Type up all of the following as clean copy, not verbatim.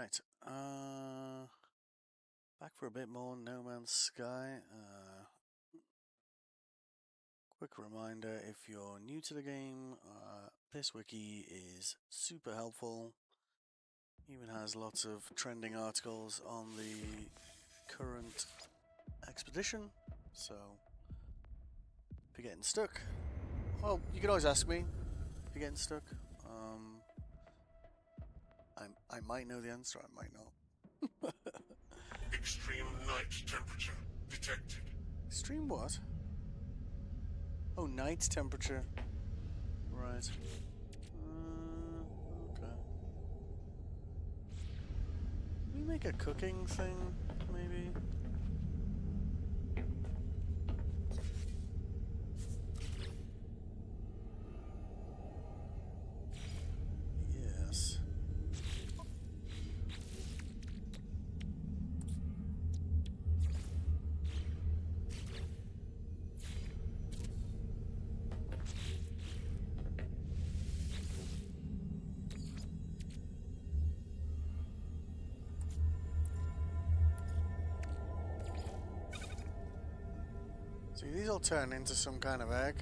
Right. Back for a bit more No Man's Sky. Quick reminder, if you're new to the game, this wiki is super helpful. Even has lots of trending articles on the current expedition. So, if you're getting stuck, well, you can always ask me if you're getting stuck. I might know the answer, I might not. Extreme night temperature detected. Extreme what? Oh, night temperature. Right. Okay. Can we make a cooking thing, maybe? Yes. See, these all turn into some kind of egg.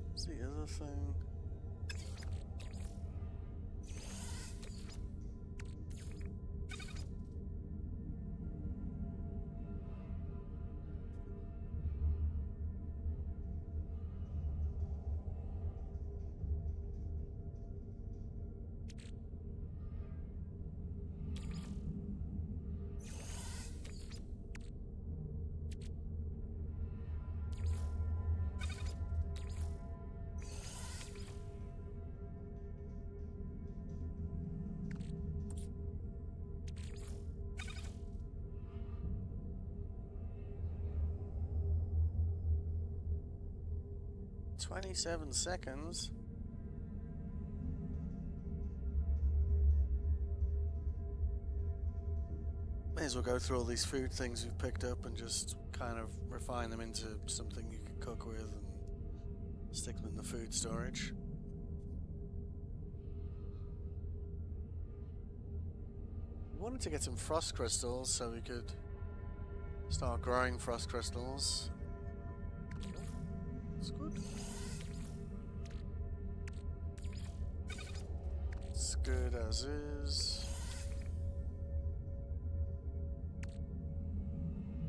What's the other thing? "27 seconds? May as well go through all these food things we've picked up and just kind of refine them into something you can cook with and stick them in the food storage. We wanted to get some frost crystals so we could start growing frost crystals. It's good. It's good as is.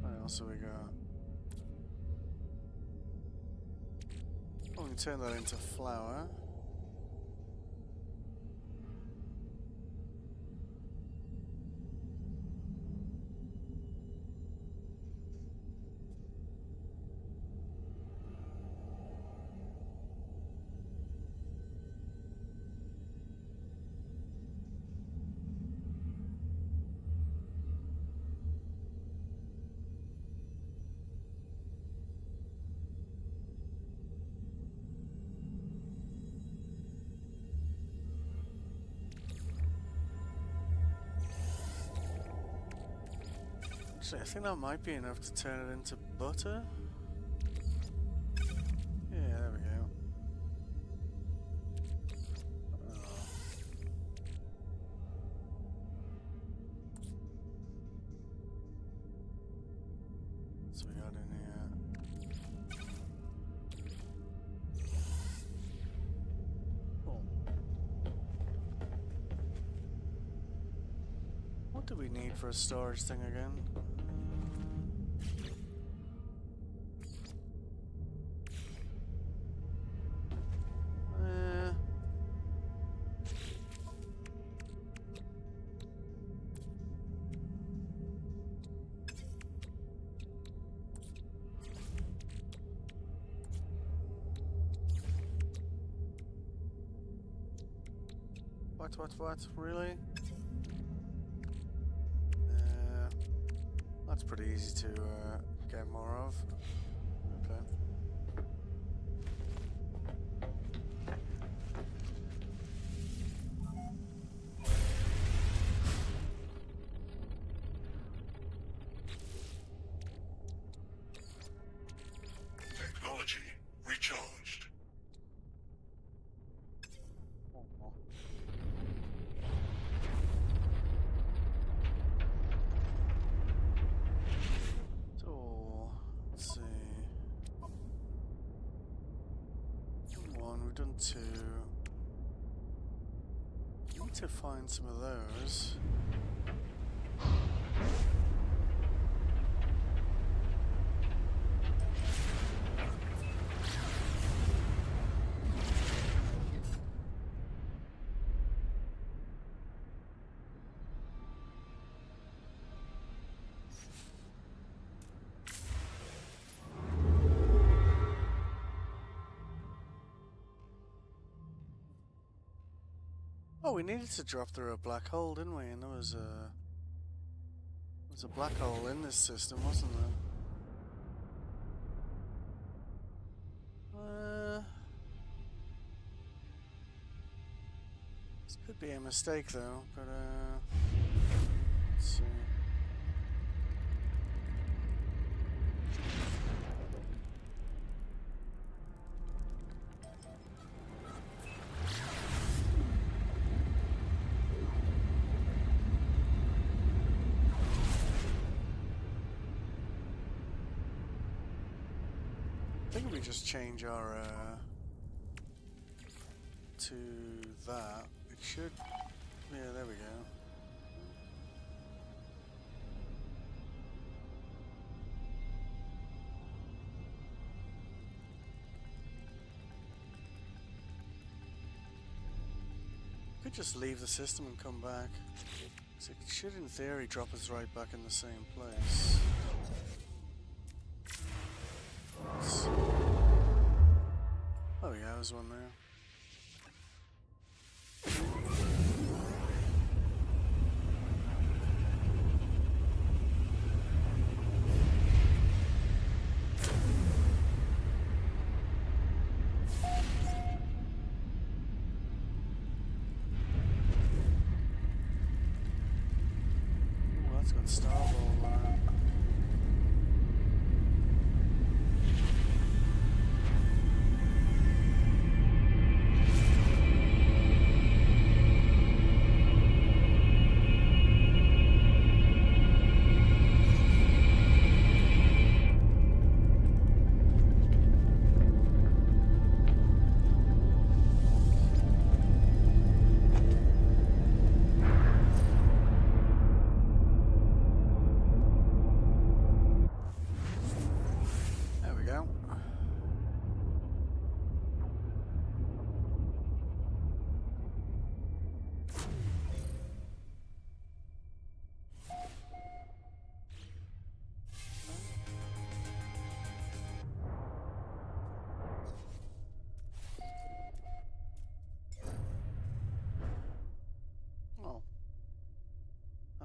What else have we got? Oh, we can turn that into flour. Actually, I think that might be enough to turn it into butter. Yeah, there we go. What's we got in here? Cool. What do we need for a storage thing again? What? Really? That's pretty easy to get more of. Okay. Technology recharged. one, we've done two. Need to find some of those. Oh, we needed to drop through a black hole, didn't we? And there was a black hole in this system, wasn't there? This could be a mistake, though. But let's see. I think we just change our to that. It should. Yeah, there we go. Could just leave the system and come back. So it should, in theory, drop us right back in the same place. Oh yeah, there's one there. Oh, that's got Starball on it.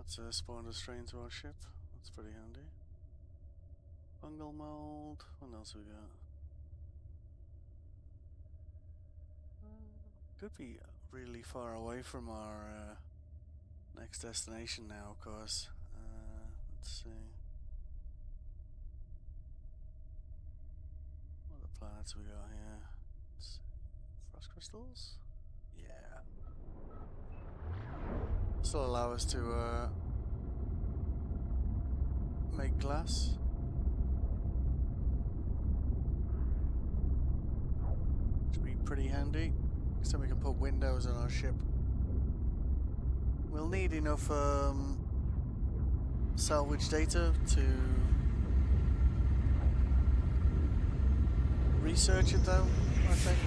That's spawned a strain to our ship. That's pretty handy. Fungal mold. What else we got? Could be really far away from our next destination now, of course. Let's see. What other planets we got here? Frost crystals? Yeah. Still allow us to make glass. Should be pretty handy. So we can put windows on our ship. We'll need enough salvage data to research it, though, I think.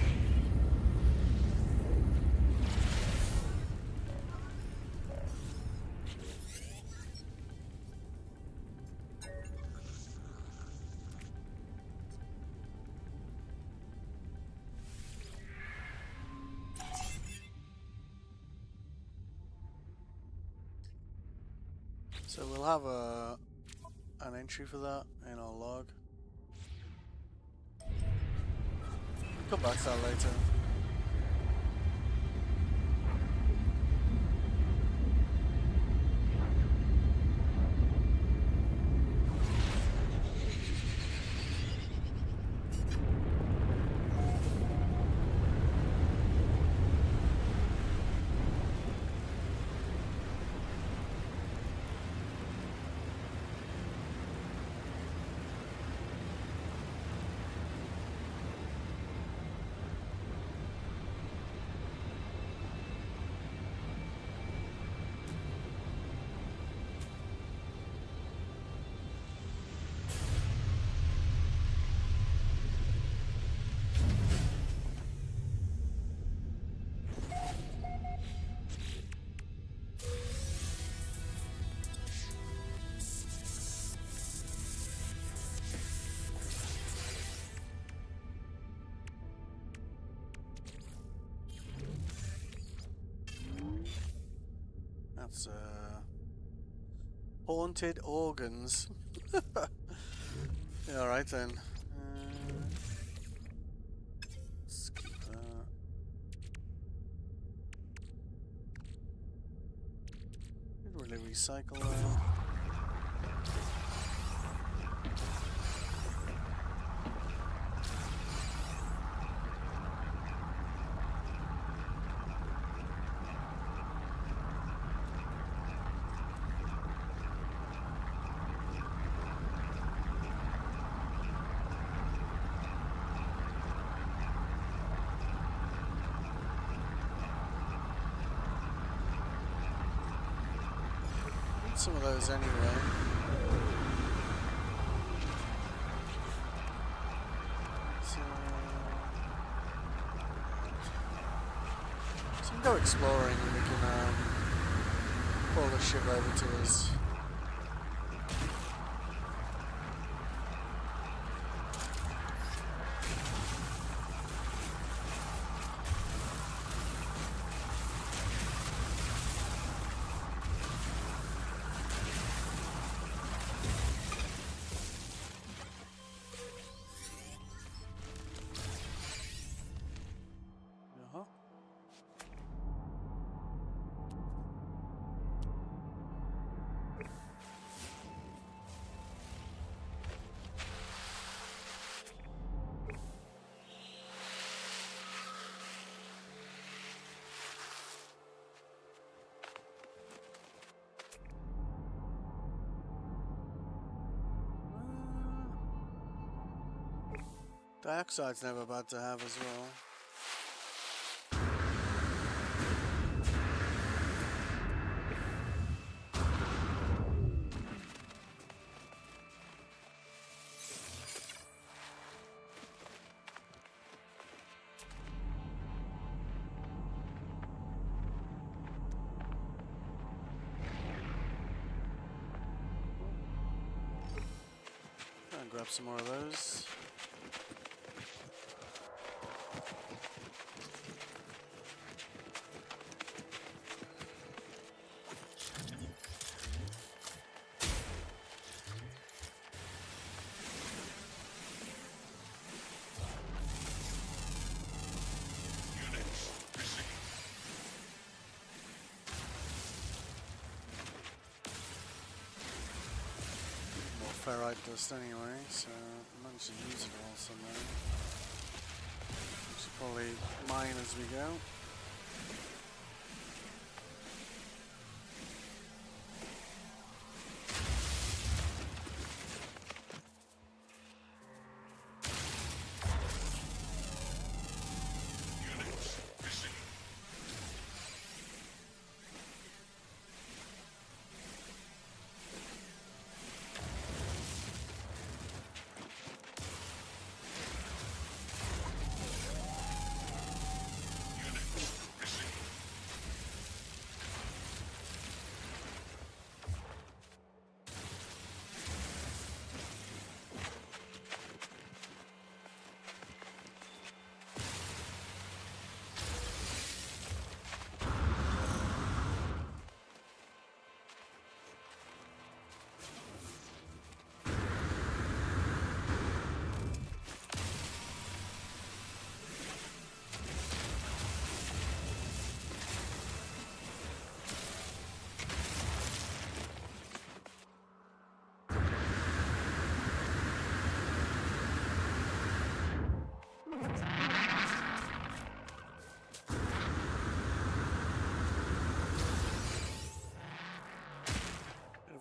So we'll have an entry for that in our log. Come back to that later. That's haunted organs. Yeah, alright then. Let's keep that. Didn't really recycle that. Some of those anyway. So we can go exploring and we can pull the ship over to us. Dioxide's never bad to have as well. Try and grab some more of those. Ferrite dust anyway, so I managed to use it all somewhere. We should probably mine as we go.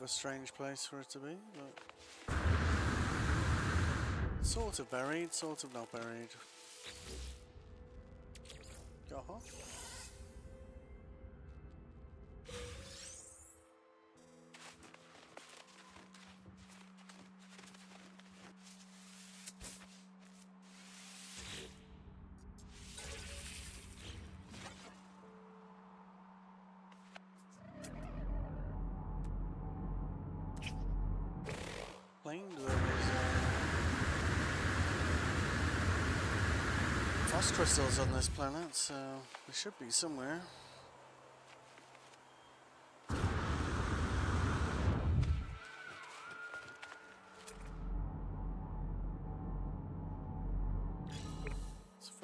A strange place for it to be, but sort of buried, sort of not buried. Go-ho. Frost crystals on this planet, so they should be somewhere.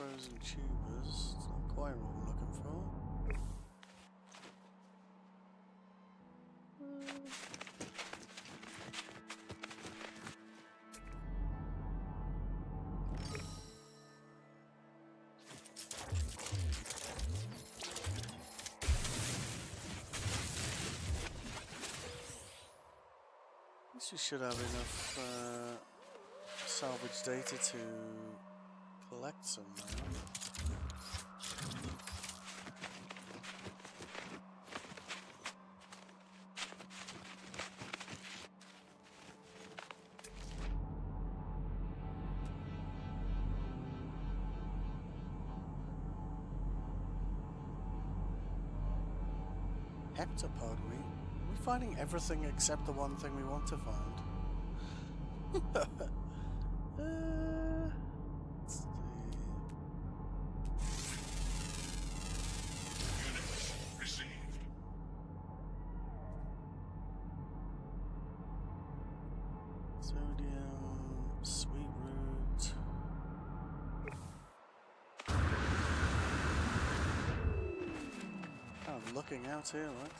frozen tubers. It's not quite what we're looking for. I guess we should have enough salvage data to collect some now. Heptapod, we finding everything except the one thing we want to find. Let's see. Units received. Sodium, sweet root. Kind of looking out here, right?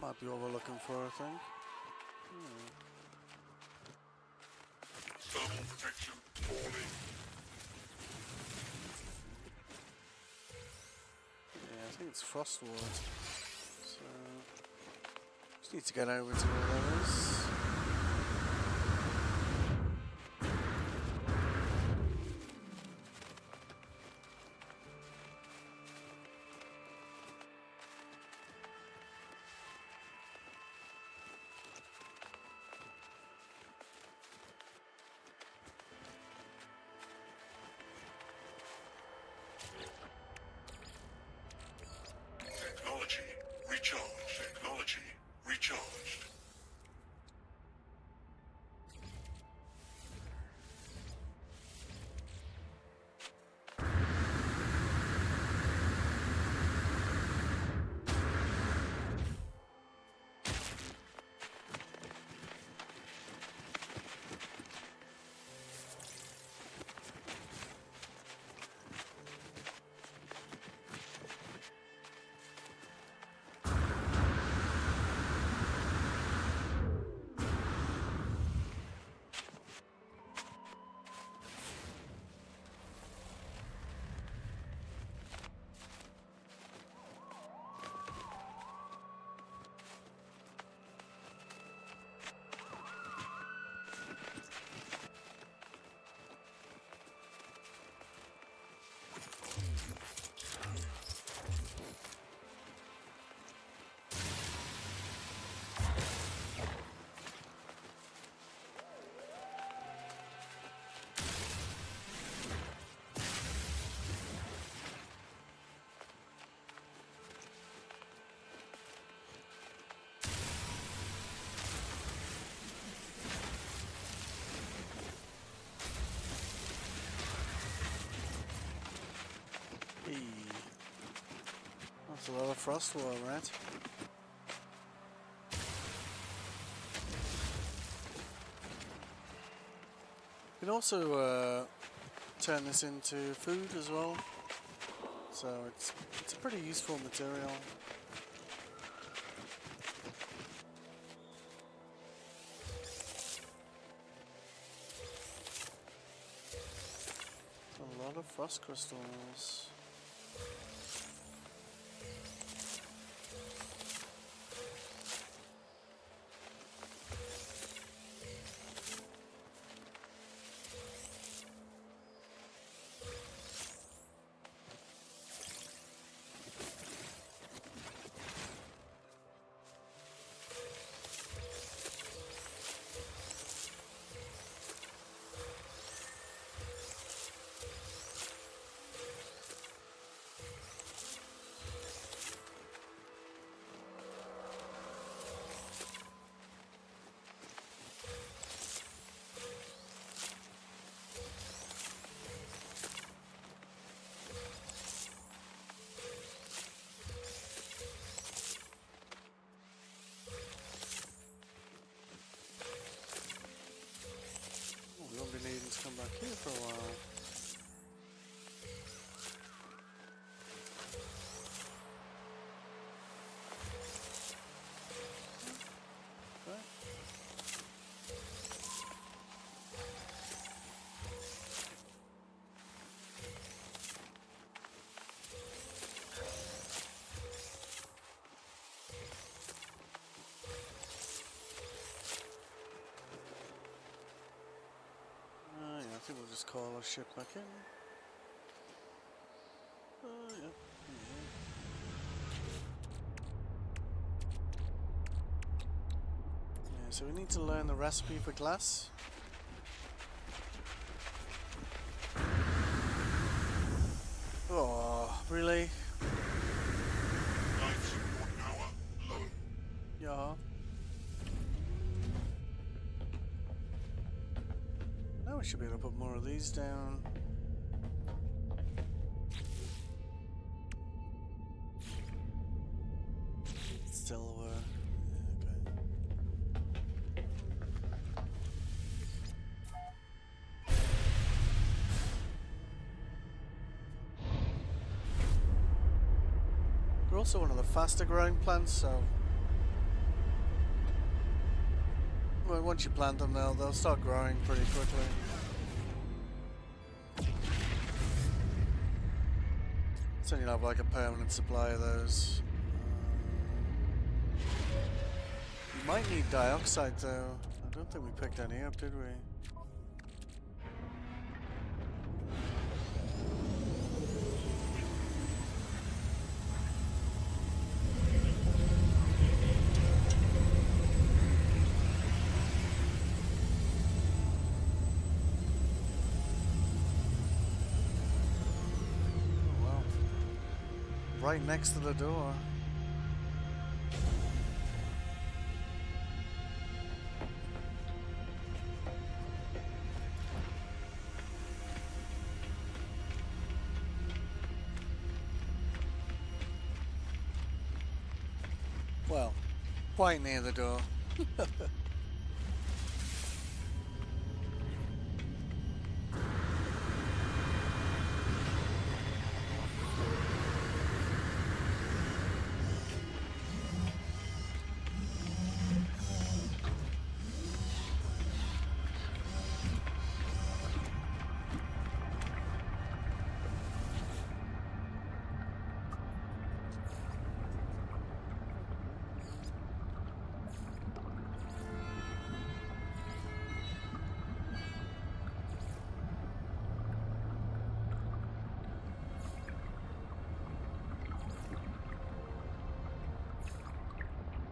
Might be what we're looking for, I think. Thermal protection falling. Yeah, I think it's Frostward. So, just need to get over to where that is. Technology recharged. Technology recharged. Hey. That's a lot of Frostward, right? You can also turn this into food as well, so it's a pretty useful material. lot of frost crystals. We won't be needing to come back here for a while. Okay. Yeah, I think we'll just call our ship back in. Yeah. Yeah, so we need to learn the recipe for glass. Oh, really? Life support power low. Yeah. Now we should be able to put more of these down. Silver. Yeah, okay. We're also one of the faster growing plants, so well, once you plant them, they'll start growing pretty quickly. So you'll have like a permanent supply of those. You might need dioxide though. I don't think we picked any up, did we? Right next to the door. Well, quite near the door.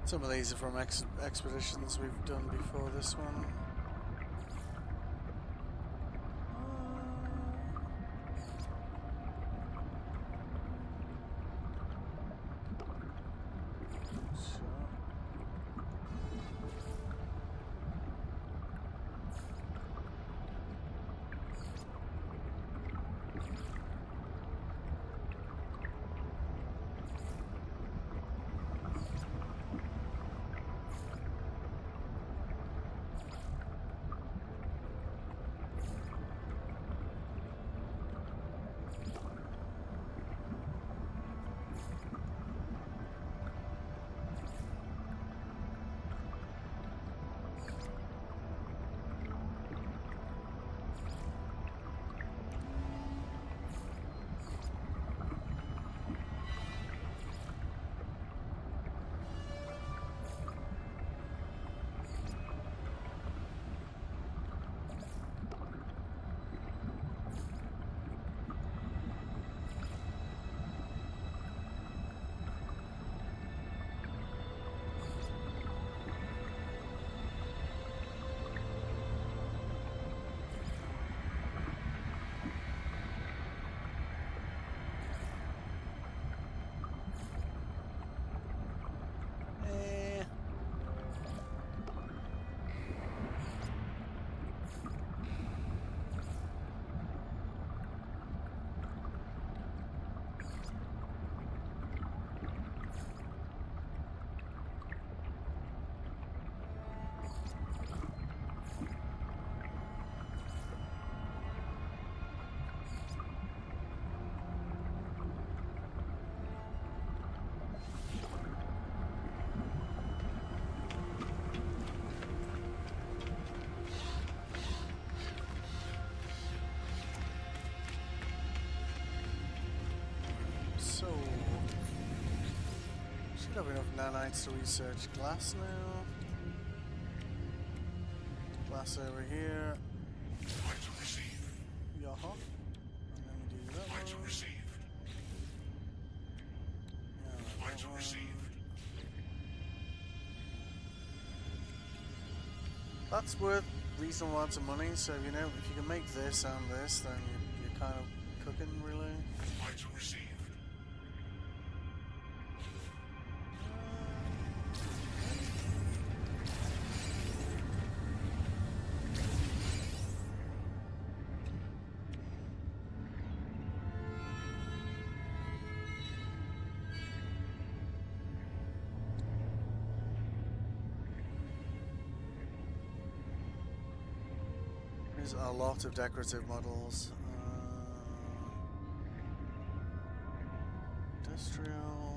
Some of these are from expeditions we've done before this one. Should have enough nanites to research glass now. Glass over here. Item received. Yaha. And then we do that Item one. received. Yeah, that Item one. received. That's worth reasonable amounts of money, so you know, if you can make this and this, then you're kind of cooking, really. Item received. There's a lot of decorative models. Industrial.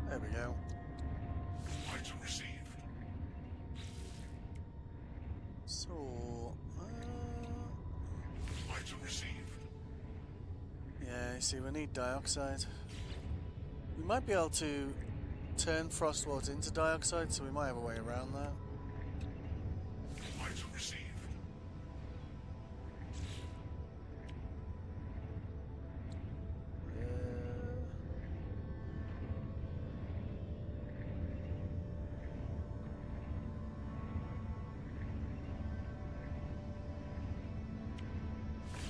There we go. Item received. So, Item received. yeah, you see, we need dioxide. We might be able to turn Frostwort into dioxide, so we might have a way around that. Item received.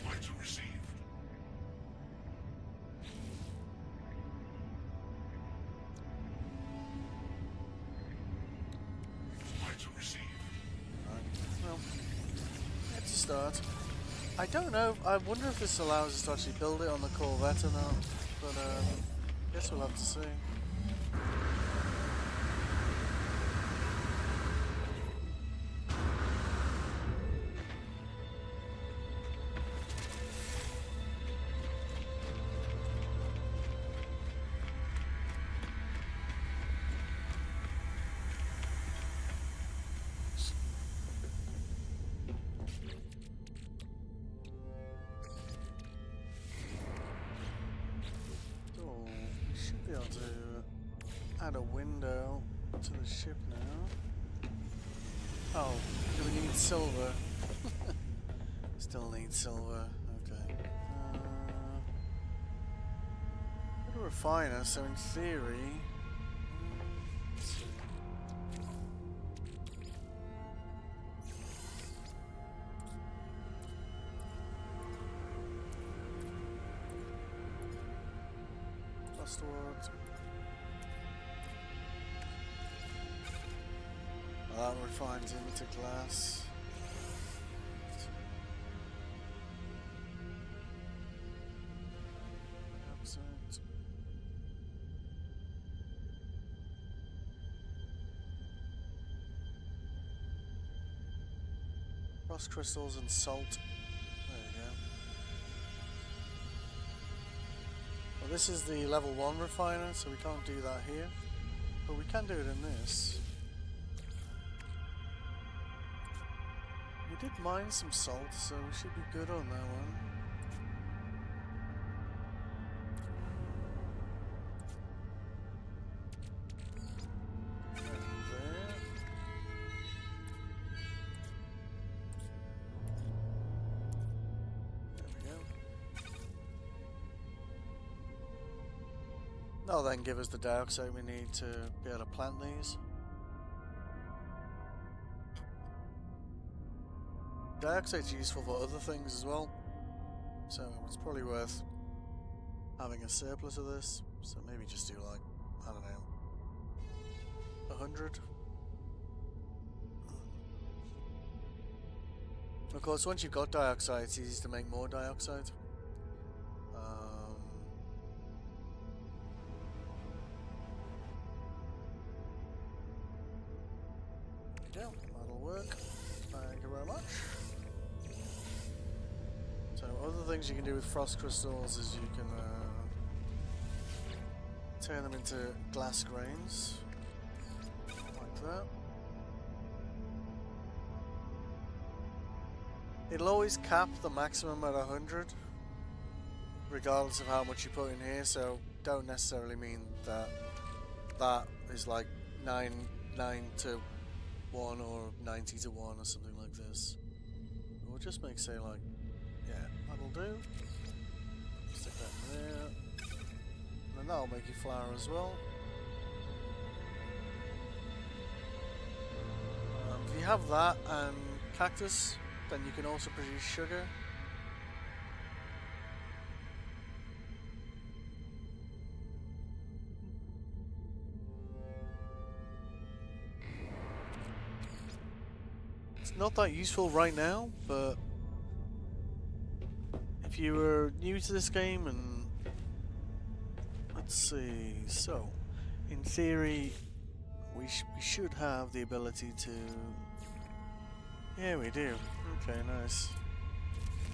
Item received. Item received. Well, it's a start. I don't know. I wonder if this allows us to actually build it on the Corvette or not. But guess we'll have to see. Should be able to add a window to the ship now. Oh, do we need silver? Still need silver. Okay. Got a refiner, so in theory. Let's see. Frostwort. That refines into glass. Dioxide. Frost crystals and salt. There we go. Well, this is the level 1 refiner, so we can't do that here. But we can do it in this. We did mine some salt, so we should be good on that one. And there. There we go. That'll then give us the dioxide we need to be able to plant these. Dioxide's useful for other things as well, so it's probably worth having a surplus of this. So maybe just do like, I don't know, 100. Of course, once you've got dioxide, it's easy to make more dioxide. Yeah, that'll work. Thank you very much. So other things you can do with frost crystals is you can turn them into glass grains, like that. It'll always cap the maximum at 100, regardless of how much you put in here, so don't necessarily mean that that is like 9 to 1 or 90 to 1 or something like this. We'll just make, say, like, yeah, that'll do. Stick that in there. And then that'll make you flour as well. If you have that and cactus, then you can also produce sugar. It's not that useful right now, but if you were new to this game and let's see, so in theory we should have the ability to, yeah, we do. Okay, nice.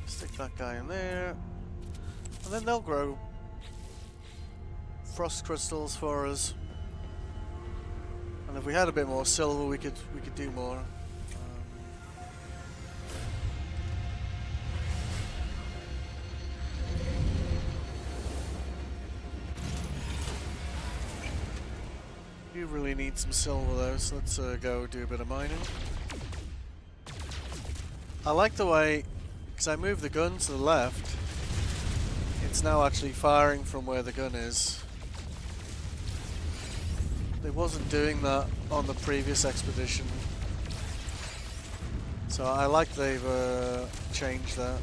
Stick that guy in there, and then they'll grow frost crystals for us. And if we had a bit more silver, we could do more. You really need some silver though, so let's go do a bit of mining. I like the way, because I moved the gun to the left, it's now actually firing from where the gun is. It wasn't doing that on the previous expedition. So I like they've changed that.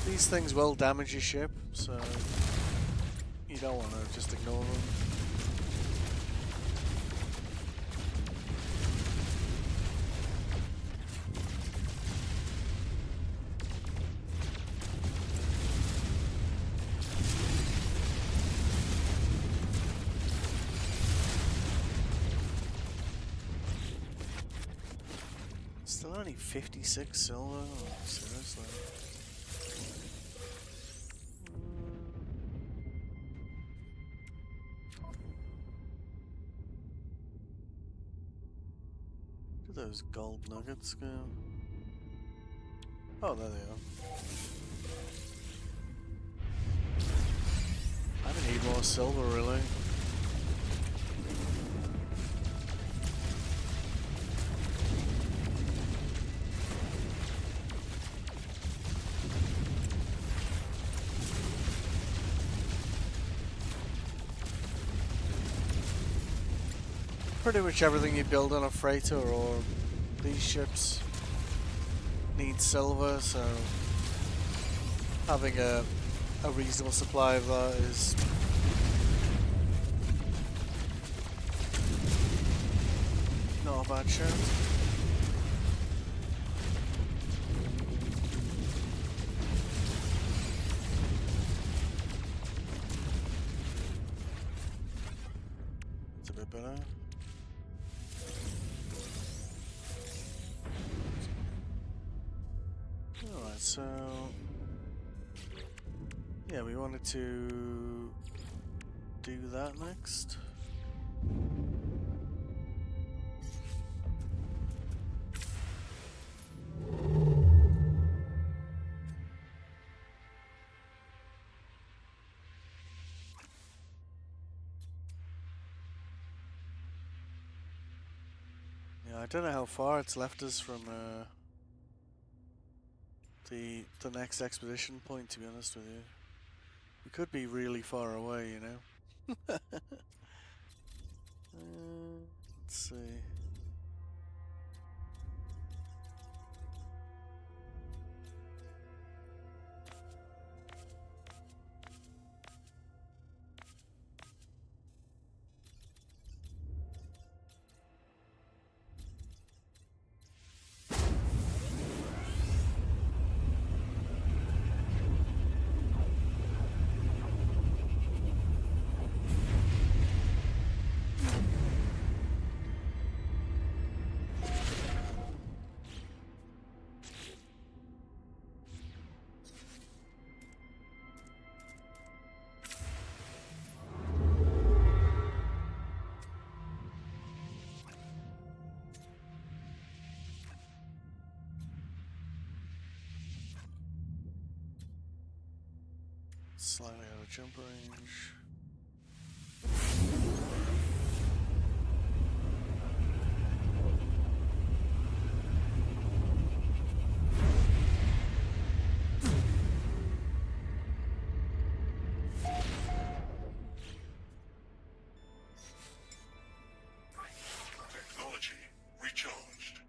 These things will damage your ship, so you don't want to just ignore them. Still only 56 silver? Oh, seriously? Those gold nuggets go? Oh, there they are. I don't need more silver, really. Pretty much everything you build on a freighter or these ships needs silver, so having a reasonable supply of that is not a bad shout. It's a bit better. Alright, so yeah, we wanted to do that next. Yeah, I don't know how far it's left us from the next expedition point, to be honest with you. We could be really far away, you know. Let's see. Slightly out of jump range. Technology recharged.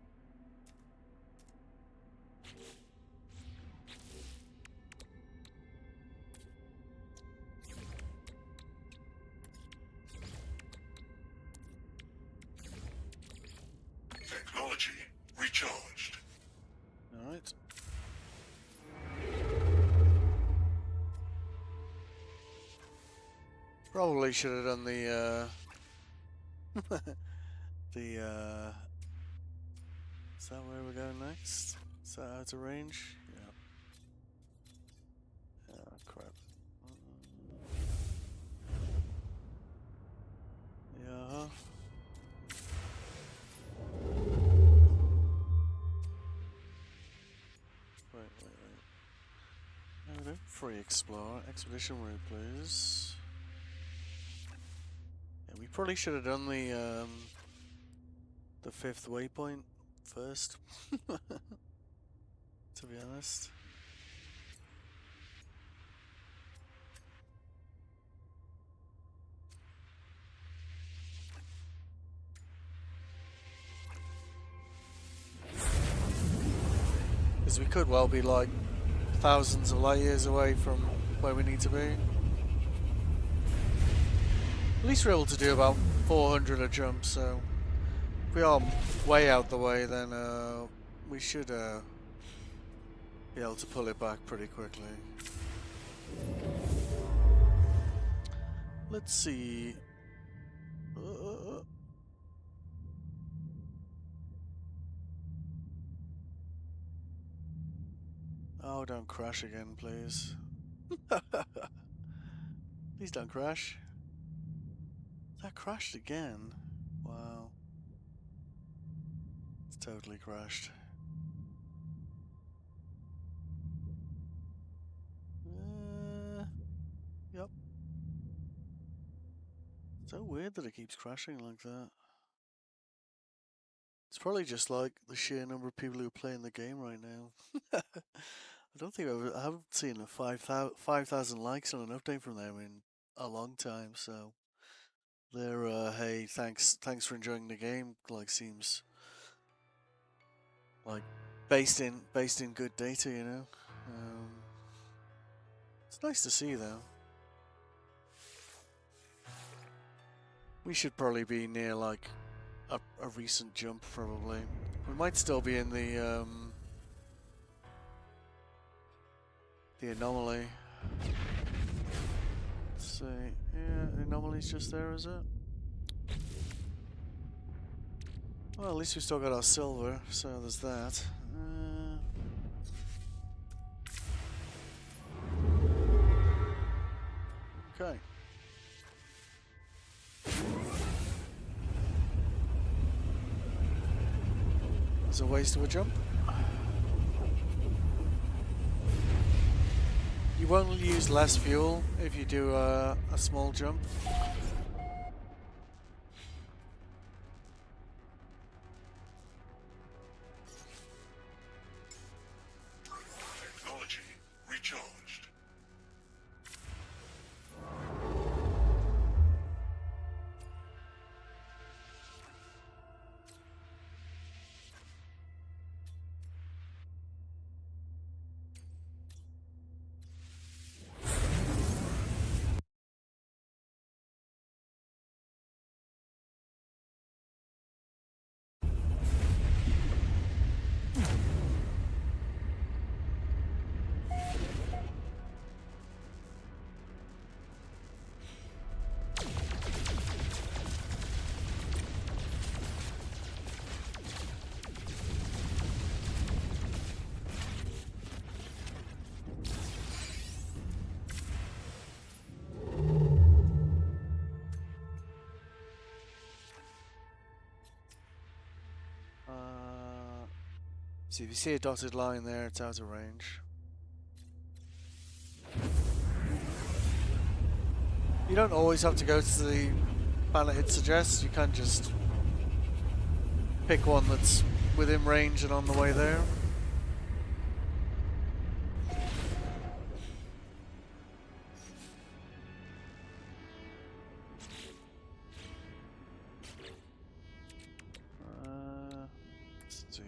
Technology recharged. Alright. Probably should have done the is that where we're going next? Is that out of range? Yeah. Oh crap. Yeah. Wait. Free explore. Expedition route, please. Yeah, we probably should have done the 5th waypoint first. To be honest. Because we could well be like thousands of light years away from where we need to be. At least we're able to do about 400 a jump, so if we are way out the way, then we should be able to pull it back pretty quickly. Let's see. Oh, don't crash again, please. Please don't crash. That crashed again. Wow. It's totally crashed. Yep. So weird that it keeps crashing like that. It's probably just like the sheer number of people who are playing the game right now. I don't think I haven't seen a 5,000 likes on an update from them in a long time. So they're hey, thanks for enjoying the game. Like seems like based in good data, you know. It's nice to see though. We should probably be near like a recent jump, probably. We might still be in the anomaly. Let's see. Yeah, the anomaly's just there, is it? Well, at least we still got our silver, so there's that. Okay. There's a waste of a jump. You won't use less fuel if you do a small jump. Technology recharged. So if you see a dotted line there, it's out of range. don't always have to go to the planet it suggests. You can just pick one that's within range and on the way there. Let's see.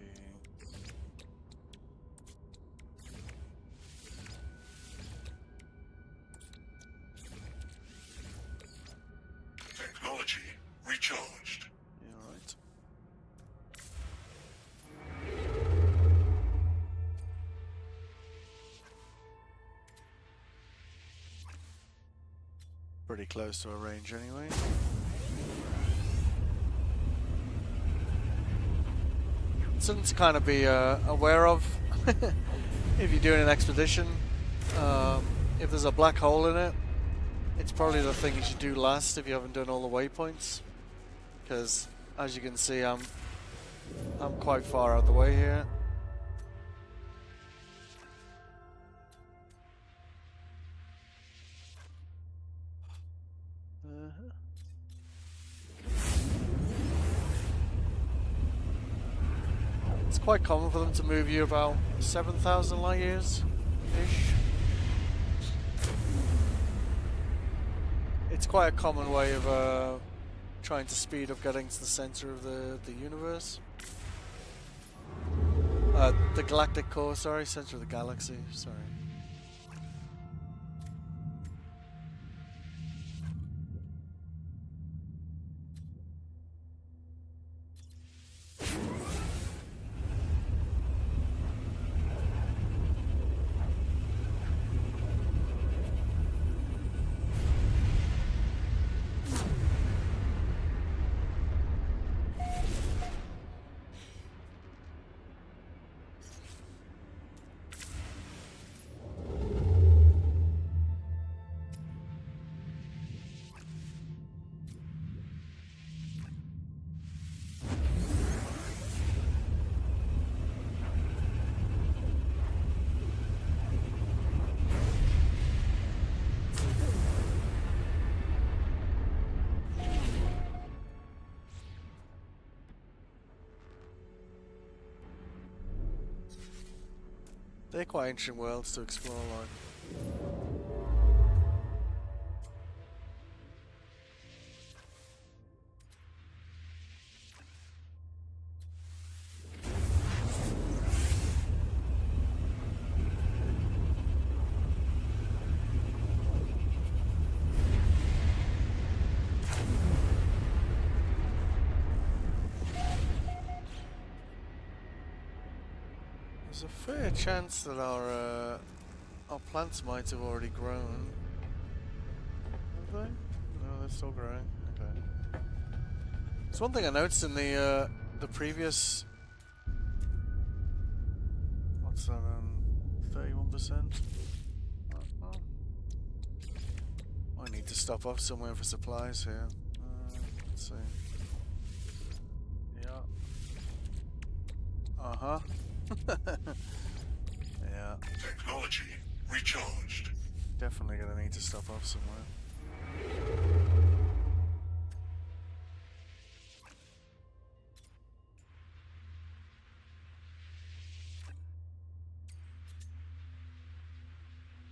Technology recharged. Yeah, right. Pretty close to our range anyway. Something to kind of be aware of if you're doing an expedition. If there's a black hole in it, it's probably the thing you should do last if you haven't done all the waypoints. Because as you can see, I'm quite far out the way here. It's quite common for them to move you about 7,000 light years-ish. It's quite a common way of trying to speed up getting to the center of the universe. The galactic core, sorry, center of the galaxy, sorry. They're quite interesting worlds to explore, like. There's a fair chance that our plants might have already grown. Have they? No, they're still growing. Okay. It's one thing I noticed in the previous. What's that? 31%. I need to stop off somewhere for supplies here. Let's see. Yeah. Uh-huh. Yeah. Technology recharged. Definitely gonna need to stop off somewhere.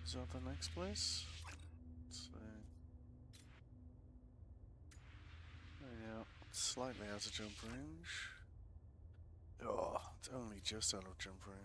Is that the next place? Let's see. Yeah, slightly out of jump range. Oh, it's only just out of jump range.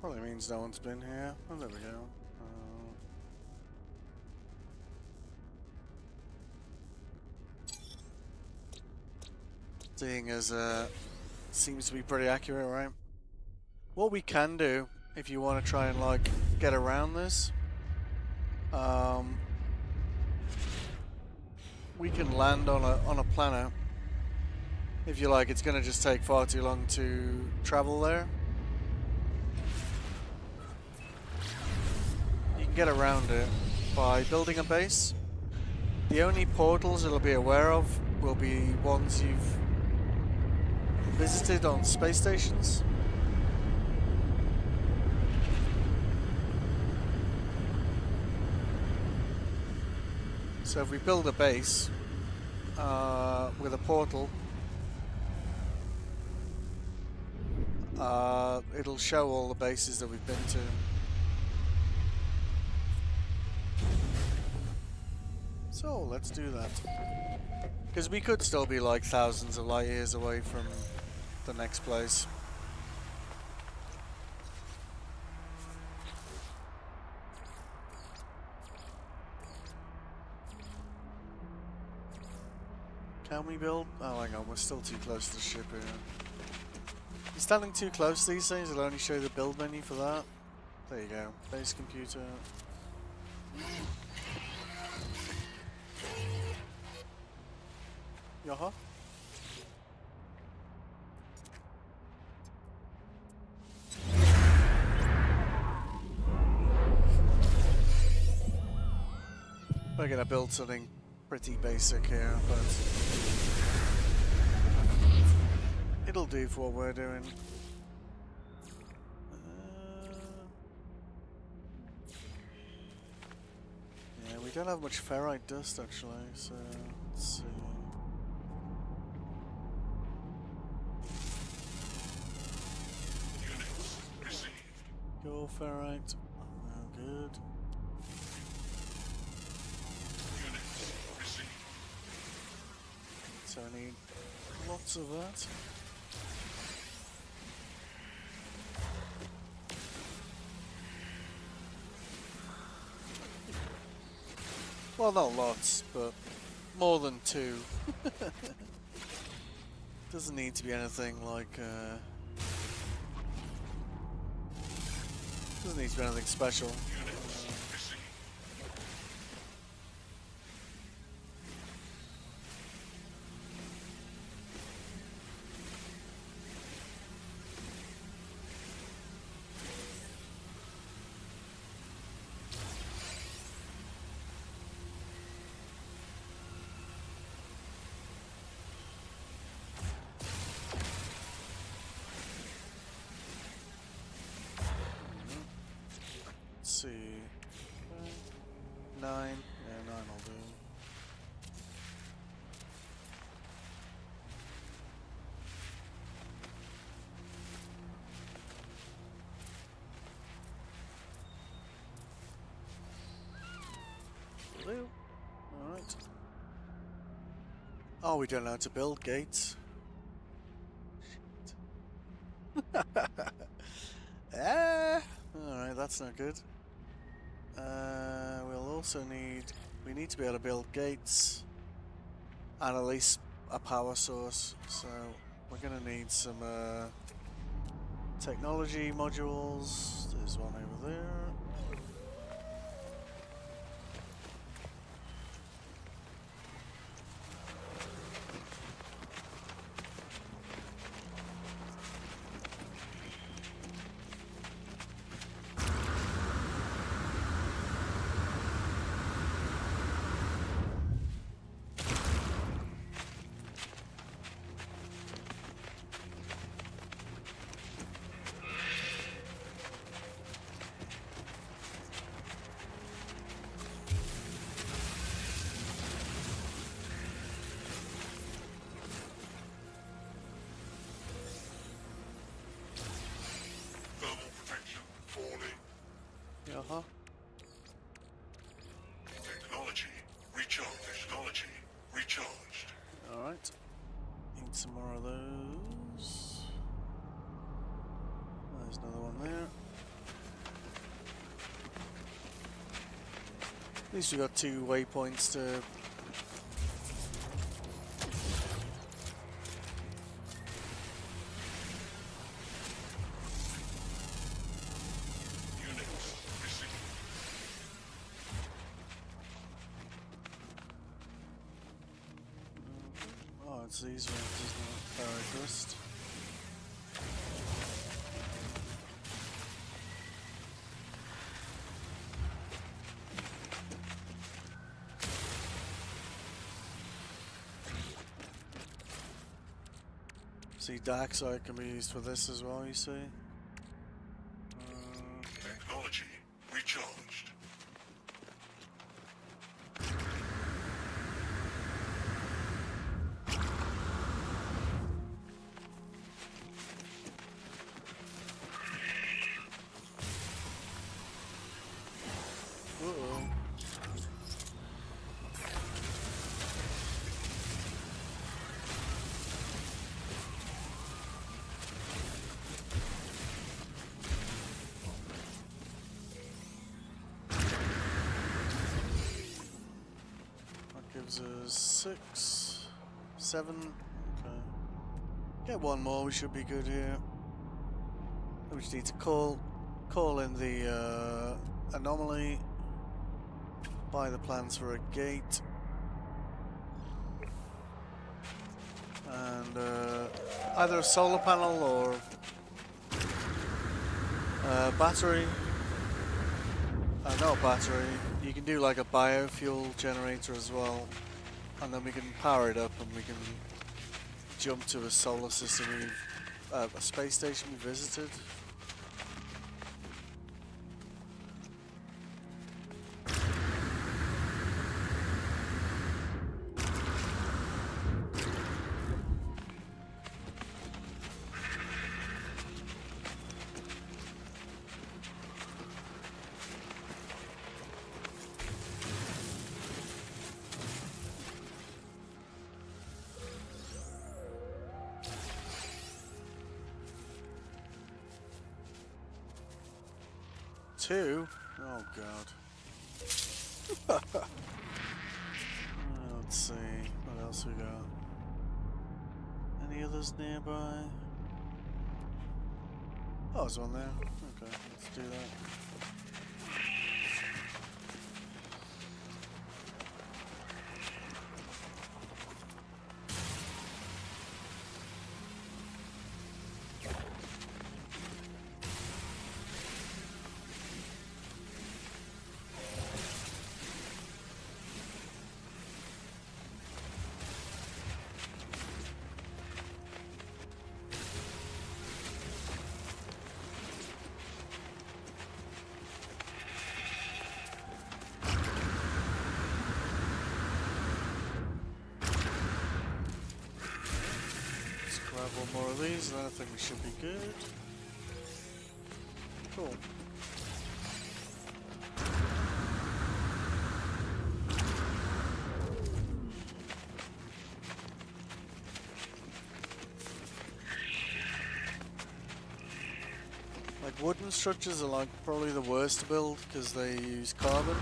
Probably means no one's been here. Oh, there we go. Seeing as seems to be pretty accurate, right? What we can do, if you want to try and like get around this, We can land on a planet. If you like, it's going to just take far too long to travel there. You can get around it by building a base. The only portals it'll be aware of will be ones you've visited on space stations. So if we build a base with a portal, it'll show all the bases that we've been to. So let's do that. Because we could still be like thousands of light years away from the next place. Can we build? Oh, hang on, we're still too close to the ship here. You're standing too close to these things, it'll only show you the build menu for that. There you go. Base computer. Yaha. We're gonna build something pretty basic here, but it'll do for what we're doing. Yeah, we don't have much ferrite dust actually, so let's see. Units received. Go ferrite. Oh, good. Units received. So I need lots of that. Well, not lots, but more than 2. Doesn't need to be anything like, doesn't need to be anything special. Units received. Let's see. 9. Yeah, 9 will do. Will do. Alright. Oh, we don't know how to build gates. Shit. Alright, that's not good. We'll also we need to be able to build gates and at least a power source, so we're gonna need some technology modules. There's one over there. Thermal protection falling. Uh-huh. Technology recharged. Technology recharged. Alright. Need some more of those. There's another one there. At least we've got 2 waypoints to... Units received. it's these ones, isn't it? Paragrust. See, dark side can be used for this as well, you see? Technology recharged. Uh-oh. That gives us 6, 7. Okay. Get one more, we should be good here. We just need to call in the anomaly. Buy the plans for a gate. And either a solar panel or battery. Not a battery. You can do like a biofuel generator as well. And then we can power it up and we can jump to a solar system a space station we visited. Two? Oh god. Let's see, what else we got? Any others nearby? Oh, there's one there. Okay, let's do that. One more of these, and then I think we should be good. Cool. Like wooden structures are like probably the worst to build because they use carbon,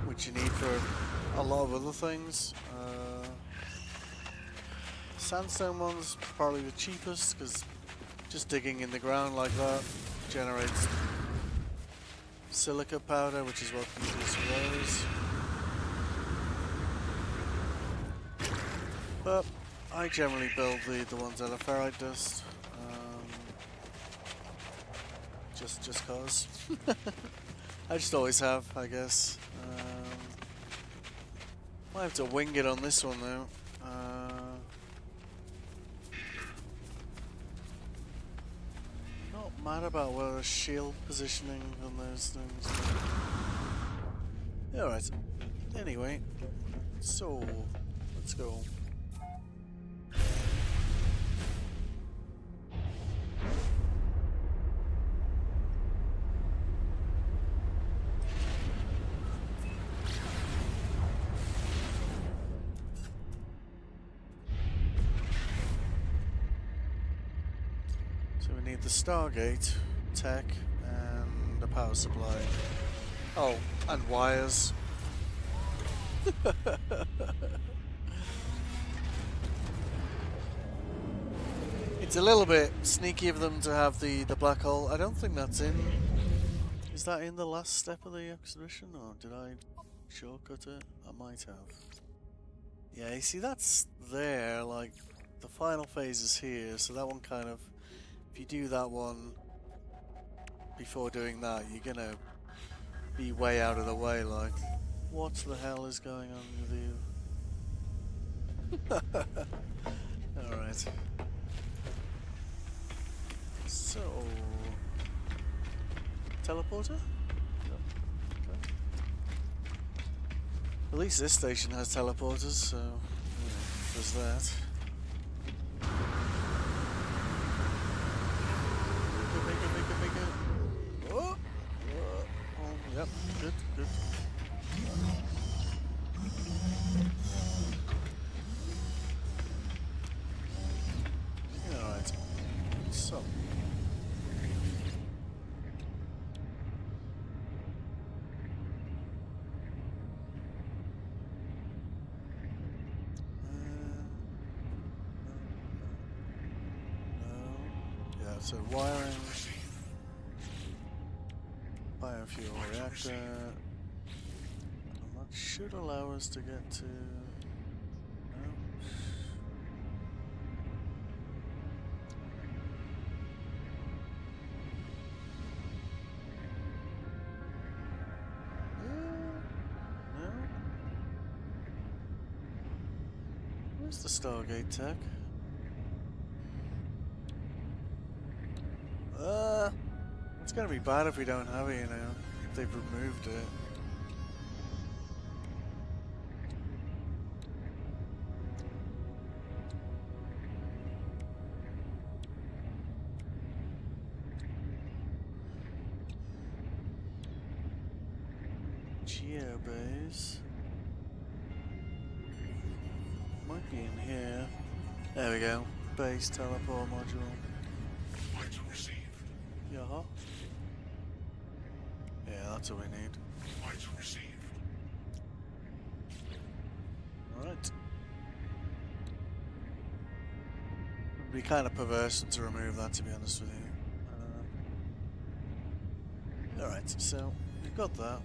which you need for a lot of other things. Sandstone one's probably the cheapest because just digging in the ground like that generates silica powder, which is what we use for those. But I generally build the ones out of ferrite dust, just cause. I just always have, I guess. Might have to wing it on this one though. Mad about where the shield positioning on those things. Alright. Anyway, so let's go. The Stargate, tech, and the power supply. Oh, and wires. It's a little bit sneaky of them to have the black hole. I don't think that's in. Is that in the last step of the expedition, or did I shortcut it? I might have. Yeah, you see, that's there, like, the final phase is here, so that one kind of, if you do that one before doing that, you're gonna be way out of the way, like, what the hell is going on with you? Alright. So... teleporter? Yep. Okay. At least this station has teleporters, so... there's that. Bigger. Oh! Oh, yep, good. Alright. So. Yeah, so wiring, biofuel reactor, and that should allow us to get to... no. No? Where's the Stargate tech? It's gonna be bad if we don't have it, you know. If they've removed it. Geobase. Might be in here. There we go. Base teleport module. Light received. Yeah. Yeah, that's what we need. Light received. Alright. It'd be kind of perverse to remove that, to be honest with you. Alright, so we've got that.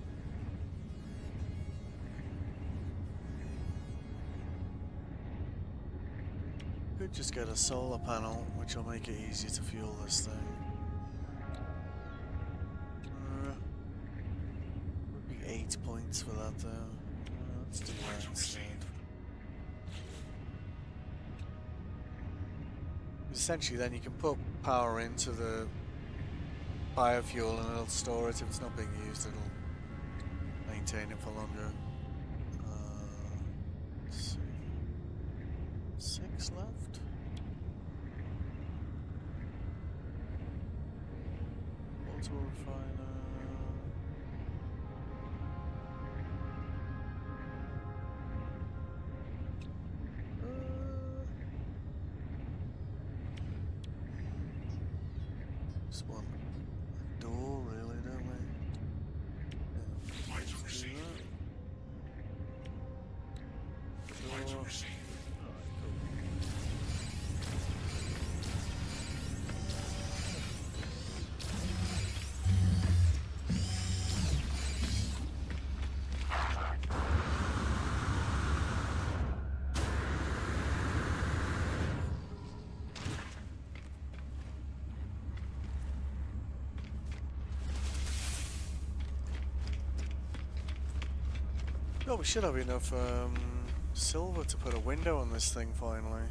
Could just get a solar panel, which will make it easier to fuel this thing. Would be 8 points for that though. Let's do that instead. Essentially then you can put power into the biofuel and it'll store it. If it's not being used, it'll maintain it for longer. Let's see. 6 left. Auto refiner. Just one door, really, don't we? Yeah, Light let's do received. that. Light Door. received. Oh, we should have enough silver to put a window on this thing finally.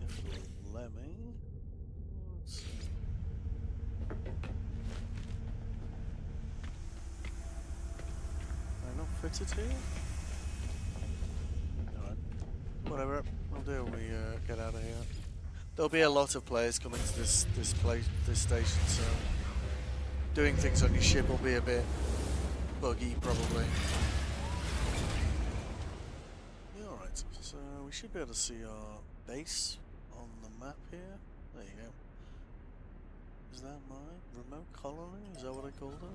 If it'll let me. Let's see. Am I not fitted here? Alright. Whatever. We'll do when we get out of here. There'll be a lot of players coming to this station, so doing things on your ship will be a bit buggy, probably. Yeah, alright, so we should be able to see our base on the map here. There you go. Is that my remote colony? Is that what I called it?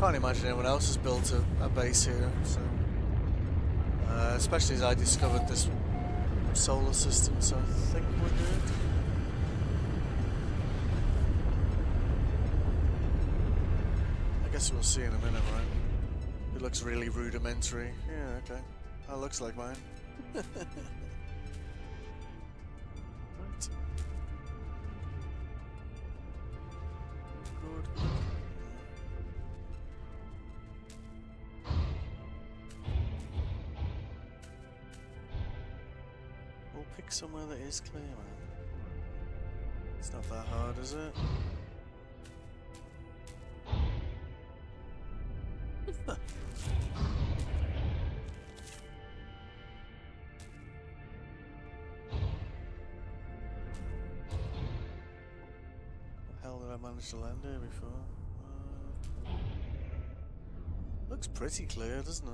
Can't imagine anyone else has built a base here, so especially as I discovered this solar system, so I think we're good. I guess we'll see in a minute, right? It looks really rudimentary. Yeah, okay. That looks like mine. Right. Good. We'll pick somewhere that is clear, man. It's not that hard, is it? How did I manage to land here before? Looks pretty clear, doesn't it?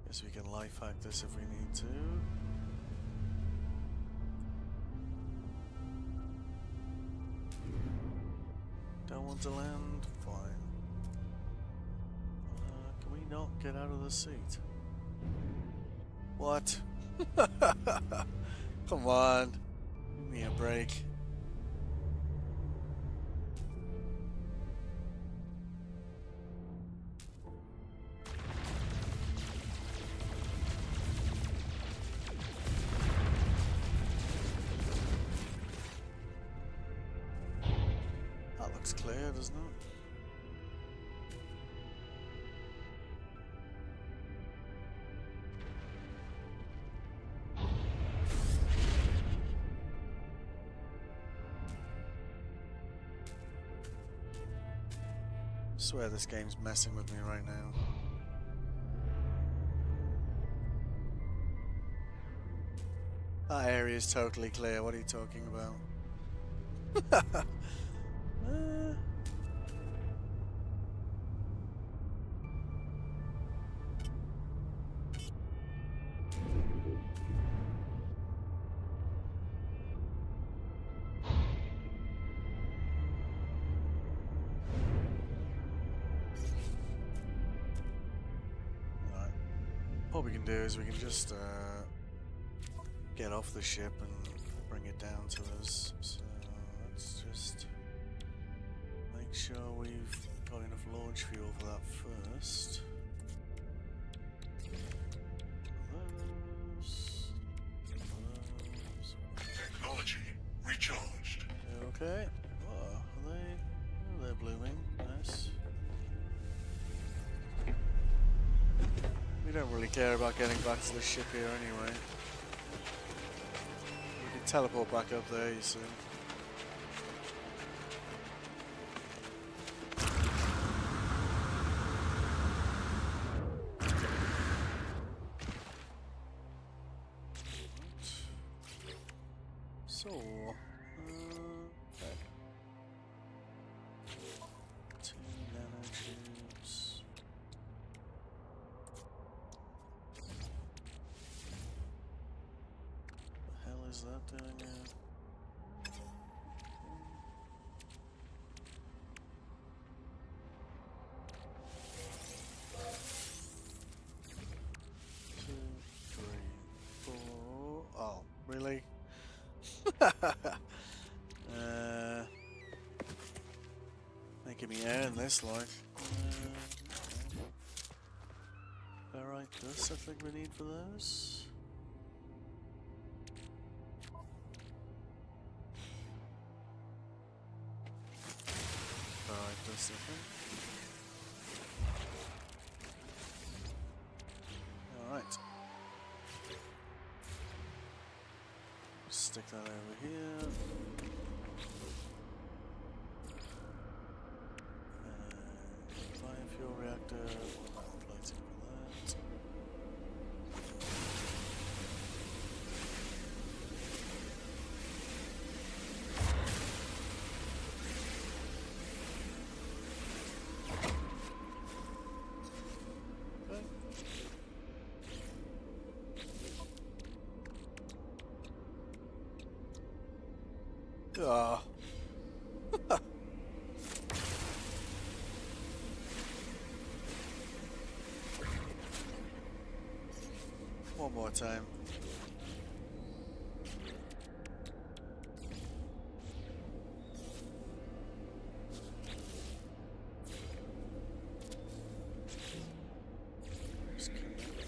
Guess we can life hack this if we need to. Don't want to land? Fine. Can we not get out of the seat? What? Come on. Give me a break. That looks clear, doesn't it? I swear this game's messing with me right now. That area is totally clear. What are you talking about? What we can do is we can just get off the ship and bring it down to us. So let's just make sure we've got enough launch fuel for that first. Technology recharged. Okay. Oh, they're blooming. Nice. We don't really care about getting back to the ship here anyway. We can teleport back up there, you see. So, okay. 2 nanotubes. The hell is that doing now? Two, three, four. Oh, really? Making me earn this, like. Ferrite dust, I think we need for those. Ferrite dust, I think. Alright. Stick that over here. Fuel reactor, metal plating for that. Okay. Ah. One more time.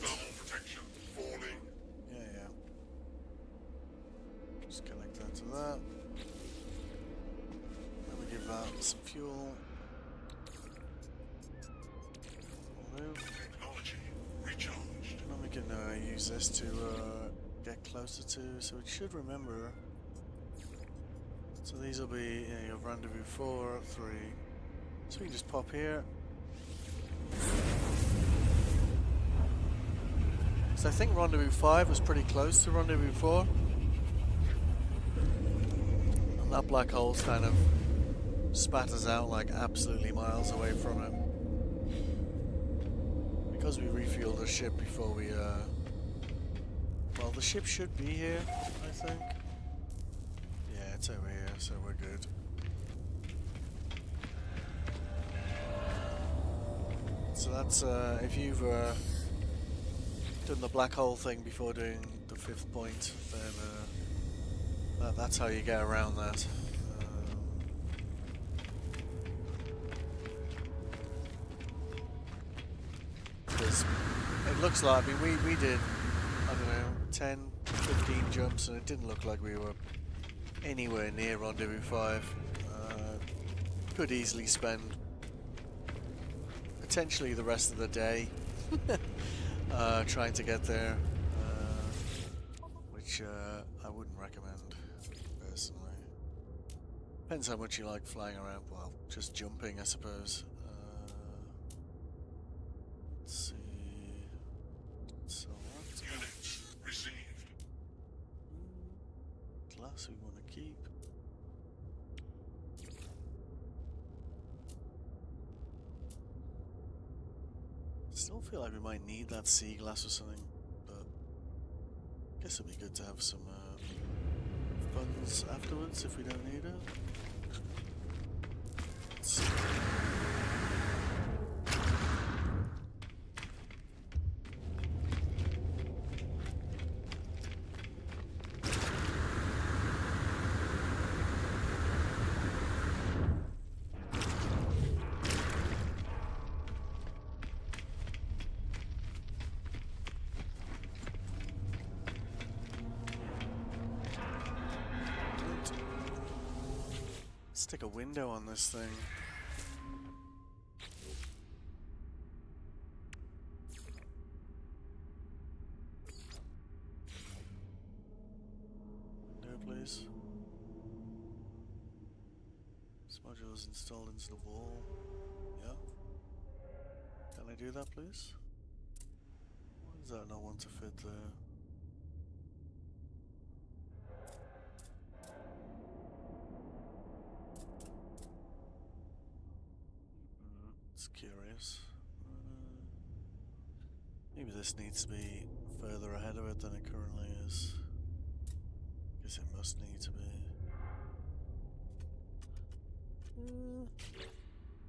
Thermal protection falling. Yeah. Just connect that to that. Then we give that some fuel. Technology recharged. Then we can use this to get closer to, so it should remember. So these will be your rendezvous 4, 3. So we can just pop here. So I think rendezvous 5 was pretty close to rendezvous 4. And that black hole's kind of spatters out like absolutely miles away from it. Because we refueled the ship before we, well, the ship should be here, I think. Yeah, it's over here, so we're good. So that's, if you've done the black hole thing before doing the 5th point, then that's how you get around that. Because it looks like, I mean, we did, I don't know, 10, 15 jumps, and it didn't look like we were anywhere near Rendezvous 5. Could easily spend potentially the rest of the day trying to get there, which I wouldn't recommend personally. Depends how much you like flying around, well, just jumping I suppose. Let's see. So Units received. Glass we want to keep. Still feel like we might need that sea glass or something, but I guess it'd be good to have some funds afterwards if we don't need it. Let's see. Stick a window on this thing. Window, please. This module is installed into the wall. Yeah. Can I do that, please? Why does that not want to fit there? It's curious. Maybe this needs to be further ahead of it than it currently is. Guess it must need to be.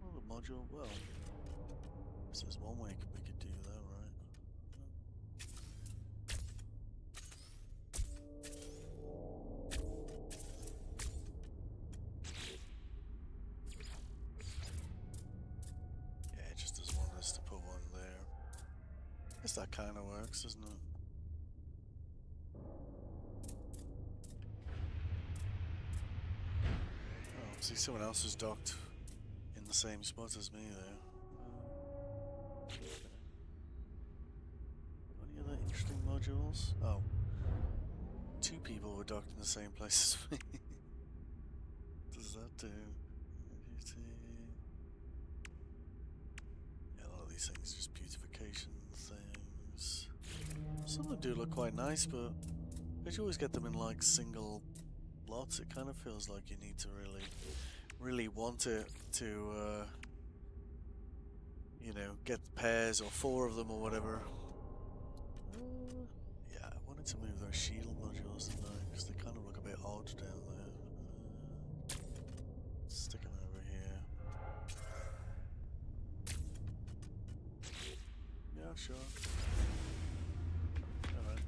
Well, the module, well, this is one way we could do that, right? Yeah, it just doesn't want us to put one there. I guess that kind of works, doesn't it? Oh, see, someone else is docked in the same spot as me there. Any other interesting modules? Oh. 2 people were docked in the same place as me. What does that do? Yeah, a lot of these things are just beautification things. Some of them do look quite nice, but because you always get them in like single lots, it kind of feels like you need to really want it to, you know, get pairs or 4 of them or whatever. Yeah, I wanted to move those shield modules, didn't I? Because they kind of look a bit odd down there. sure. Alright.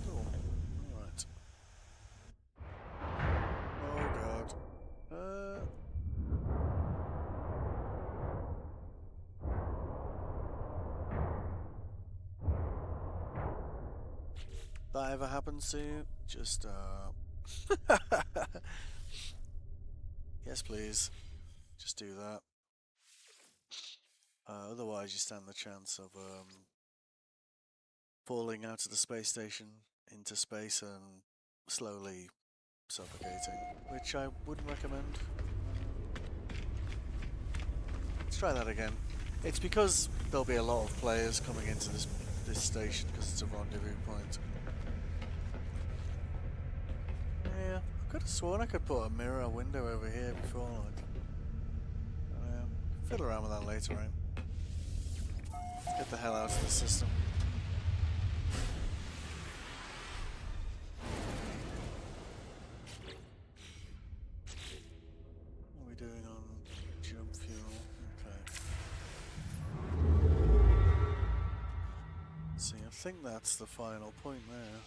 Oh, alright. Oh god. That ever happens to you? Just, yes, please. Just do that. Otherwise, you stand the chance of, falling out of the space station into space and slowly suffocating, which I wouldn't recommend. Let's try that again. It's because there'll be a lot of players coming into this station because it's a rendezvous point. Yeah, I could have sworn I could put a mirror window over here before, like. Fiddle around with that later, right? Get the hell out of the system. What are we doing on jump fuel? Okay. See, I think that's the final point there.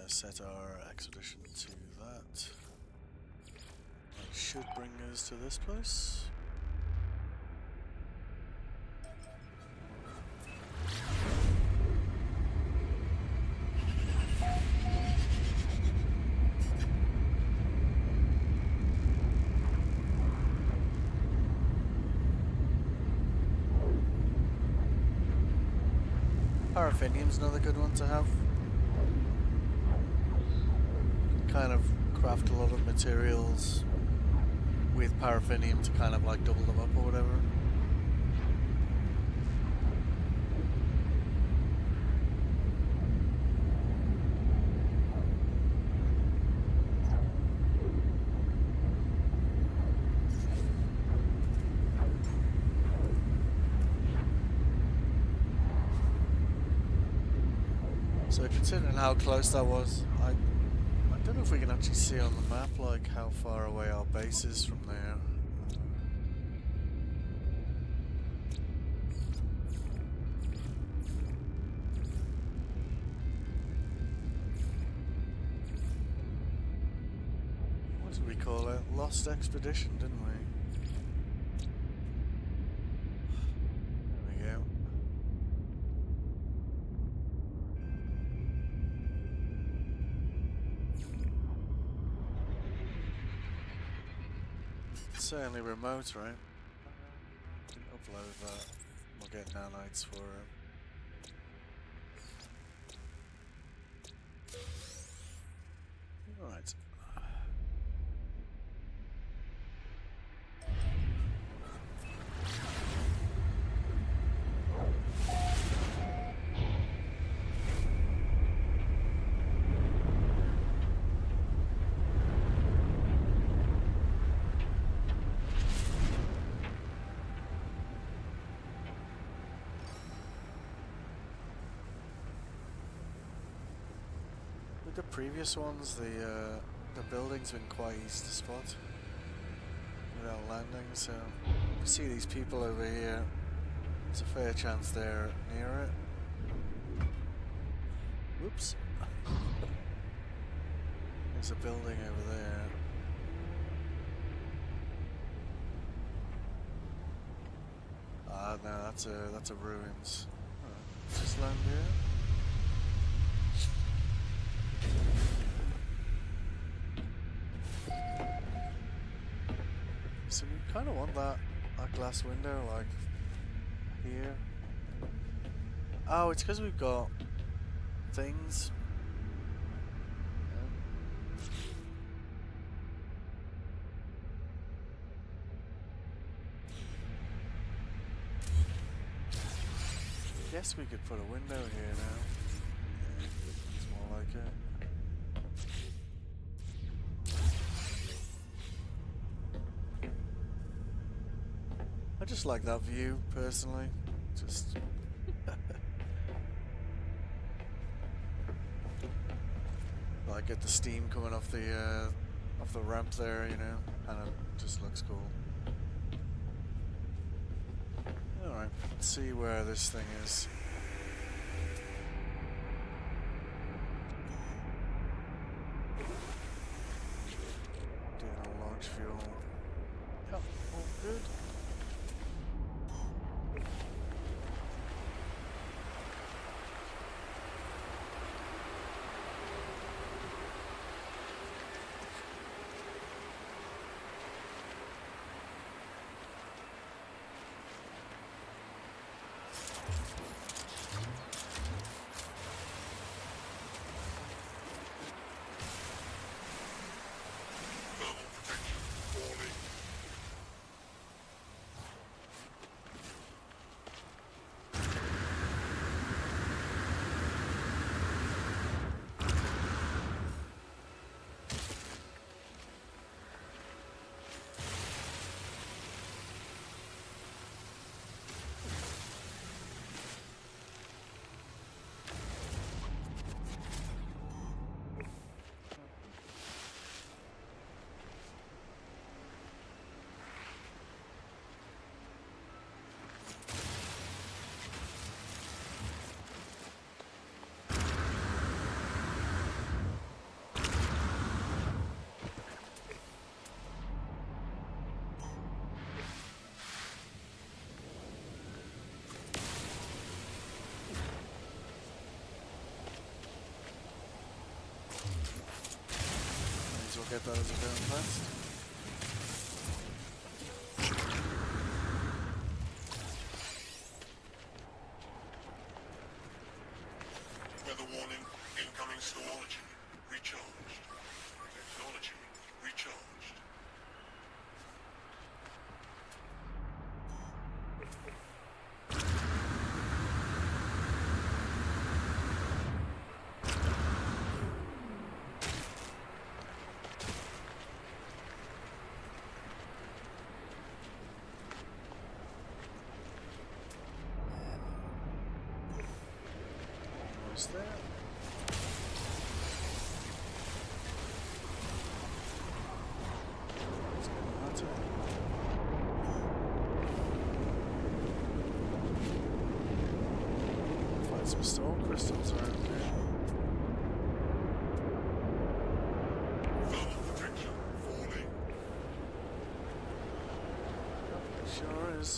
Set our expedition to that. That should bring us to this place. Paraffinium's another good one to have. Kind of craft a lot of materials with paraffinium to kind of like double them up or whatever. So considering how close that was, I don't know if we can actually see on the map like how far away our base is from there. What did we call it? Lost Expedition, didn't we? There we go. Certainly remote, right? Upload that. We'll get nanites for it. Alright. The previous ones, the building's been quite easy to spot without landing, so if you see these people over here, there's a fair chance they're near it. Whoops. There's a building over there. Ah, no, that's a ruins. Alright, let's just land here. So we kind of want that glass window, like, here. Oh, it's because we've got things. guess we could put a window here now. It's more like it. I just like that view, personally. Just... I get the steam coming off the ramp there, you know, and it just looks cool. Alright, let's see where this thing is. Doing a launch fuel. Yep, all good. Thermal protection falling. May as well get those going fast. Weather warning. Incoming stormology. Recharged. Technology. Recharged. Almost there. It's getting hotter. Find some storm crystals around here. Thermal protection falling. Sure is.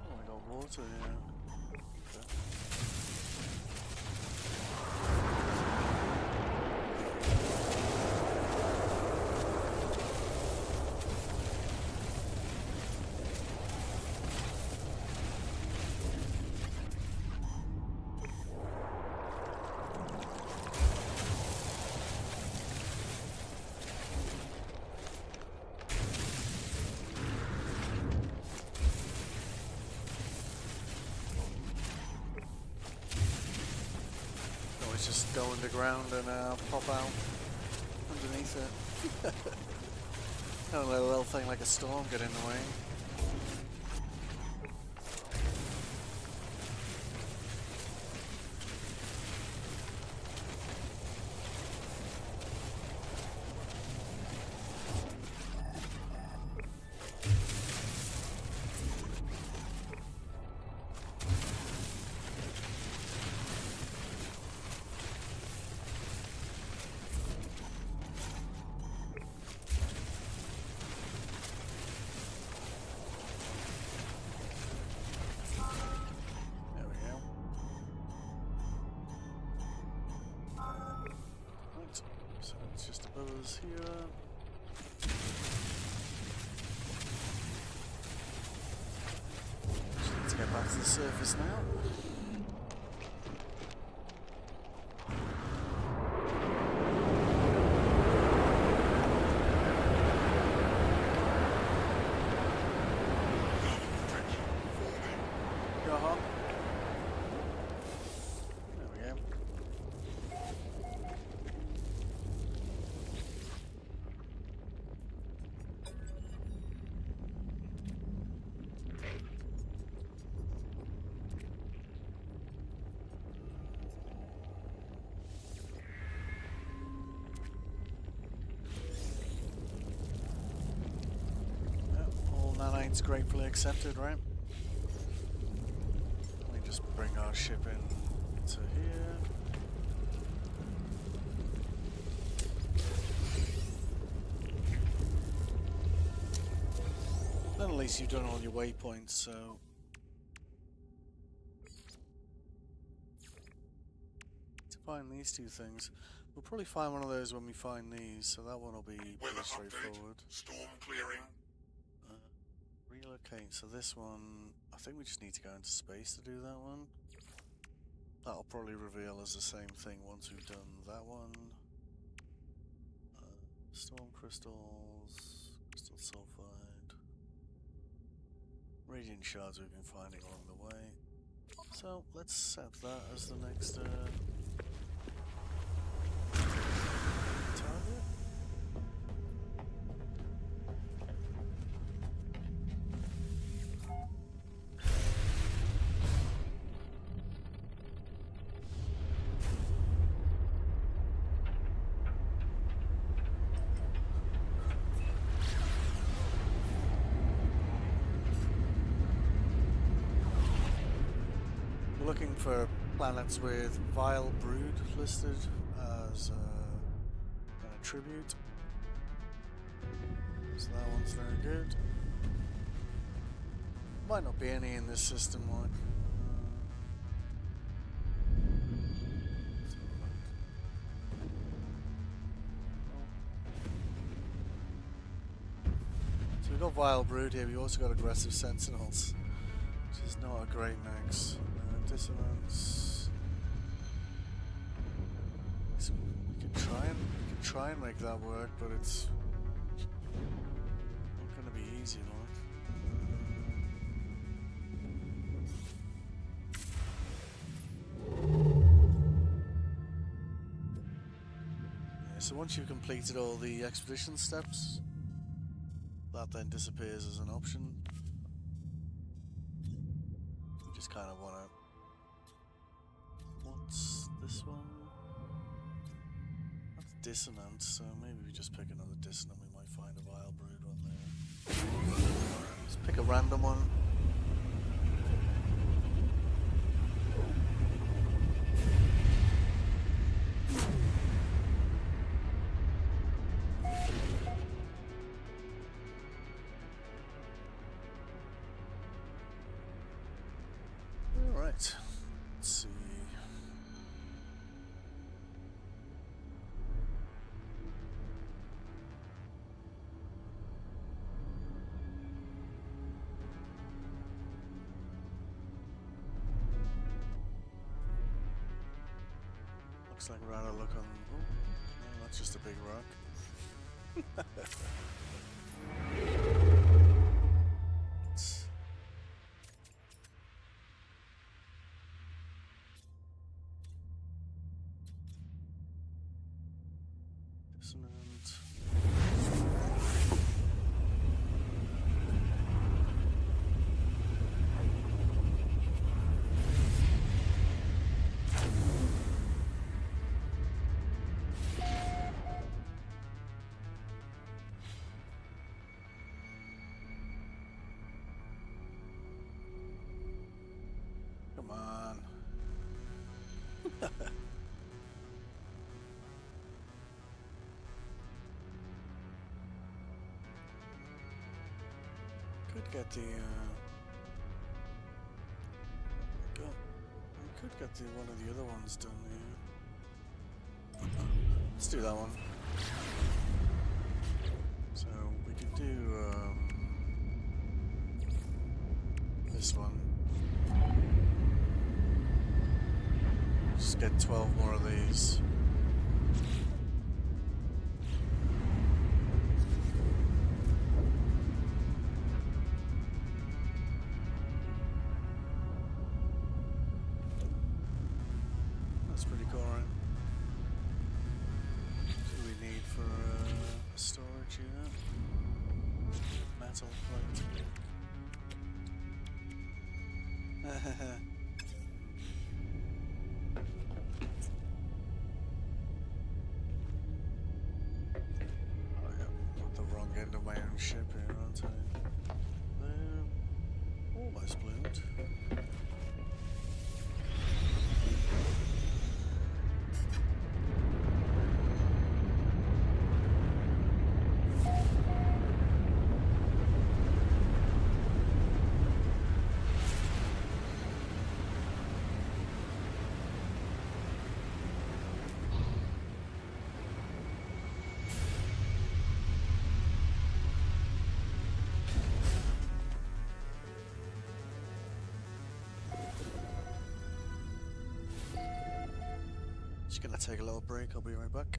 Oh, I got water here. Okay. Always just go underground and pop out underneath it. Don't let a little thing like a storm get in the way. There we go. Right, so it's just above us here. So let's get back to the surface now. It's gratefully accepted, right? Let me just bring our ship in to here. Then at least you've done all your waypoints, so... To find these two things. We'll probably find one of those when we find these, so that one will be pretty Weather update. straightforward. Storm clearing. Relocate, so this one... I think we just need to go into space to do that one. That'll probably reveal as the same thing once we've done that one. Storm crystals, crystal sulfide, radiant shards we've been finding along the way. So let's set that as the next target. Looking for planets with Vile Brood listed as an attribute. So that one's very good. Might not be any in this system, like. So we've got Vile Brood here, we've also got Aggressive Sentinels, which is not a great mix. Dissonance. So we can try and make that work, but it's not going to be easy, like. Yeah, so once you've completed all the expedition steps, that then disappears as an option. You just kind of want to. What's this one? That's dissonant, so maybe we just pick another dissonant. We might find a Vile Brood one there. Let's pick a random one. Alright, let's see. Looks like we're out of luck on... Oh, no, that's just a big rock. Dissonant. Come on. Could get the we could get the one of the other ones done here. Let's do that one. So we could do this one. Just get 12 more of these. That's pretty cool, right? What do we need for storage unit? Metal plate. Oh yeah, got the wrong end of my own ship here, aren't I? There. Gonna take a little break, I'll be right back.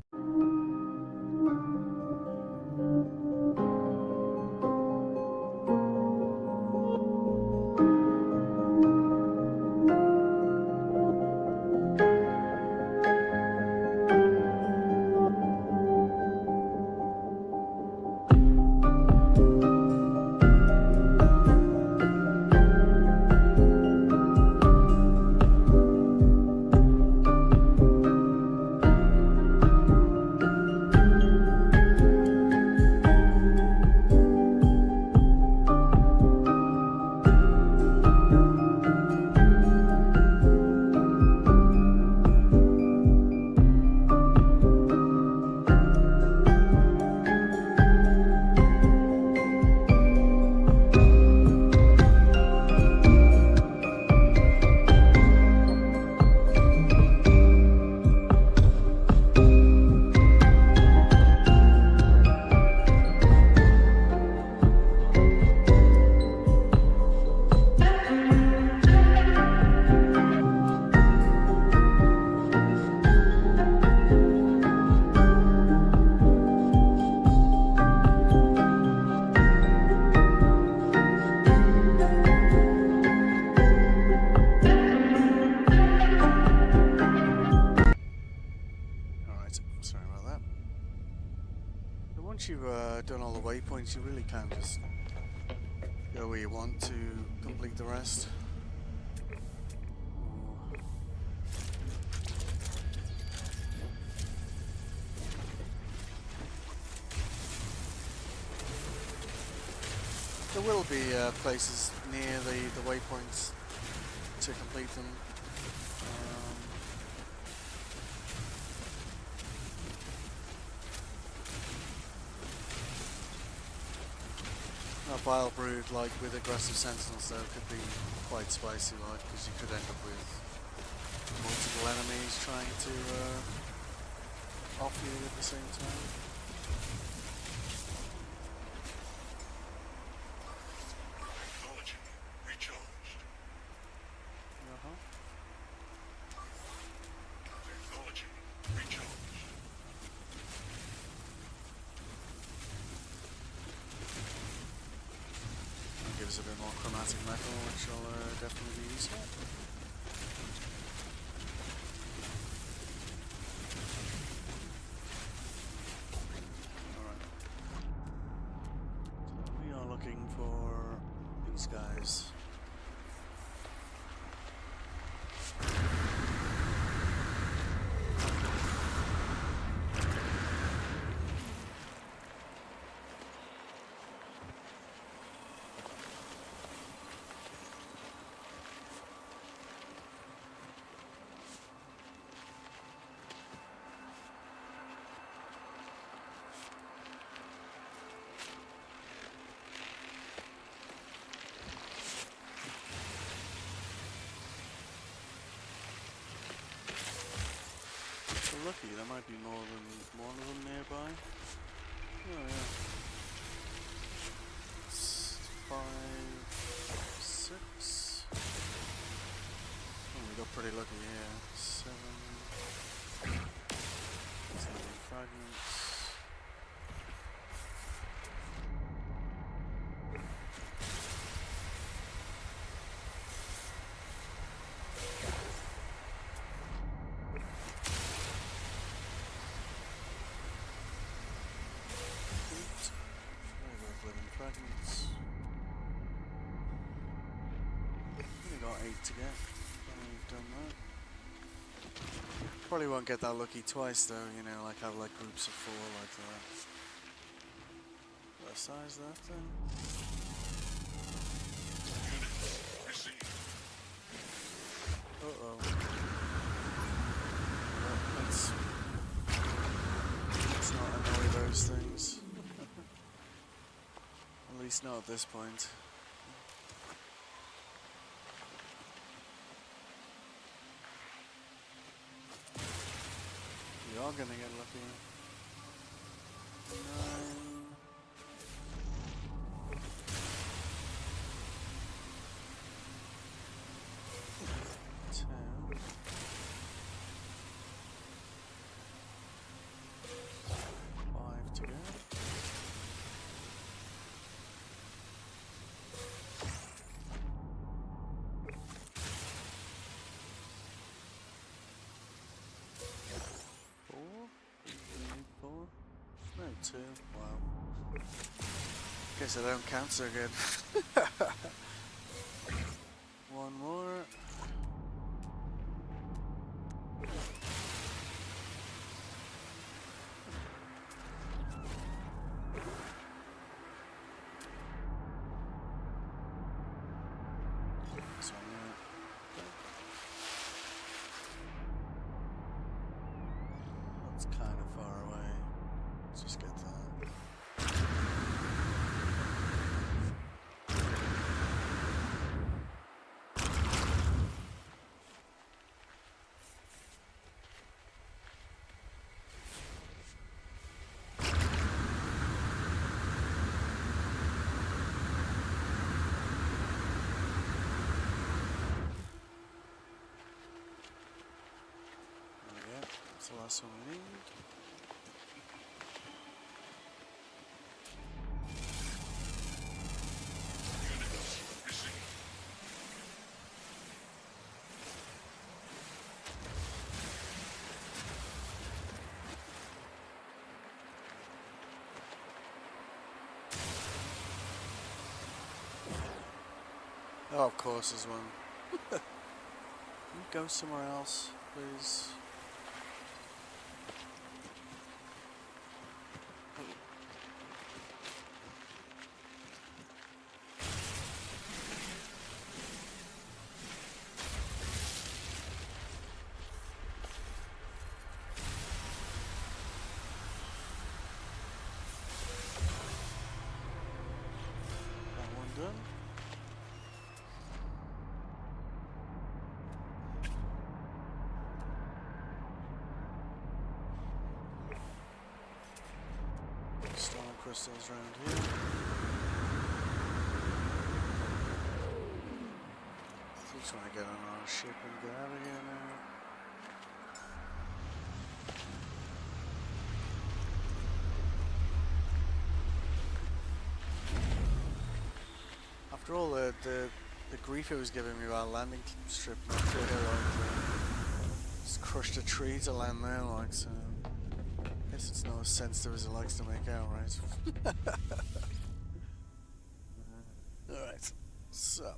Once you've done all the waypoints, you really can just go where you want to complete the rest. There will be places near the waypoints to complete them. Vile Brood, like with aggressive sentinels, though, could be quite spicy, like, because you could end up with multiple enemies trying to off you at the same time. Technology recharged. Technology recharged. Gives a bit more chromatic metal, which will definitely be useful. Alright. So we are looking for these guys. Lucky, there might be more than one of them nearby. Oh yeah. It's 5, 6. Oh, we got pretty lucky here. 7. 7 fragments. Only got 8 to get. We've done that. Probably won't get that lucky twice though, you know, like have like groups of 4 like that. What size that then? Units received. Uh-oh. Let's not annoy those things. At least not at this point. We are gonna get lucky. 9. 10. 2. Wow. Guess I don't count so good. One more. This one there. That's kind of far away. Let's just get that. That's the last one we need. Units received. Oh, of course there's one. Can you go somewhere else, please? That one done. Stone crystals around here. Still trying to get on our ship and get out of here now. After all the grief it was giving me about landing strip, not to just crushed a tree to land there, like, so. Guess it's not as sensitive as it likes to make out, right? Alright, so.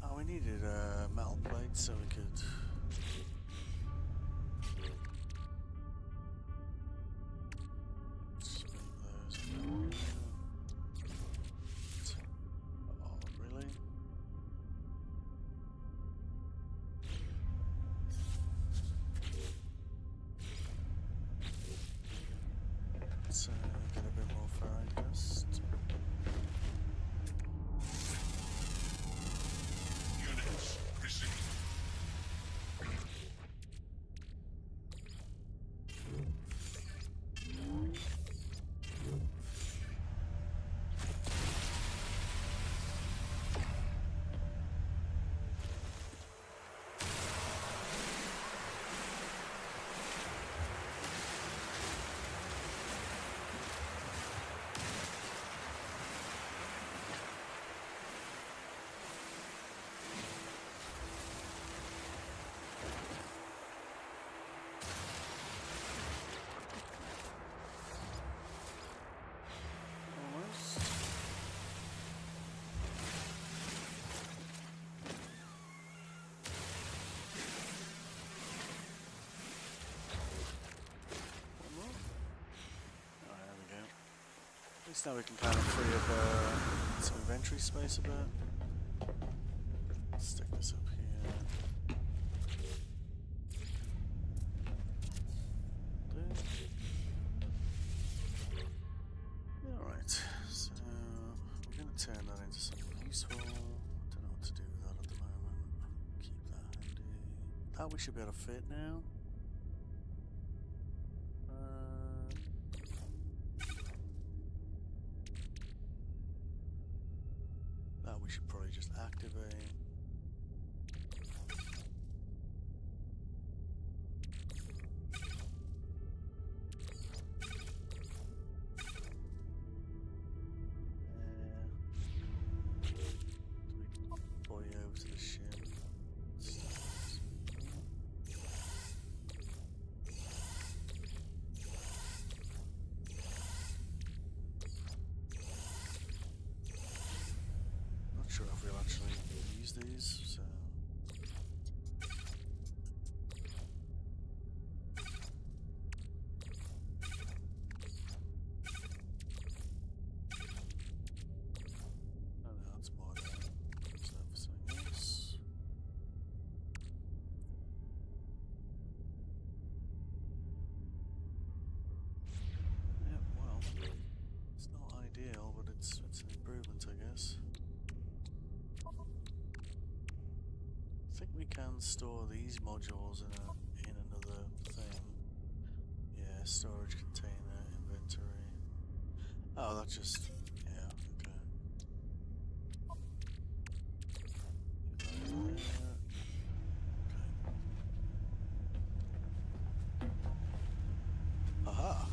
Oh, we needed a metal plate so we could. Oh, really? Let's get a bit more fire dust. Units received. Almost. One more. Alright, there we go. At least now we can kind of free up some inventory space a bit. Stick this up here. Alright, so we're going to turn that into something useful. Don't know what to do with that at the moment. Keep that handy. That we should be able to fit now. That we should probably just activate. Boy over to the ship. these, so. Oh, no, that's more there. Use that for something else. Yeah, well, it's not ideal, but it's an improvement, I guess. I think we can store these modules in another thing. Yeah, storage container, inventory. Oh, that's just yeah, okay. Okay. Aha.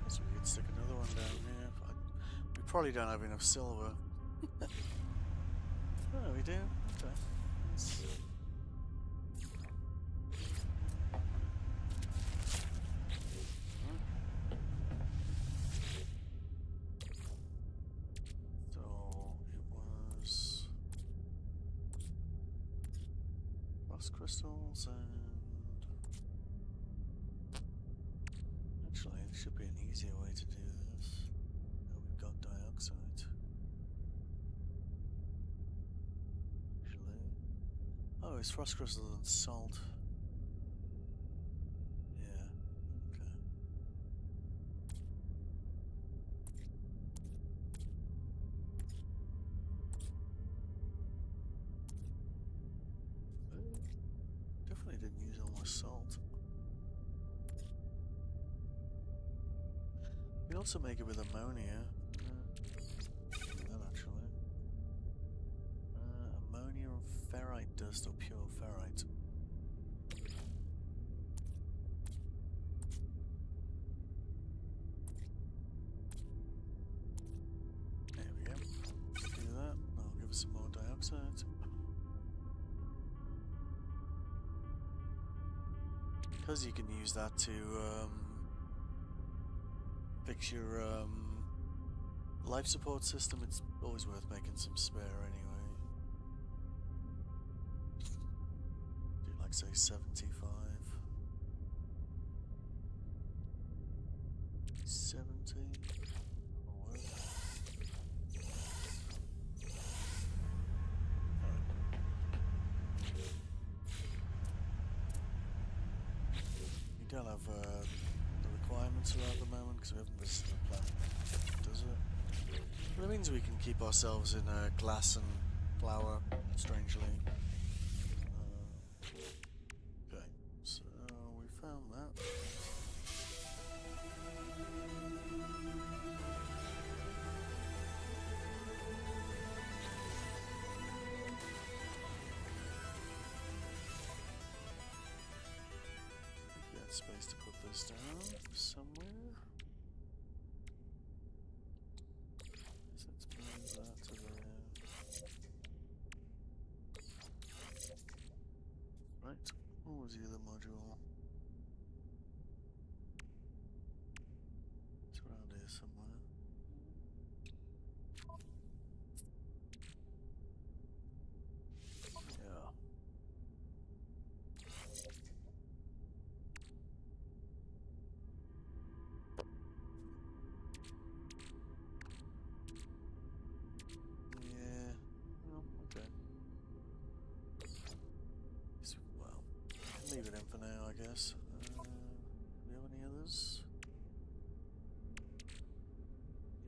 Guess we could stick another one down here. We probably don't have enough silver. Oh, we do? Okay. Let's- So it was frost crystals and actually there should be an easier way to do this. Oh, we've got dioxide. Actually. Oh, it's frost crystals and salt. Yeah. Okay. Definitely didn't use all my salt. You can also make it with ammonia. That actually. Ammonia and ferrite dust or pure ferrite. There we go. Let's do that. That'll give us some more dioxide. Because you can use that to fix your life support system, it's always worth making some spare anyway. Do like say 75. 70. That'll work. We don't have the requirements around the moment because we haven't visited the planet, does it? But it means we can keep ourselves in glass and flour, strangely. Okay, so we found that. We got space to put this down somewhere. So let's move that to there. Right, what was the other module? It's around here somewhere. Yeah. Yeah. Well, okay. Well, leave it in for now, I guess. Do we have any others?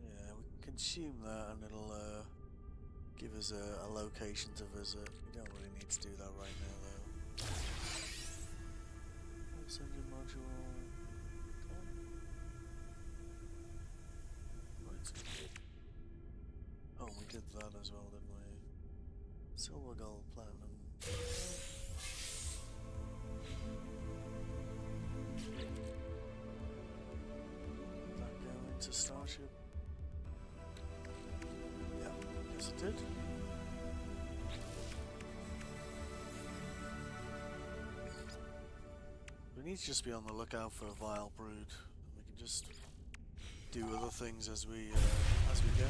Yeah, we can consume that and it'll give us a location to visit. We don't really need to do that right now, though. Pulse engine module. Okay. Right. Oh, we did that as well, didn't we? Silver, gold, platinum. Did that go into Starship? Yeah, yes it did. We need to just be on the lookout for a vile brood. We can just do other things as we go.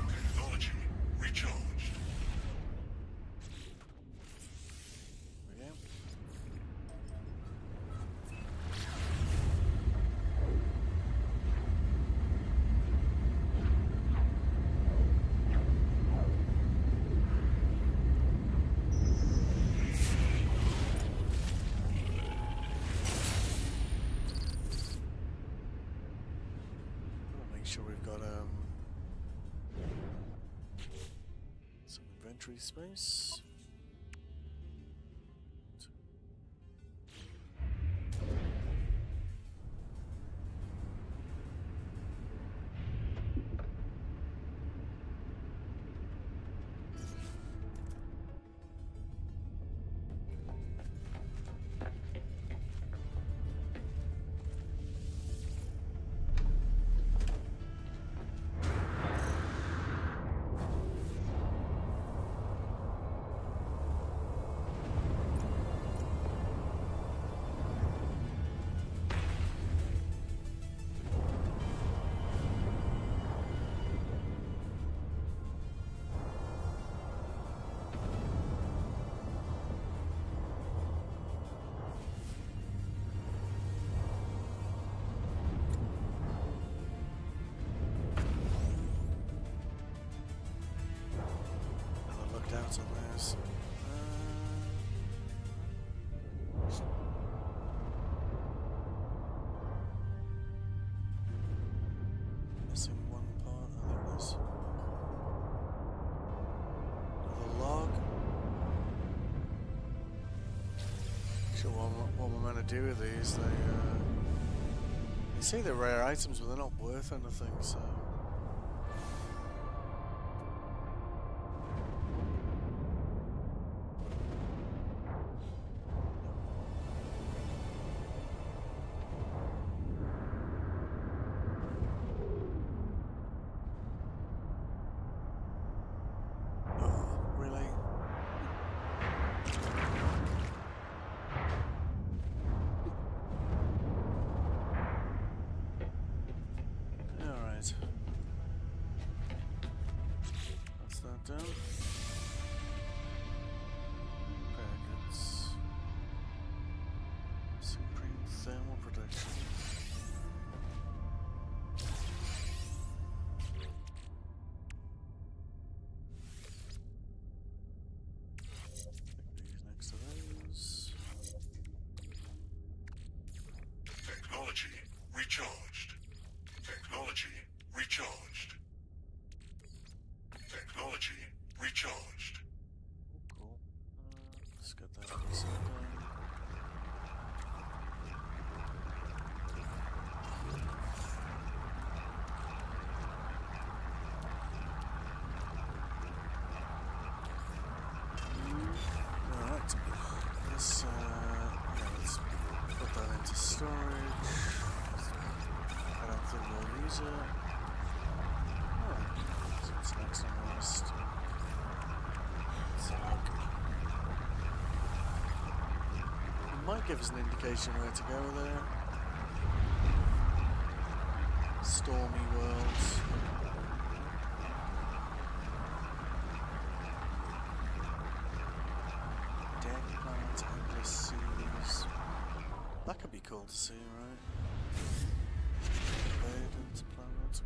Technology recharged. There we go. Gotta make sure we've got some inventory space. Another looked out on those. Missing one part, I think there's another log. Sure, what we're meant to do with these, they say they're rare items, but they're not worth anything, so. Oh, really? Alright. That's that done. Packets. Supreme thermal protection. Stick these next to those. Technology recharged. Technology recharged. Technology recharged. Oh, cool. Let's get that upside down. Alright. Let's put that into storage. I don't think we'll use it. Alright. So what's next on the list? Let's look. It might give us an indication where to go there. Stormy worlds. Dead planets, endless seas. That could be cool to see, right? Verdant planet.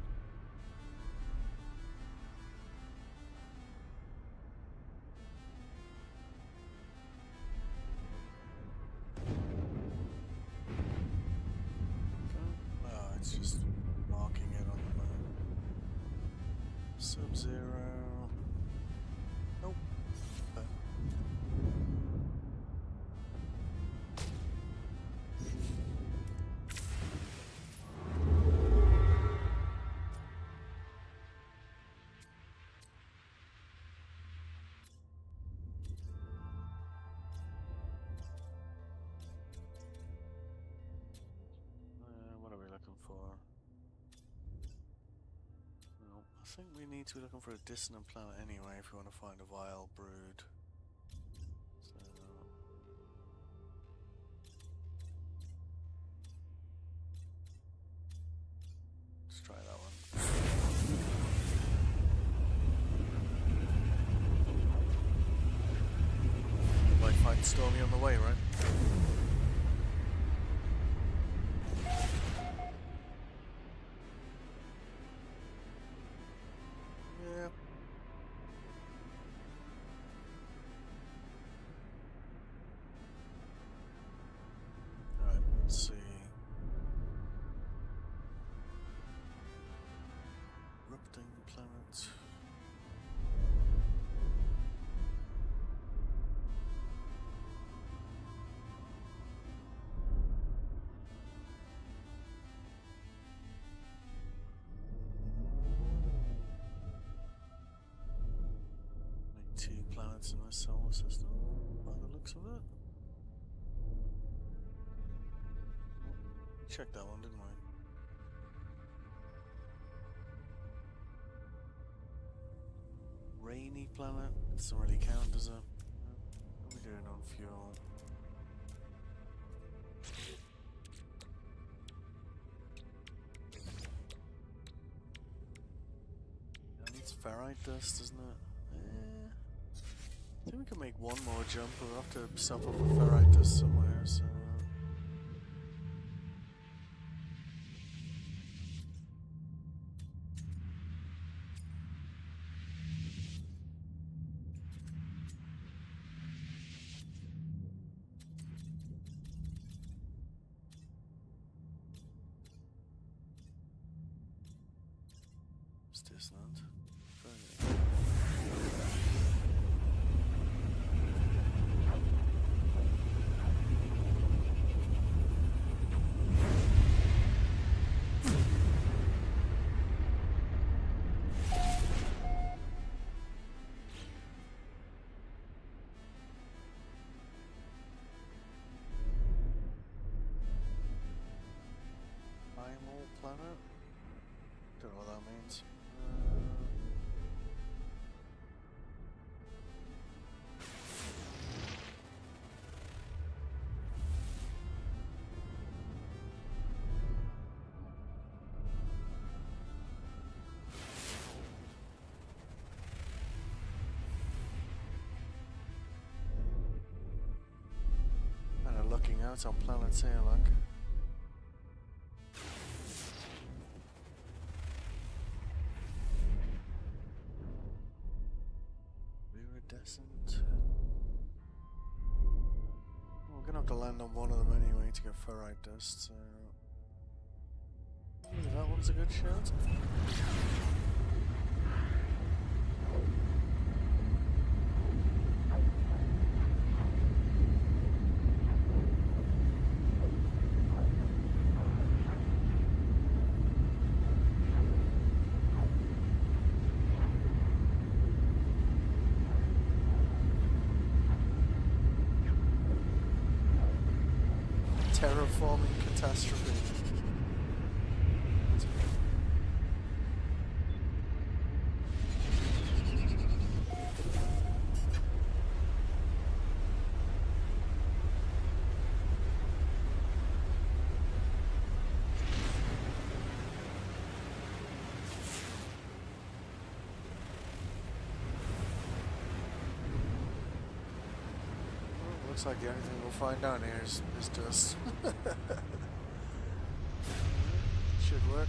Oh, it's just marking it on the map. Sub-Zero. Nope. Okay. think we need to be looking for a dissonant planet anyway if we want to find a vile brood. So let's try that one. Might find Stormy on the way, right? Yeah. Alright, let's see. Erupting planet. Only 2 planets in my solar system, by the looks of it. Checked that one, didn't we? Rainy planet? Doesn't really count, does it? What are we doing on fuel? It needs ferrite dust, doesn't it? I think we can make one more jump, but we'll have to stop up with ferrite dust somewhere, so... It's dissonant. Primal planet? Don't know what that means. Kind of looking out on planets here, like. Iridescent. Well, we're gonna have to land on one of them anyway to get ferrite dust, so... Ooh, that one's a good shot. Terraforming catastrophe. Looks like the only thing we'll find down here is dust. Should work.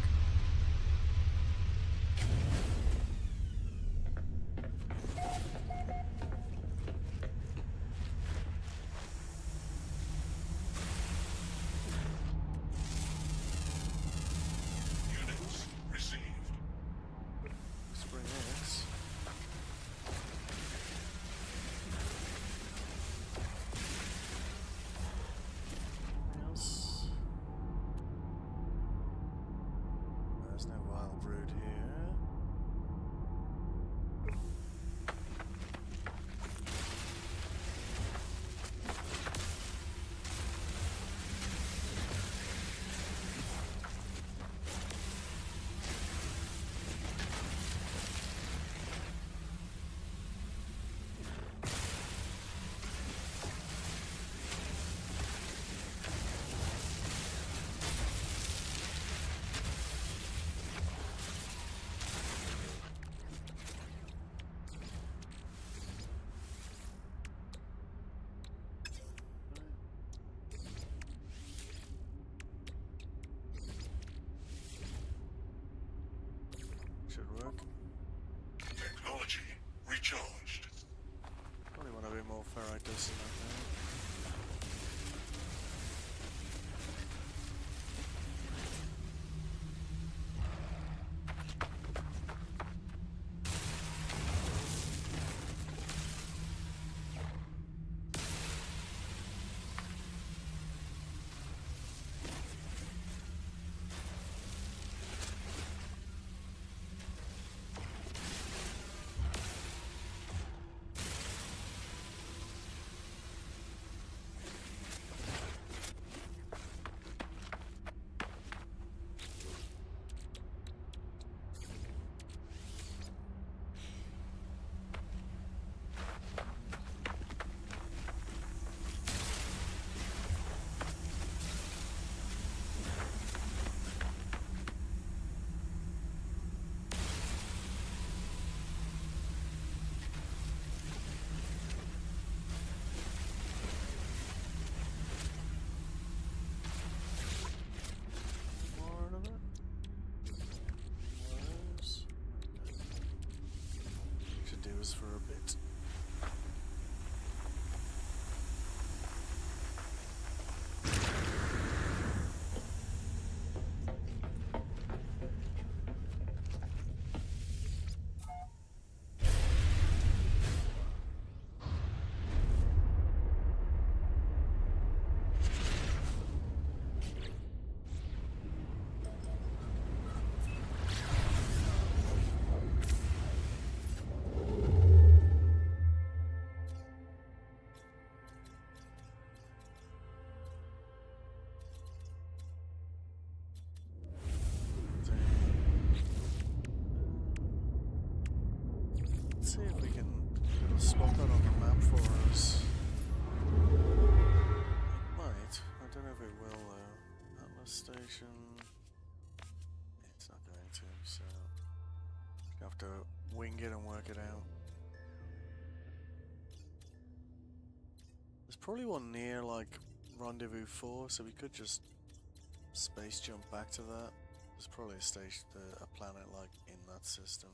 Units received. Spring X. Else. There's no wild brood here. practice in that game. For a bit. Let's see if we can spot that on the map for us. It might. I don't know if it will though. Atlas Station. It's not going to, so you have to wing it and work it out. There's probably one near like Rendezvous 4, so we could just space jump back to that. There's probably a station, a planet like in that system.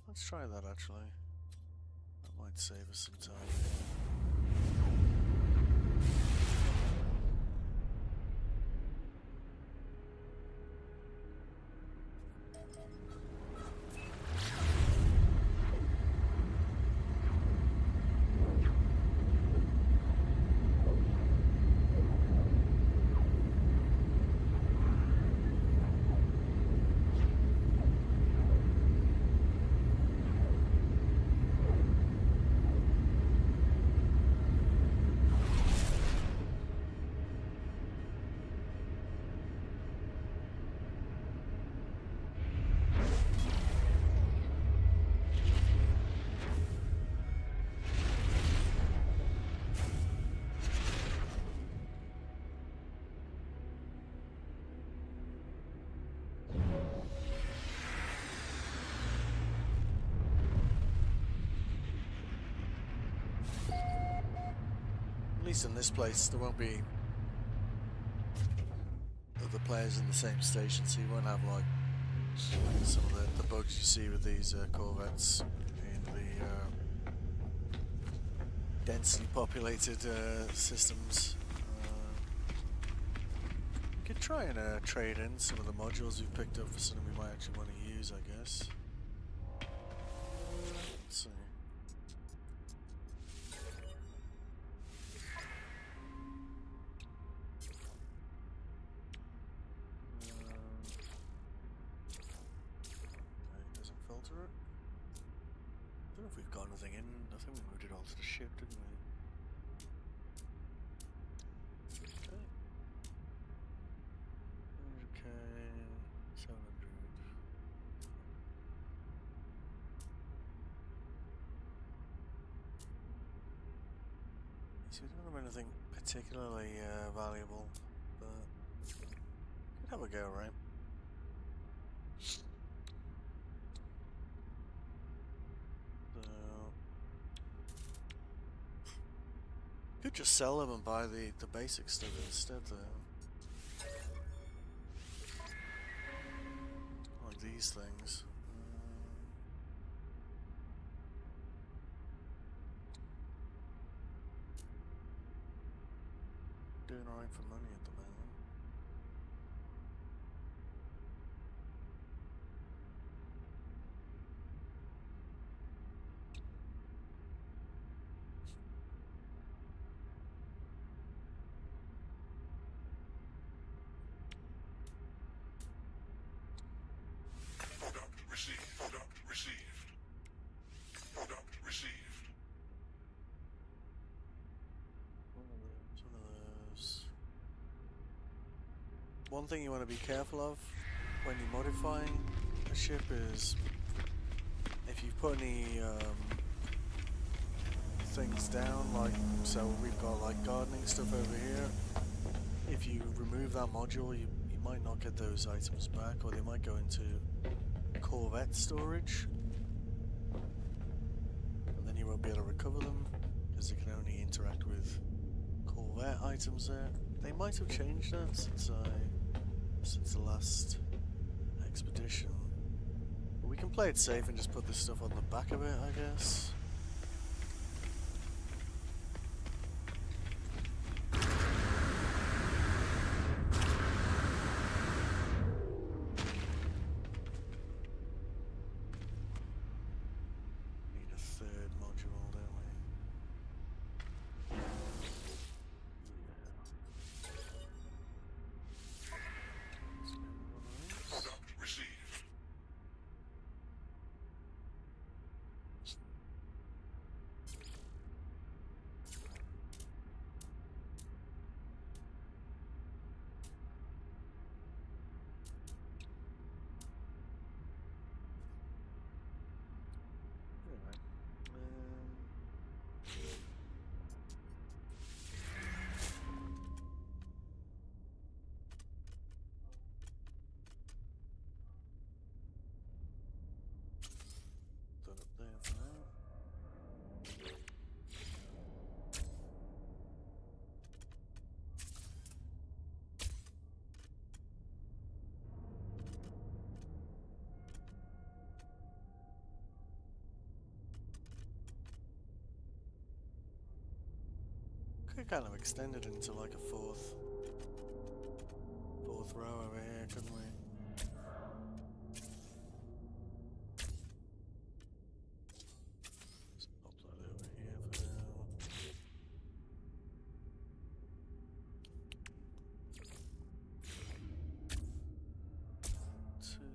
Let's try that actually. That might save us some time. At least in this place, there won't be other players in the same station, so you won't have like some of the bugs you see with these Corvettes in the densely populated systems. We could try and trade in some of the modules we've picked up for something we might actually want to use, I guess. Let's see. Filter it. I don't know if we've got anything in. I think we moved it all to the ship, didn't we? Okay. 100k, 700. So we don't have anything particularly valuable, but could have a go, right? Could just sell them and buy the basic stuff instead though. Like these things. doing alright for money at the moment. Product received. Product received. Product received. One of those. One thing you want to be careful of when you're modifying a ship is if you put any things down, like so we've got like gardening stuff over here. If you remove that module, you might not get those items back, or they might go into Corvette storage, and then you won't be able to recover them because they can only interact with Corvette items there. They might have changed that since the last expedition. But we can play it safe and just put this stuff on the back of it, I guess. Need a third module, don't we? Let's get one of those. Product received. Anyway, put it up there for now. Could kind of extend it into like a fourth row over here, couldn't we? Just pop that over here for now. Two.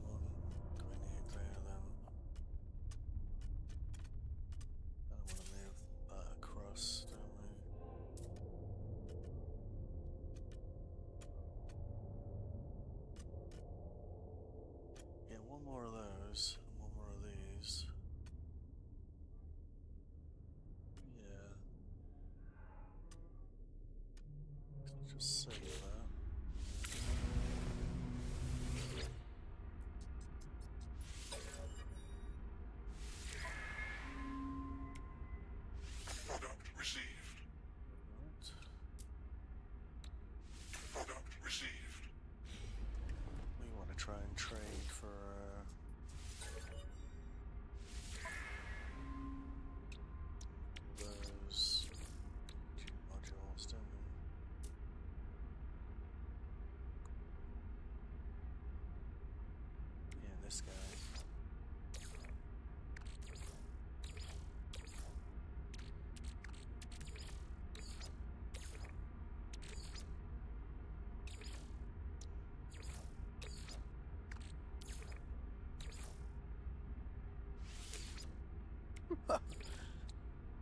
One. Do we need there then? I don't want to move that across, don't we? Yeah, one more of those and one more of these. Yeah. Let's just save that. Product received. Right. Product received. We want to try and trade for those two modules, don't we? Yeah, this guy.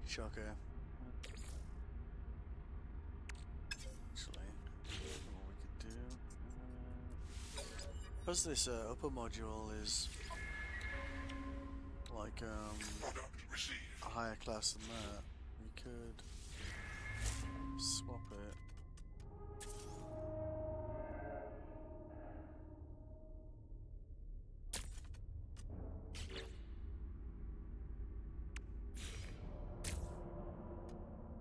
Shocker. Actually, what we could do. Because this upper module is like Product received. a higher class than that, we could swap it.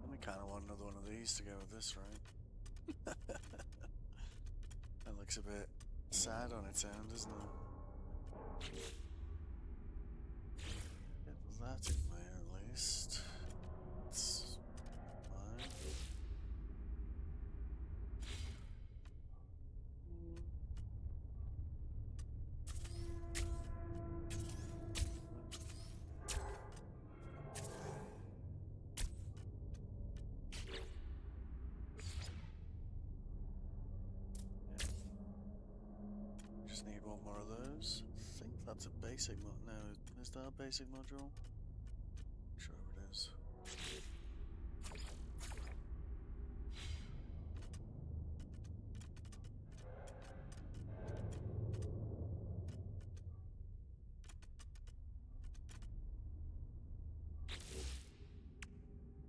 And we kind of want another one of these to go with this, right? That looks a bit sad on its own, doesn't it? Get that in there at least. It's fine. Just need one more of those. I think that's a basic mod. No, is that a basic module? Sure it is.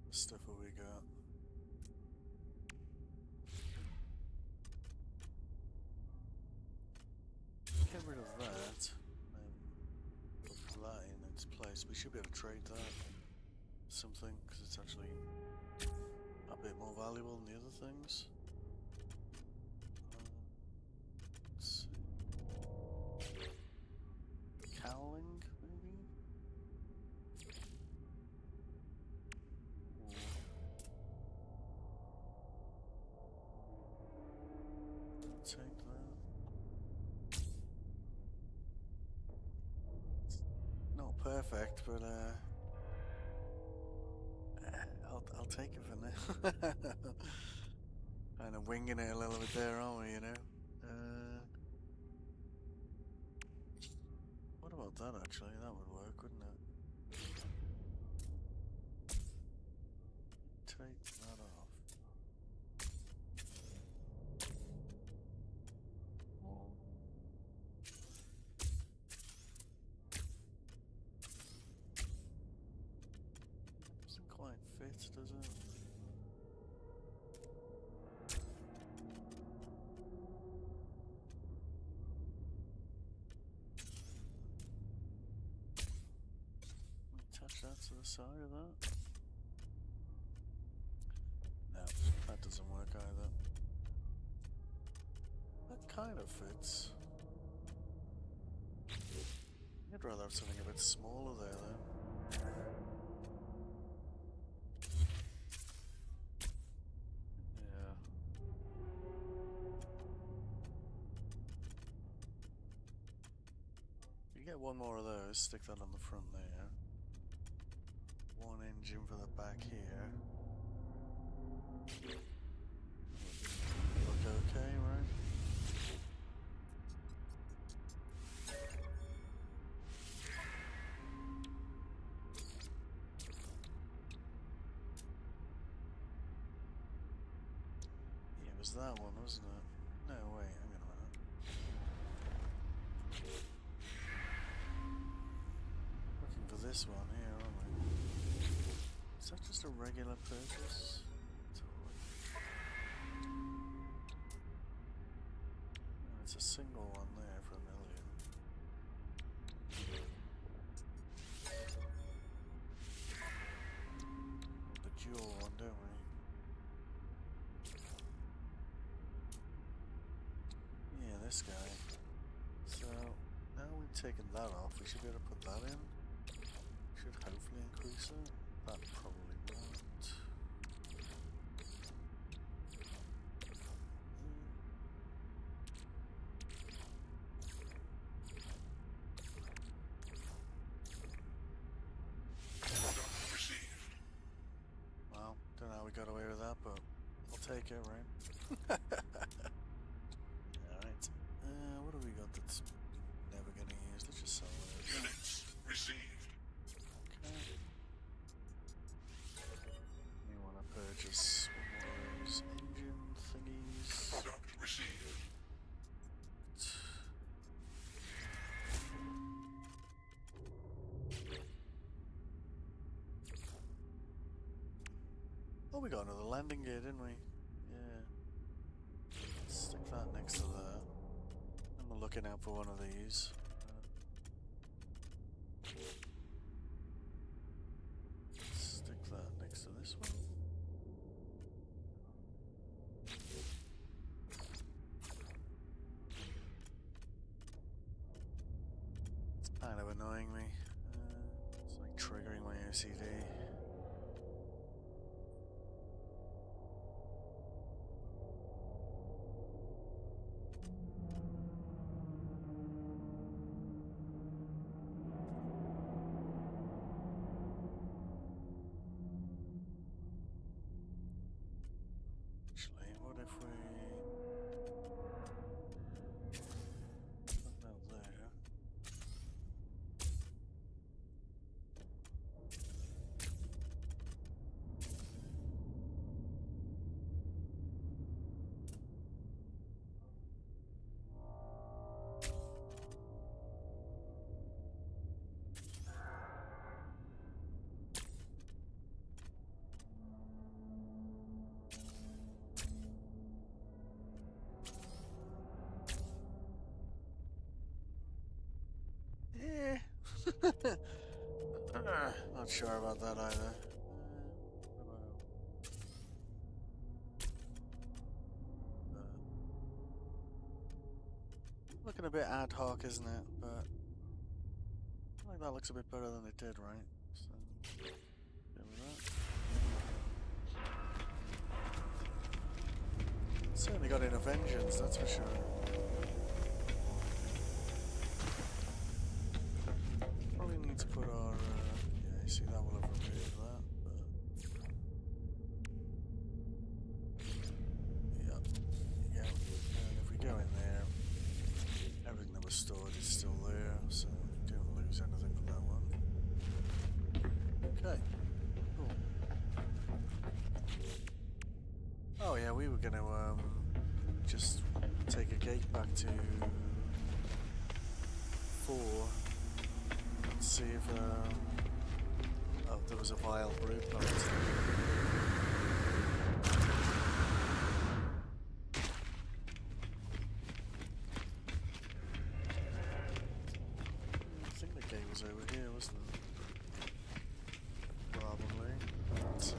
What stuff have we got? Get rid of that, and put that in its place. We should be able to trade that something, because it's actually a bit more valuable than the other things. Let's see. Cowling, maybe? Take that. Not perfect, but I'll take it for now. Kind of winging it a little bit there, aren't we? You know. What about that? Actually, that would work, wouldn't it? Take that off. Doesn't quite fit, does it? Attach that to the side of that. No, that doesn't work either. That kind of fits. I'd rather have something a bit smaller there, though. Yeah. You get one more of those, stick that on the front there. One engine for the back here. Look okay, right? Yeah, it was that one, wasn't it? No, wait, hang on a minute. Looking for this one here, aren't we? Is that just a regular purchase? It's a single one there for $1 million. The dual one, don't we? Yeah, this guy. So, now we've taken that off, we should be able to put that in. Should hopefully increase it. That probably won't. Received. Well, don't know how we got away with that, but I'll take it, right? Alright. What have we got that's never gonna use? Let's just sell those. Units received. Okay. We want to purchase one of those engine thingies. Product received. Oh, we got another landing gear, didn't we? Yeah. Stick that next to that. And we're looking out for one of these. Stick that next to this one. Kind of annoying me. It's like triggering my OCD. Actually, what if we put that there? Yeah. Not sure about that either. Looking a bit ad hoc, isn't it? But I think that looks a bit better than it did, right? So, go with that. Certainly got in a vengeance, that's for sure. Probably need to put our, yeah, you see that will have removed that, but... Yep, yeah, and if we go in there, everything that was stored is still there, so we don't lose anything with that one. Okay, cool. Oh yeah, we were gonna, just take a gate back to 4 and see if oh, there was a vile brute plant. I think the gate was over here, wasn't it? Probably. Let's see.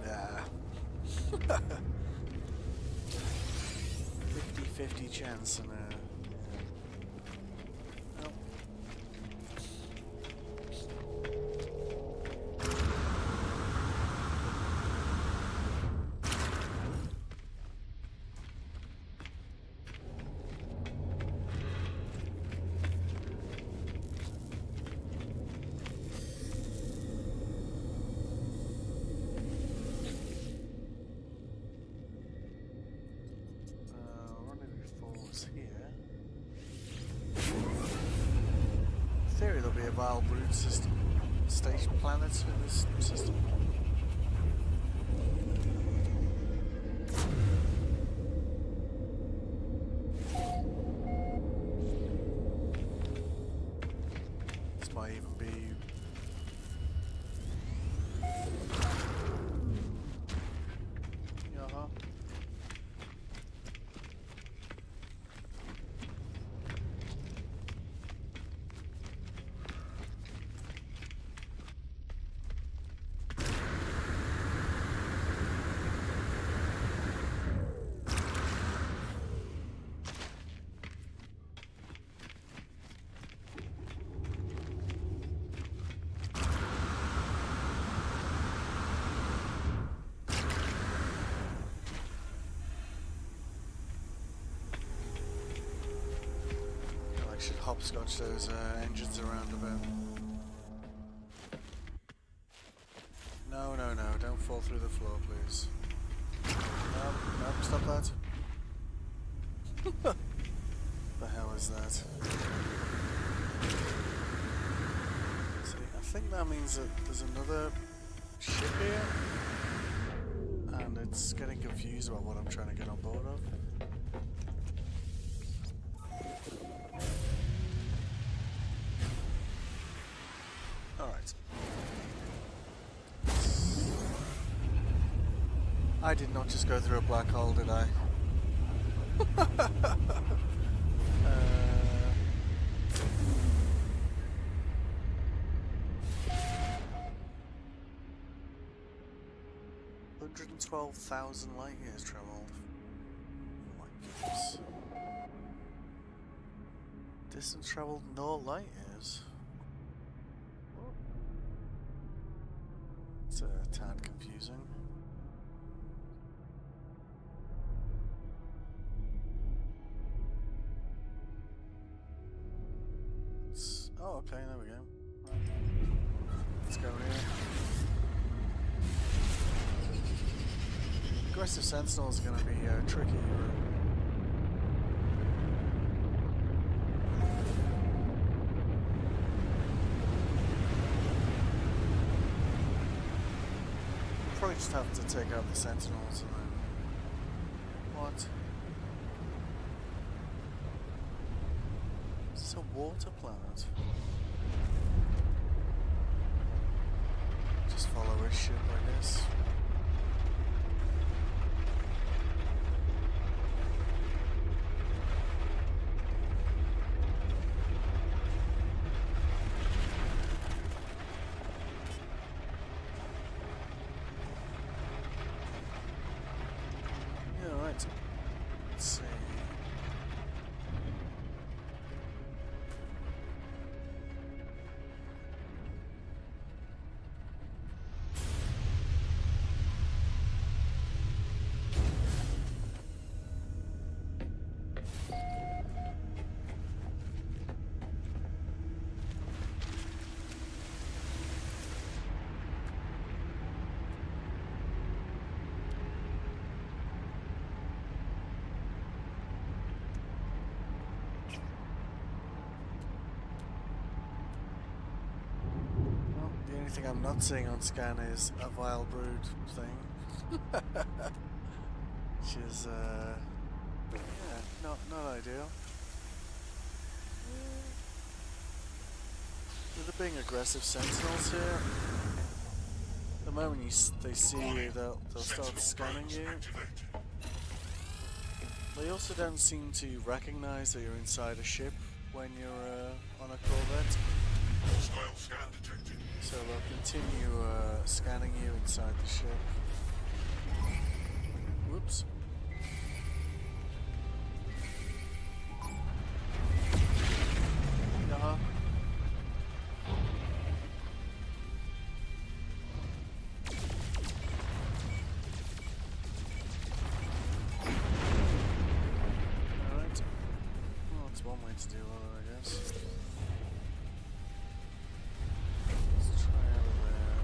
Yeah. 50-50 chance and Nope. Rendezvous 4 is here. In theory, there'll be a vile brood system, station planets in this system. This might even be. Uh-huh. I should hopscotch those engines around a bit. No, no, no, don't fall through the floor, please. No, no, stop that. The hell is that? See, I think that means that there's another ship here, and it's getting confused about what I'm trying to get on board of. Alright. I did not just go through a black hole, did I? 112,000 light years traveled. Oh my goodness. Distance traveled, no light years. It's a tad confusing. Oh, okay, there we go. Let's go here. Aggressive Sentinels are going to be tricky. Probably just have to take out the Sentinels and then... What? Is this a water planet? Just follow his ship, I guess. Yeah, right. Let's see. The only thing I'm not seeing on scan is a Vile Brood thing. Which is, yeah, not ideal. With there being aggressive Sentinels here, the moment they see you, they'll start scanning you. They also don't seem to recognize that you're inside a ship when you're on a Corvette. Hostile scan detected. So they'll continue scanning you inside the ship. Whoops. Yeah. Alright. Well, that's one way to deal with it, I guess. Let's try over there.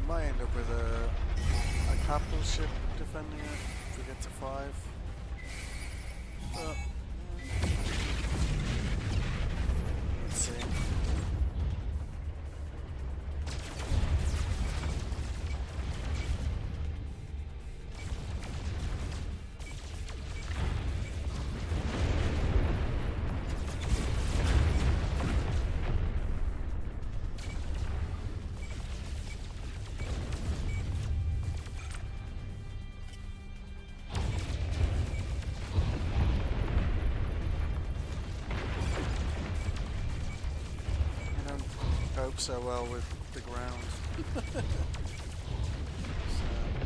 Might end up with a capital ship defending it if we get to 5. But, let's see. so well with the ground. So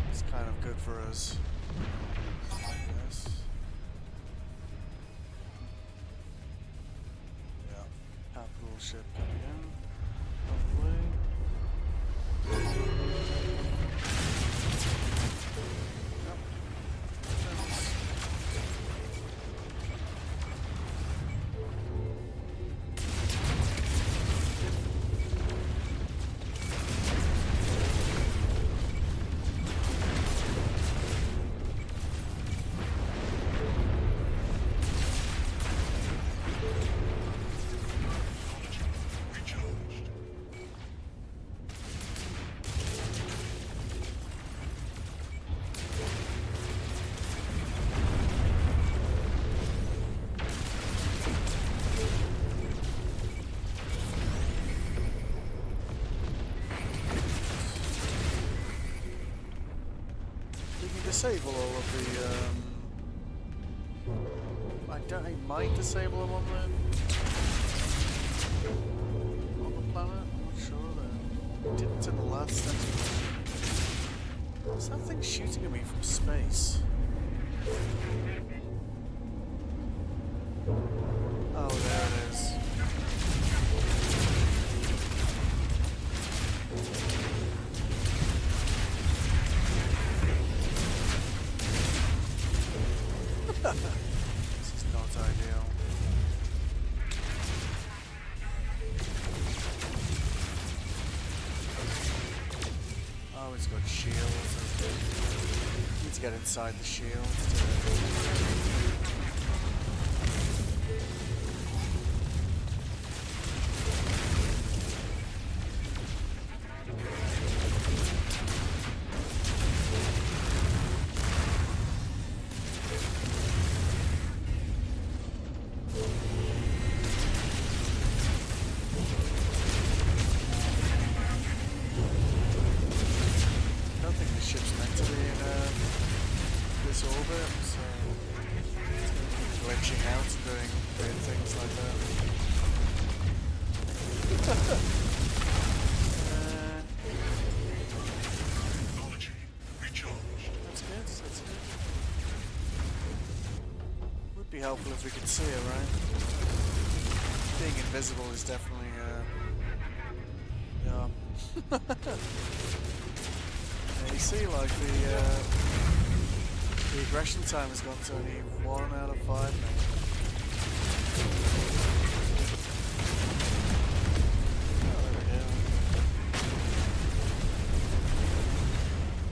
it's kind of good for us, I guess. Yeah, capital ship coming in, hopefully. Yep. Defense. Recharged. We can disable all of the, I might disable them on the planet, I'm not sure though. Didn't in the last expedition. Is that thing shooting at me from space? Oh, there it is. This is not ideal. Oh, it's got shields. Need to get inside the shields to I don't think the ship's meant to be in this orbit, so it's going to keep glitching out and doing weird things like that. Technology recharged. That's good, that's good. Would be helpful if we could see it, right? Being invisible is definitely, yeah. Yeah, you see, like, the aggression time has gone to only 1 out of 5 now. Oh, there we go.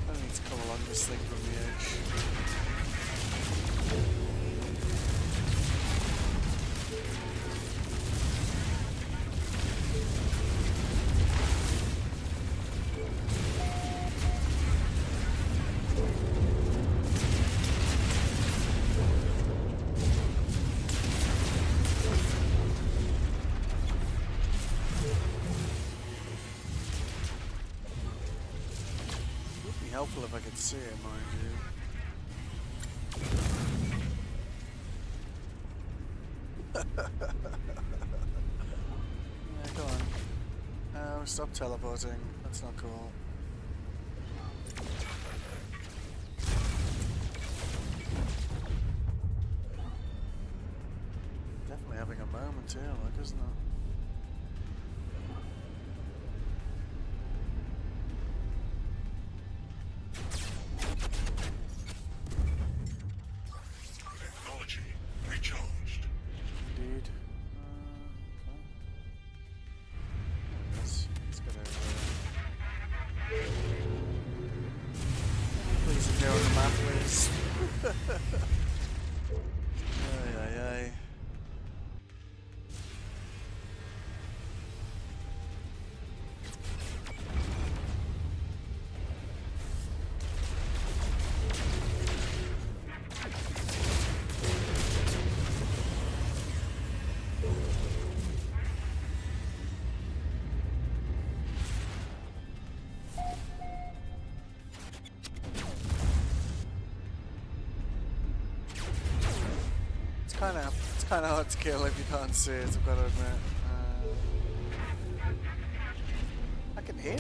I need to come along this thing from the edge. Would be helpful if I could see it, mind you. Yeah, go on. Oh, stop teleporting. That's not cool. Definitely having a moment here, like, isn't it? Technology recharged. Indeed. Okay. Let's go over there. Please appear on the map, please. Ay, ay, ay. It's kind of hard to kill if you can't see it, I've got to admit. hear it.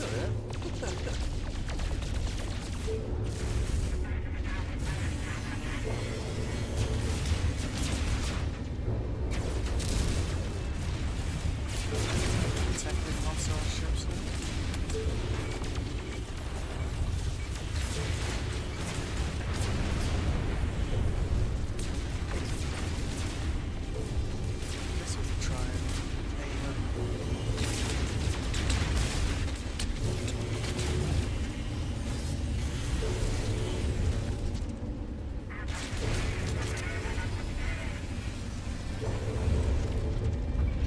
Detecting hostile ships now. Guess we could try and aim it.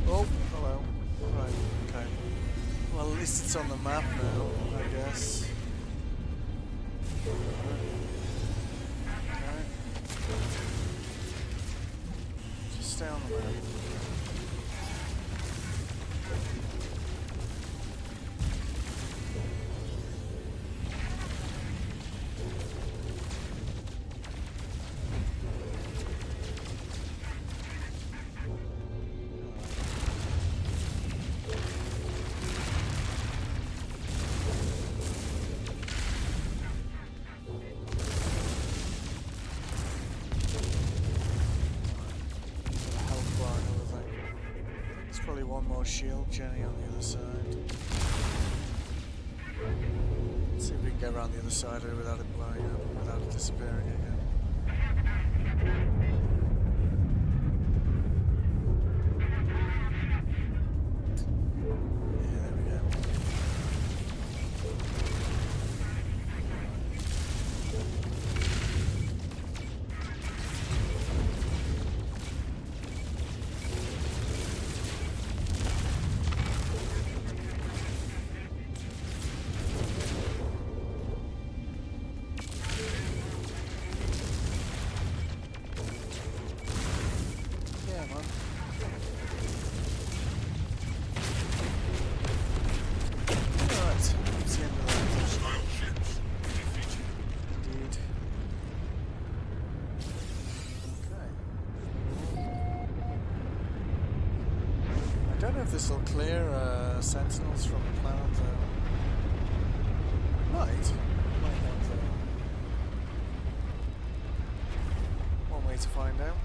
Oh, hello. Right, okay. Well, at least it's on the map now, I guess. Okay. Just stay on the map. Health bar and everything. There's probably one more shield Jenny on the other side. Let's see if we can get around the other side of it without it blowing up, without it disappearing again. Yeah, there we go. Yeah, man. Alright, that's the end of that. Hostile ships defeated. Indeed. Okay. I don't know if this will clear sentinels from the planet though. Might. Might not though. One way to find out.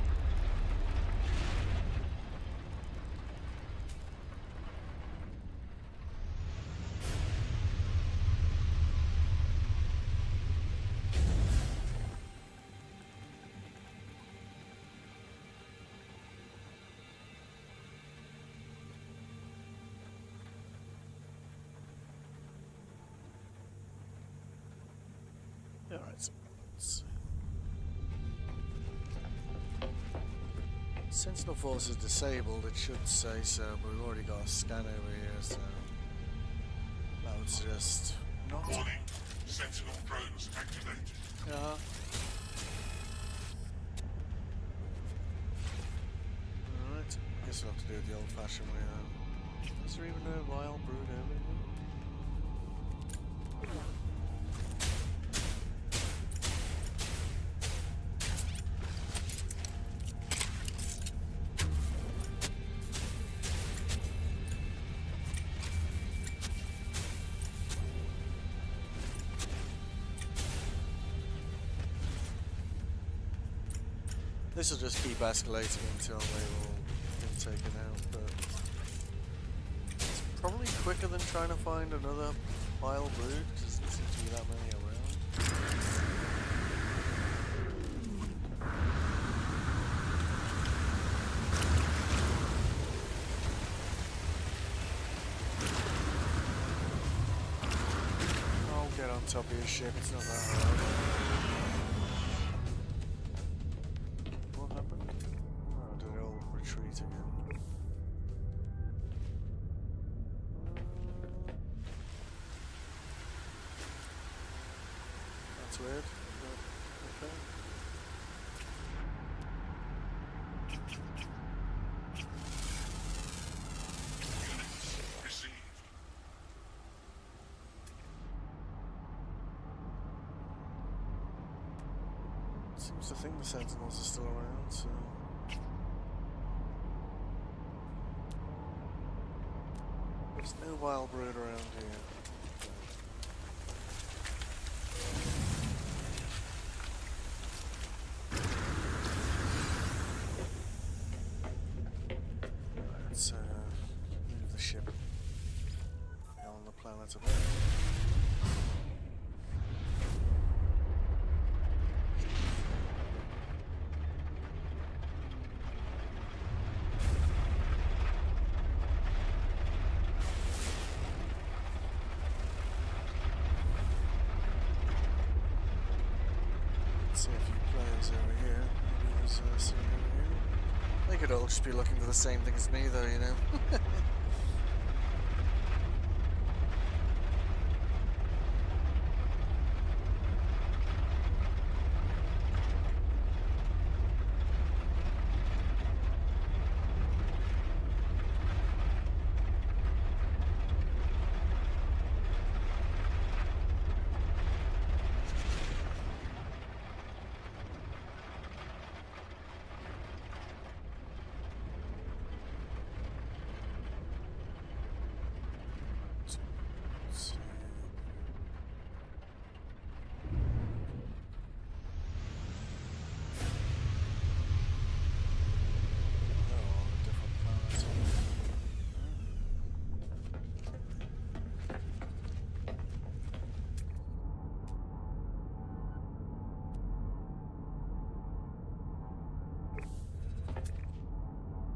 Alright, so let's see. Sentinel force is disabled, it should say so, but we've already got a scan over here, so that would suggest not. Warning. Sentinel drones activated. Yeah. Alright, guess we'll have to do it the old fashioned way then. Is there even a vile brood over here? This will just keep escalating until they all get taken out, but it's probably quicker than trying to find another vile brood, because there doesn't seem to be that many around. I'll get on top of your ship, it's not that hard. What happened? Oh, did it all retreat again? That's weird. But okay. Units received. Seems to think the Sentinels are still around, so. There's no wild brood around here. quite a bit. See a few players over here. Maybe there's some over here. They could all just be looking for the same thing as me, though, you know. Let's see. Oh, all the different planets.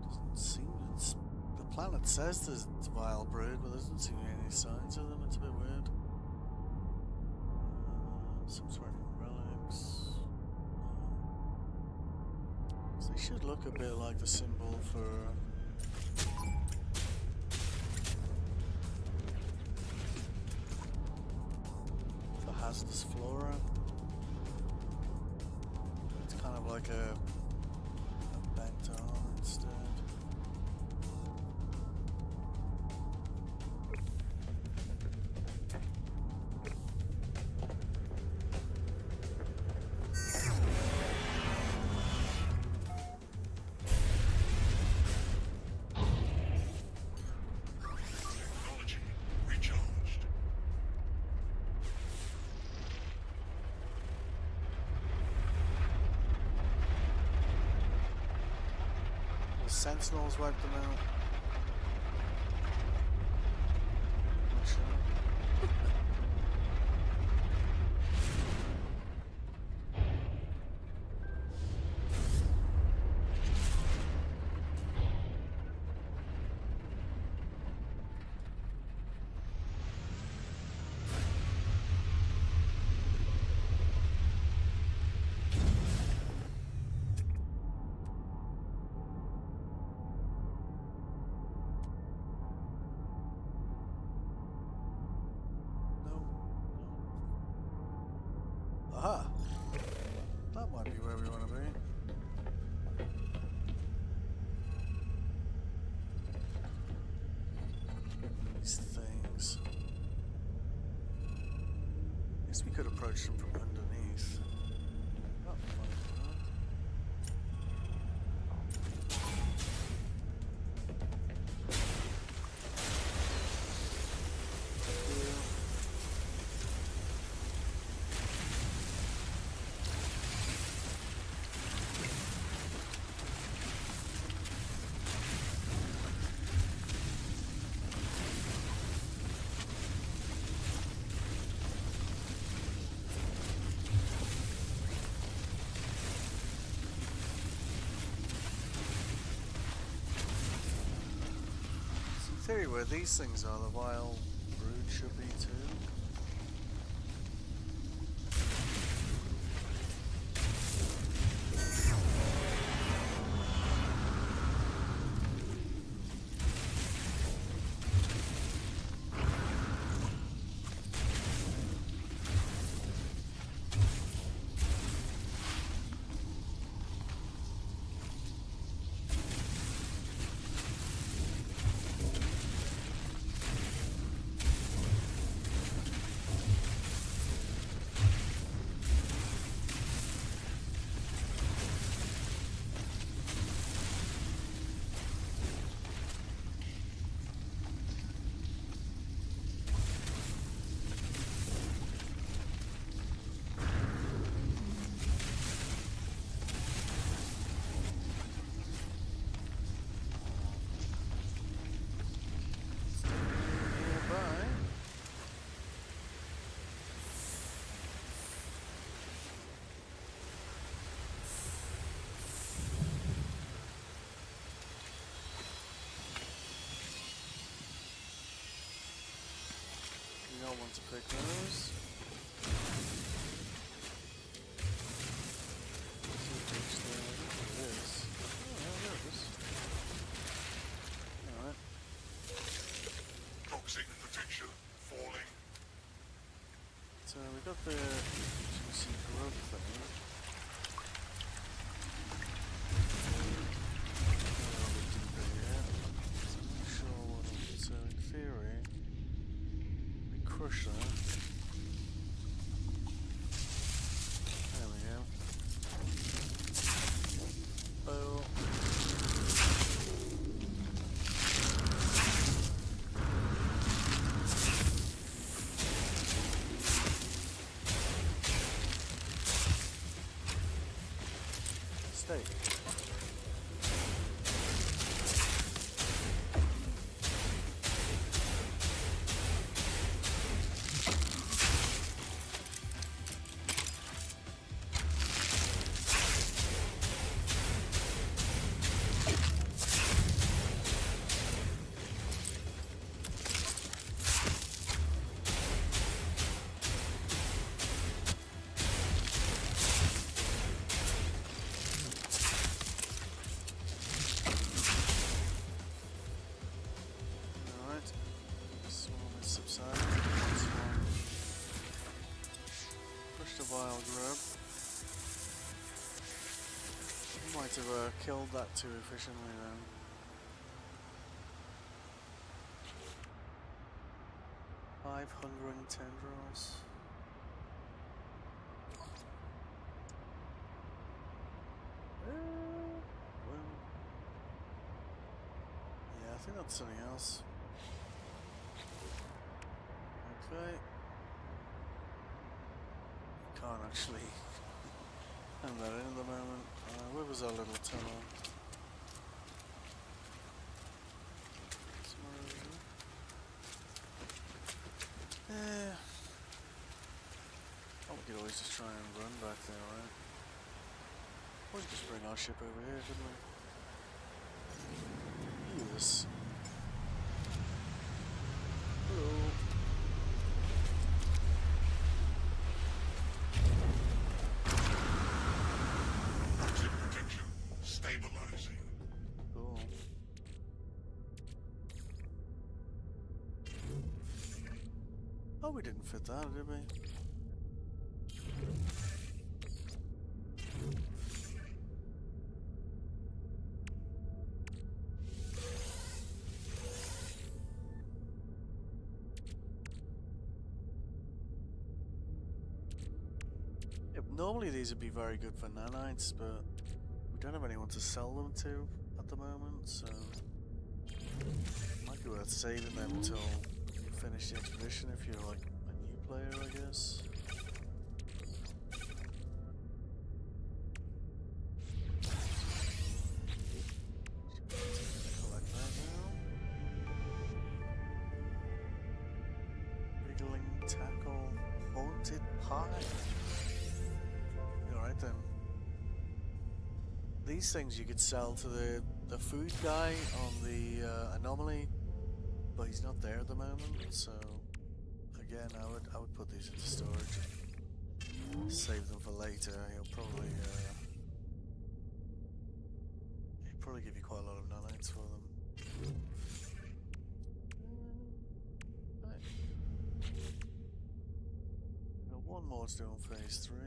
Doesn't seem it's the planet says there's vile brood, but there doesn't seem to be any signs of them. It's a bit weird. Some sort of relics. So they should look a bit like the symbol for the hazardous flora. It's kind of like a bent arm instead. Technology recharged. The Sentinels wiped them out. Not sure. No. Aha! That might be where we want to be. These things. Guess we could approach them from underneath. That might work. In theory, where these things are, the vile brood should be too. to pick those. Reach there. What it is. Oh, yeah, there it is. Alright. Toxic potential falling. So we got the juicy grub thing. So in theory, we crush that. There we go. Oh. Steak. Might have killed that too efficiently then. Five hungering tendrils. Well, yeah, I think that's something else. Okay. Can't actually hand that in at the moment. Where was our little tunnel? Somewhere over here. Yeah. Oh, we could always just try and run back there, right? Or we could just bring our ship over here, couldn't we? Yes. Hello. Stabilizing. Cool. Oh, we didn't fit that, did we? Yep, normally these would be very good for nanites, but we don't have anyone to sell them to at the moment, so might be worth saving them until you finish the expedition if you're like a new player, I guess. Collect that now. Wriggling tackle, haunted pie. Alright then. These things you could sell to the food guy on the anomaly, but he's not there at the moment, so again I would put these into storage and save them for later. He'll probably give you quite a lot of nanites for them. Right. Got one more to do on phase 3.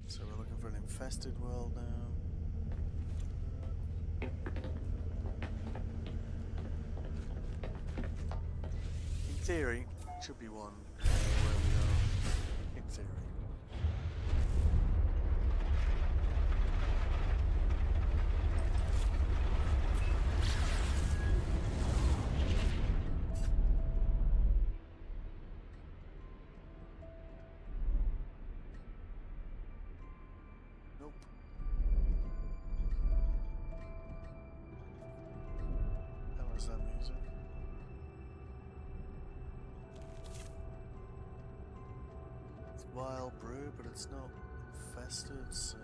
So we're looking for an infested world now. In theory, it should be one where we are. In theory. Nope. How is that music? It's wild brew, but it's not infested, so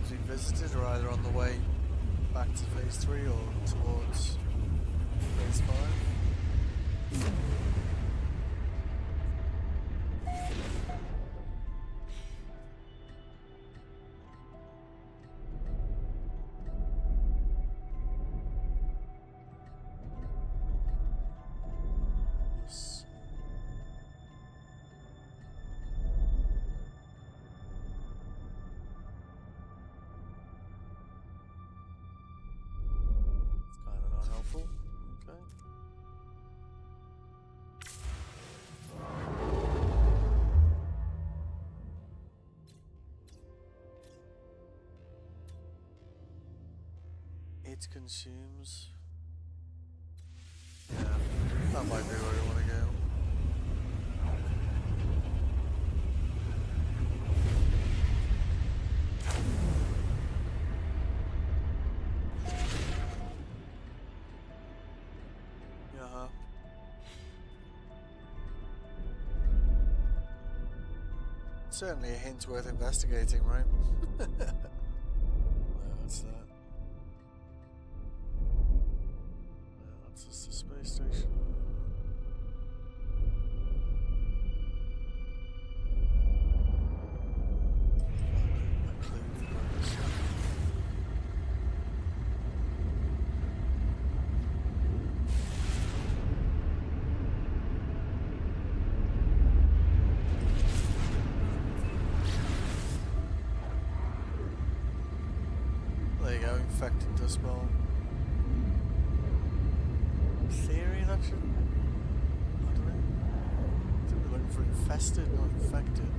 ones we visited are either on the way back to phase 3 or towards phase 5. Yes. It's kind of not helpful. Okay. It consumes. Yeah, that might be where I want to go. Yeah. Certainly a hint worth investigating, right? No, what's that? No, that's just the space station. A clue where this one. There you go, infected dust bowl. In theory, that should. I don't know. I think we're looking for infested, not infected.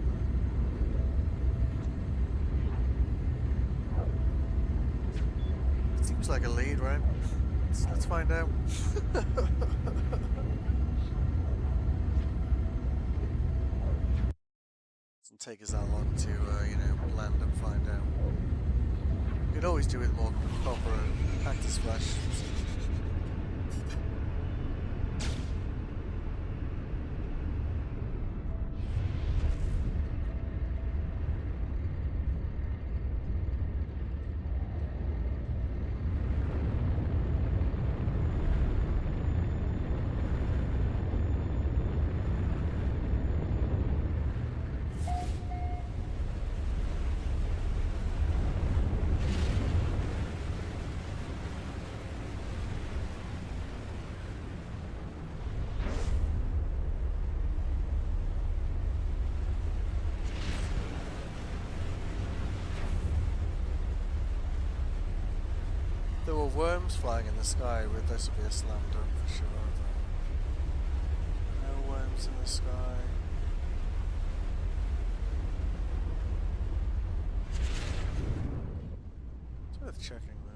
Seems like a lead, right? Let's find out. Doesn't take us that long to, land and find out. You could always do with more copper and cactus flesh. There were worms flying in the sky, but this would be a slam dunk for sure. No worms in the sky. It's worth checking though.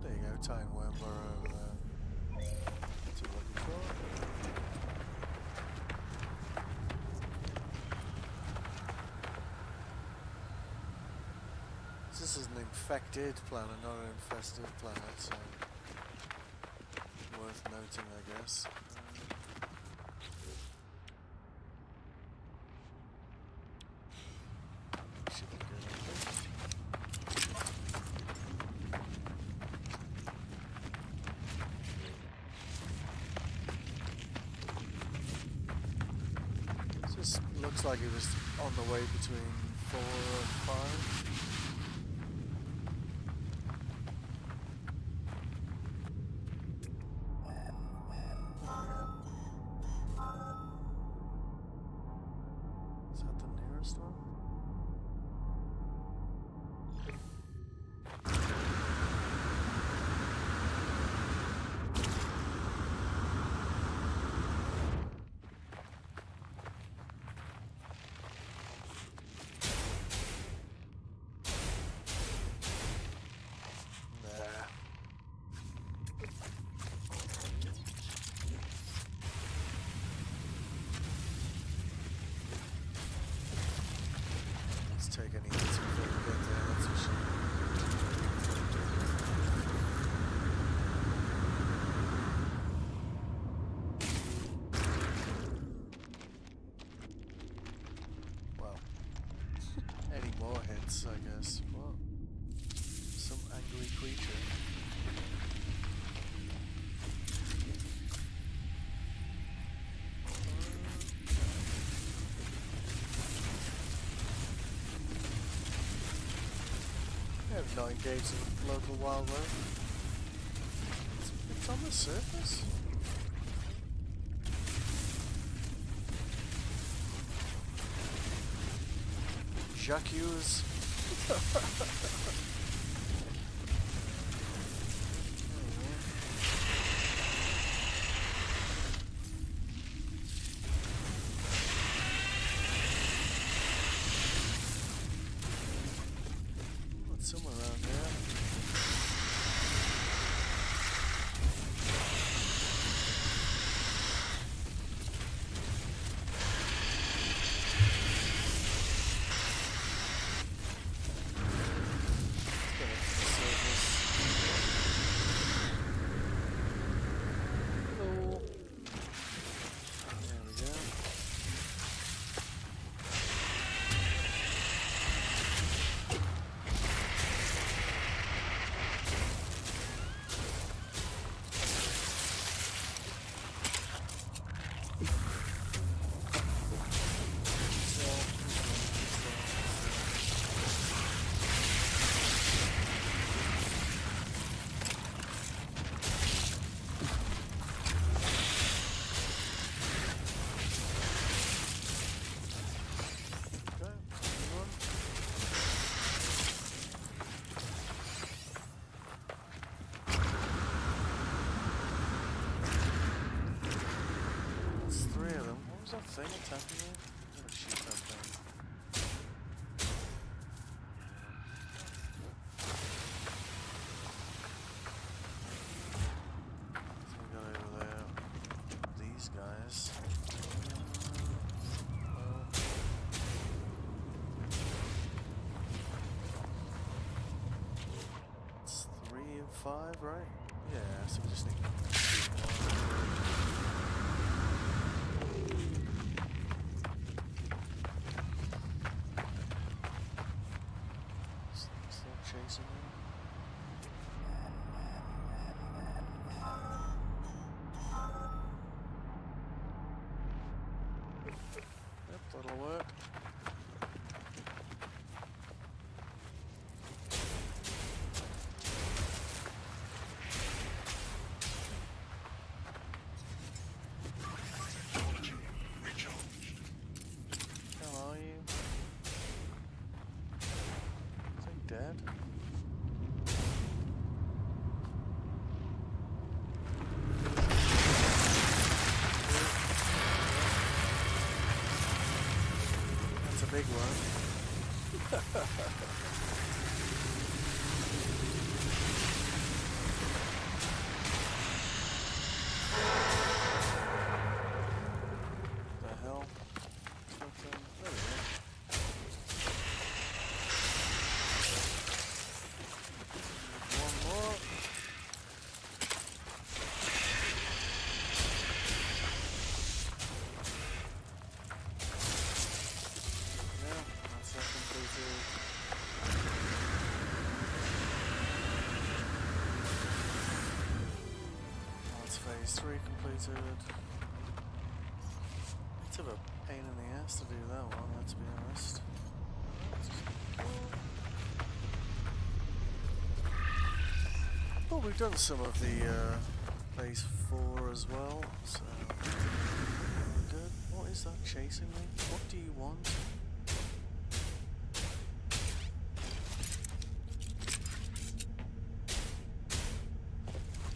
There you go, Tine Worm Burrow over there. That's what we're looking for. This is an infected planet, not an infested planet, so worth noting, I guess. Should be good, I think. This looks like it was on the way between 4 and 5. Is that the nearest one? not engage the local wildlife. It's on the surface. J'accuse. Somewhere around here. Thing attacking me? I'm gonna shoot that thing. So we got over there these guys. It's 3 and 5, right? Yeah, so we just need 2 more. Chasing him. Yep, that'll work. Technology recharged. How are you? Is he dead? Big one. The hell? Something. There we go. One more. That's phase 3 completed. Bit of a pain in the ass to do that one, let's be honest. Well, we've done some of the phase 4 as well, so good. What is that chasing me? What do you want?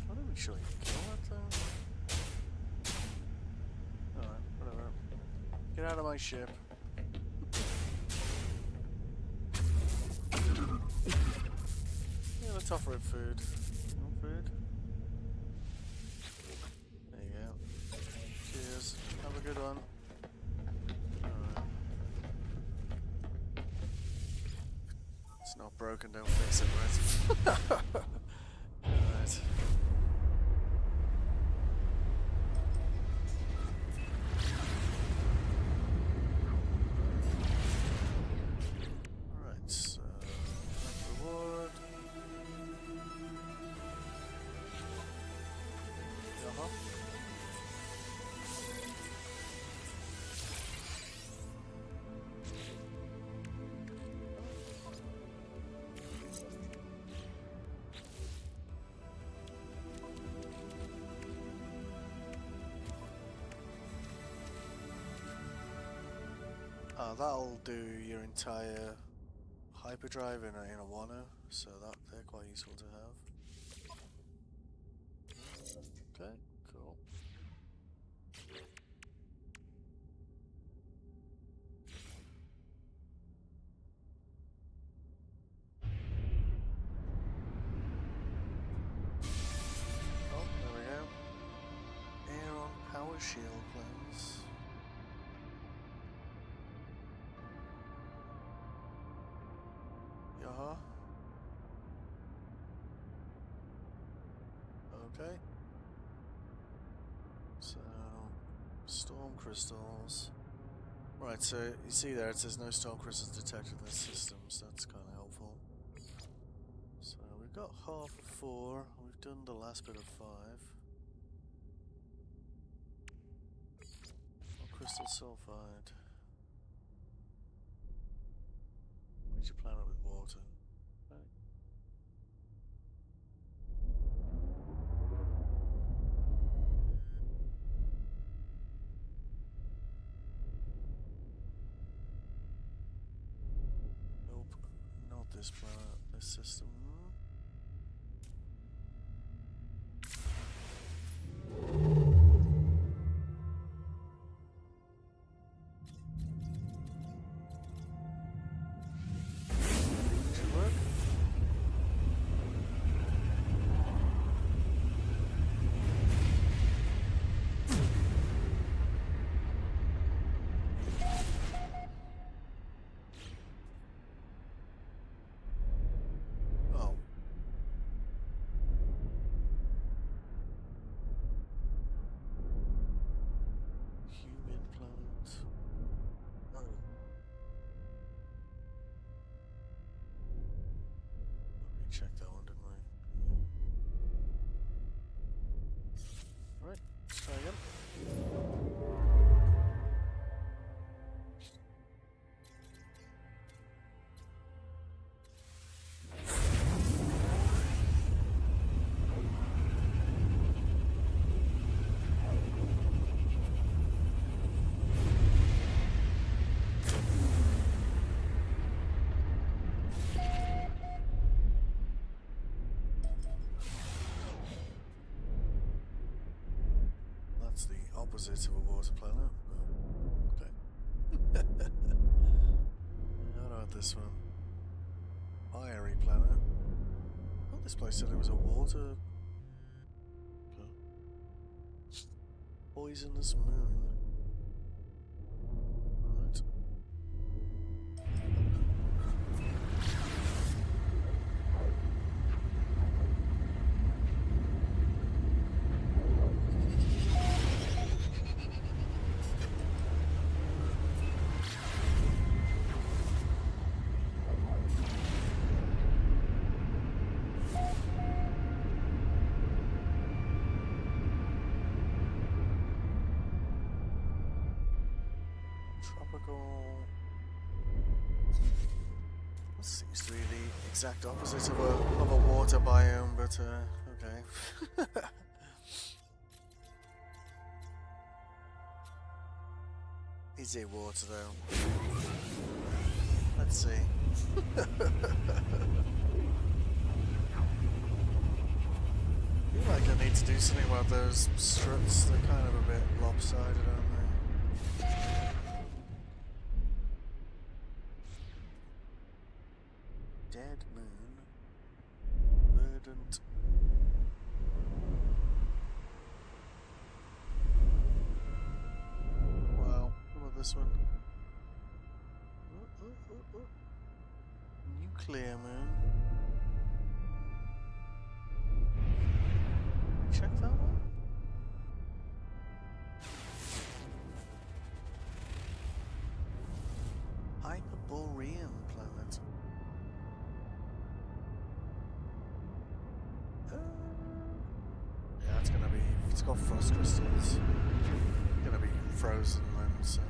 Why don't we show you kill it though? Alright, whatever. Get out of my ship. Yeah, let's offer it food. No food? There you go. Cheers. Have a good one. Alright. It's not broken, don't fix it, right? Alright. That'll do your entire hyperdrive in a Wano, so they're quite useful to have. Okay, cool. Oh, there we go. Aeron Power Shield cleanse. Yaha. Okay. So, storm crystals. Right, so you see there it says no storm crystals detected in the system, so that's kind of helpful. So we've got half of 4, we've done the last bit of 5. Crystal sulfide. Major planet with water. Right. Nope, not this planet, this system. Should work. Oh. Humid planet. Oh. We checked that one, didn't we? Right, let's try again. That's the opposite of a water planet. Okay. How about this one? Fiery planet. Oh, this place said it was a water. Okay. Poisonous moon. Right. Tropical. This seems to be the exact opposite of a water biome, but okay. Is it water though? Let's see. I feel like I need to do something about those struts. They're kind of a bit lopsided, aren't they? Dead moon. Verdant. Wow, what about this one? Nuclear moon. Check that one. Hyperborean planet. Yeah, it's gonna be. It's got frost crystals. It's gonna be frozen then, so.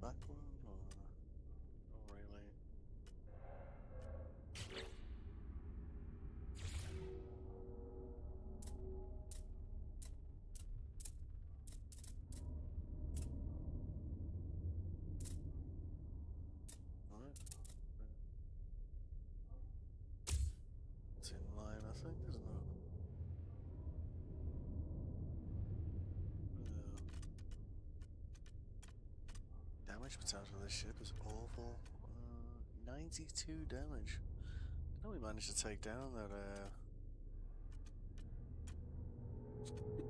back one or not really? Right. It's in line, I think, isn't it? Damage potential of this ship is awful. 92 damage. How we managed to take down that,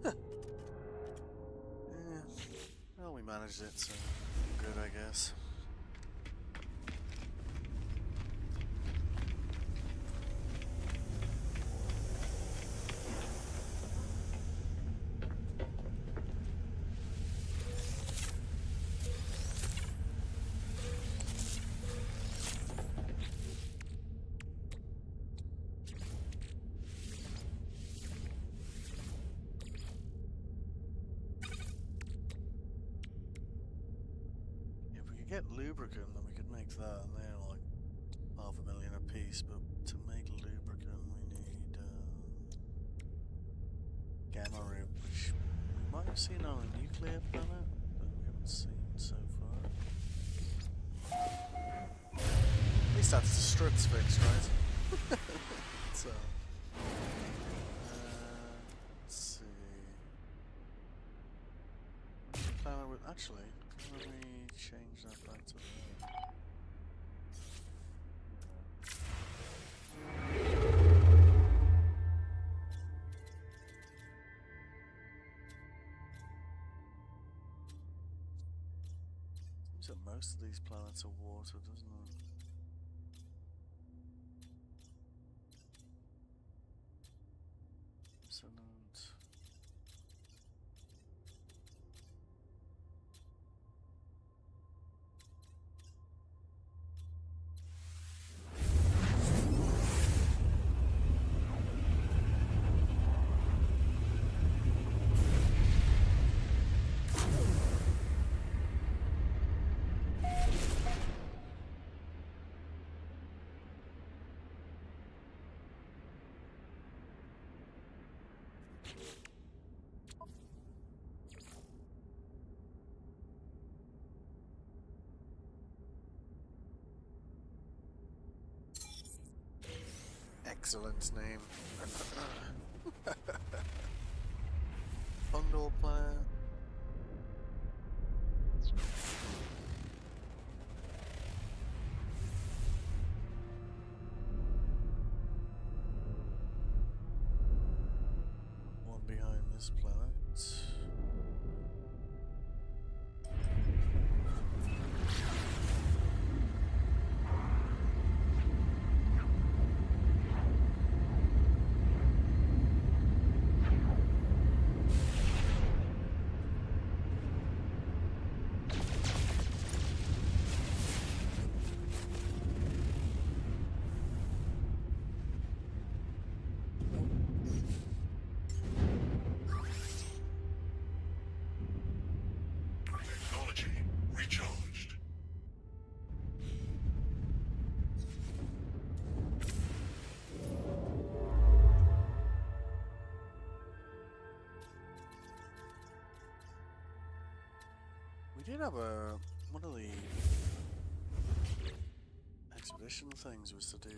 yeah. Well, we managed it, so good, I guess. Get lubricant, then we could make that, and they're like $500,000 a piece. But to make lubricant, we need gamma ray, which we might have seen on a nuclear planet, but we haven't seen so far. At least that's the struts fixed, right? So, let's see. Planet with actually. Let me change that back to there. Seems that most of these planets are water, doesn't it? Excellent. Excellent name. Bundle planet. One behind this planet. Technology recharged. We did have a one of the expedition things was to do.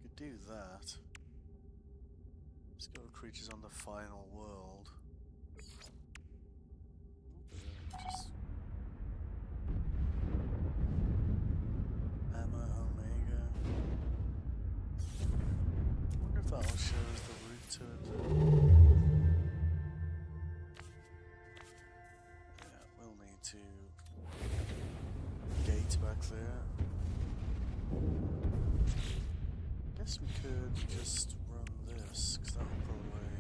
We could do that. Discover creatures on the final world. Just Gamma Omega. Wonder if that'll show us the route to it. Yeah, we'll need to gate back there. Guess we could just run this, because that'll probably.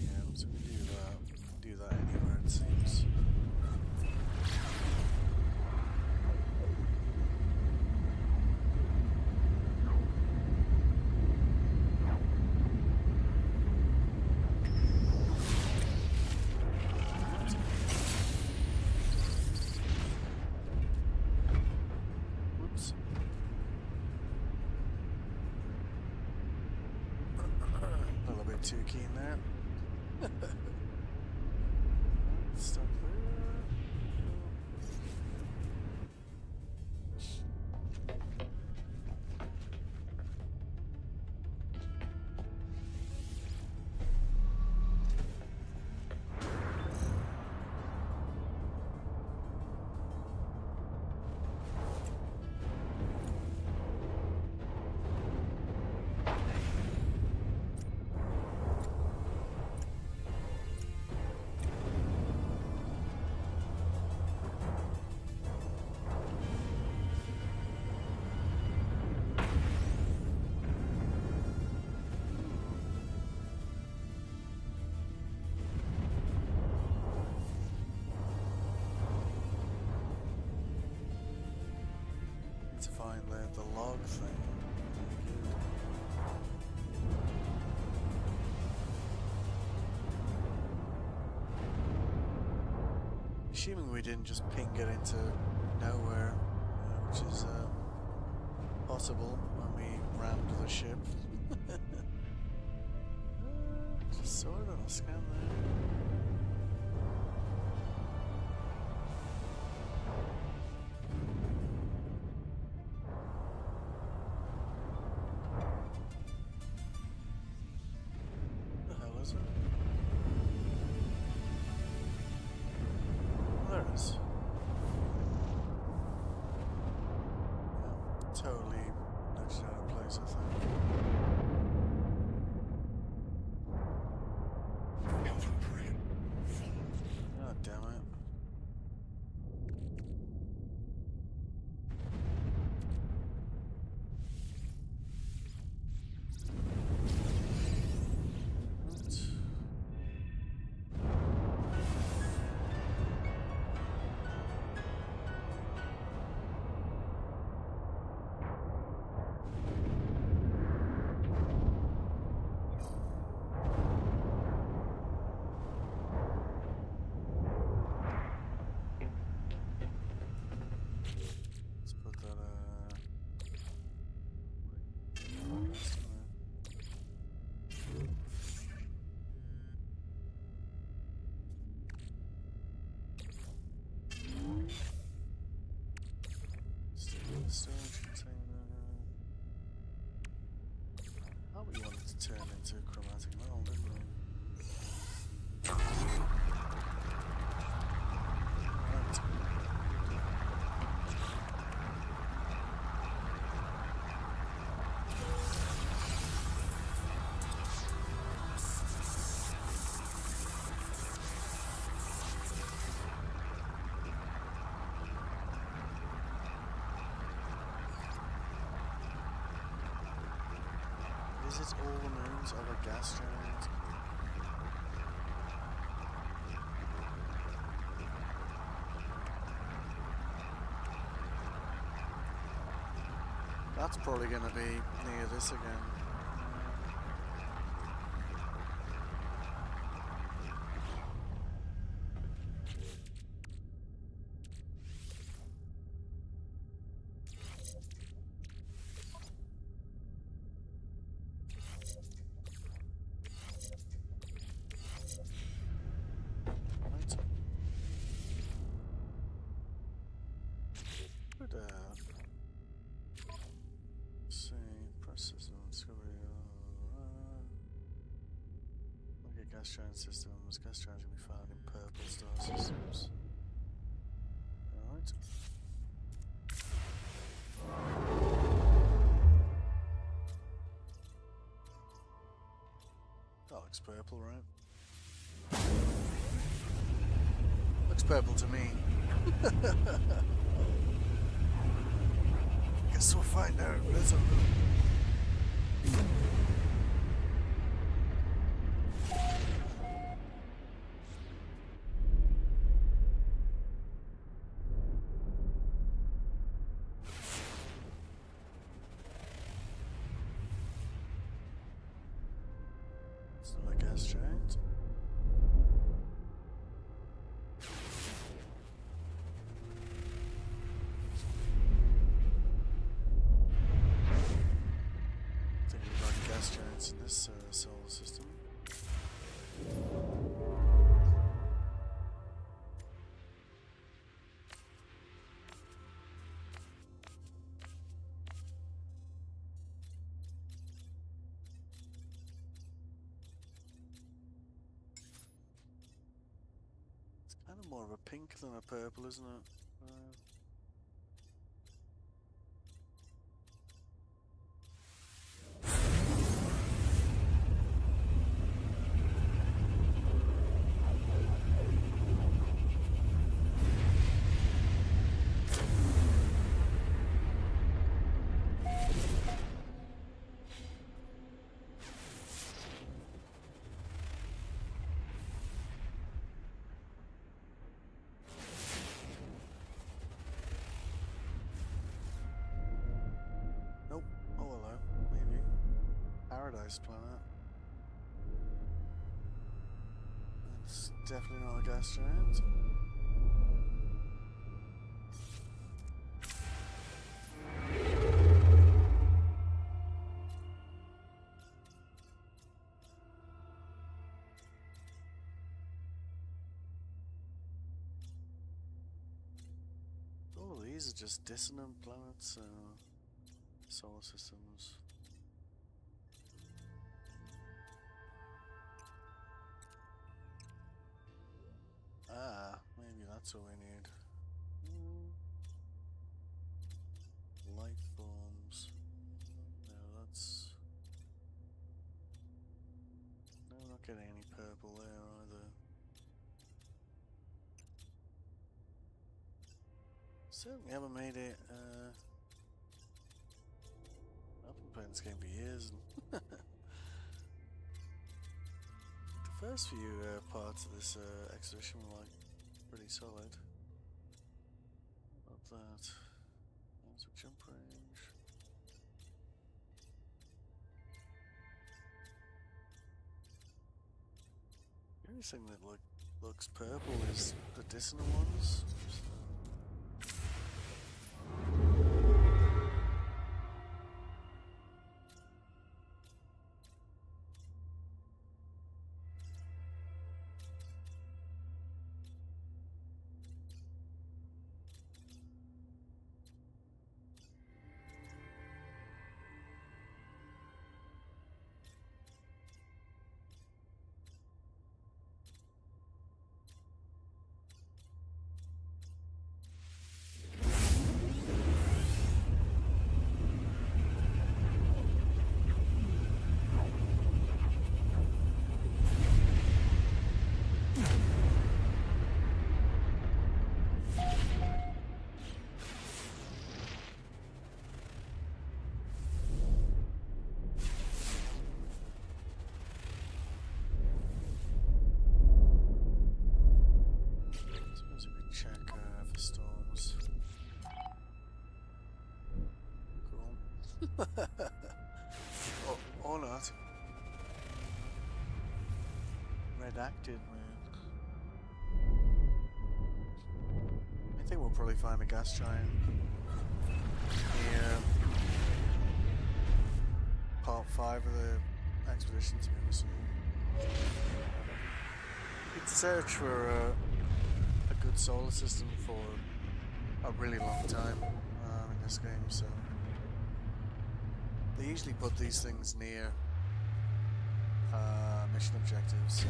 Yeah, so we do that. Do that anywhere, it seems. too keen there. Stuff there. To find the log thing. Assuming we didn't just ping it into nowhere, which is possible when we rammed the ship. Just sort of a scan there. Totally nudged out of place, I think. Inventory full. Oh, damn it. Storage container. Oh, we wanted to turn into chromatic metal, didn't we? Right. Visit all the moons of a gas giant. That's probably going to be near this again. Gas giant systems. Gas giants can be found in purple star systems. Alright. That looks purple, right? Looks purple to me. Guess we'll find out. Let's have a look. Giant. I think we've got gas giants in this solar system. It's kind of more of a pink than a purple, isn't it? Nope. Oh, hello. Maybe. Paradise Planet. That's definitely not a gas giant. All of these are just dissonant planets, solar systems. Ah, maybe that's what we need. Life forms. No, that's... No, we're not getting any purple there either. Certainly haven't made it, I've been playing this game for years. And the first few parts of this expedition were like pretty solid. Love that. There's a jump range. The only thing that looks purple is the dissonant ones. Check for storms. Cool. or not. Redacted, man. I think we'll probably find a gas giant near part 5 of the expedition, to be honest with you. It's search for a good solar system for a really long time in this game, so they usually put these things near mission objectives. So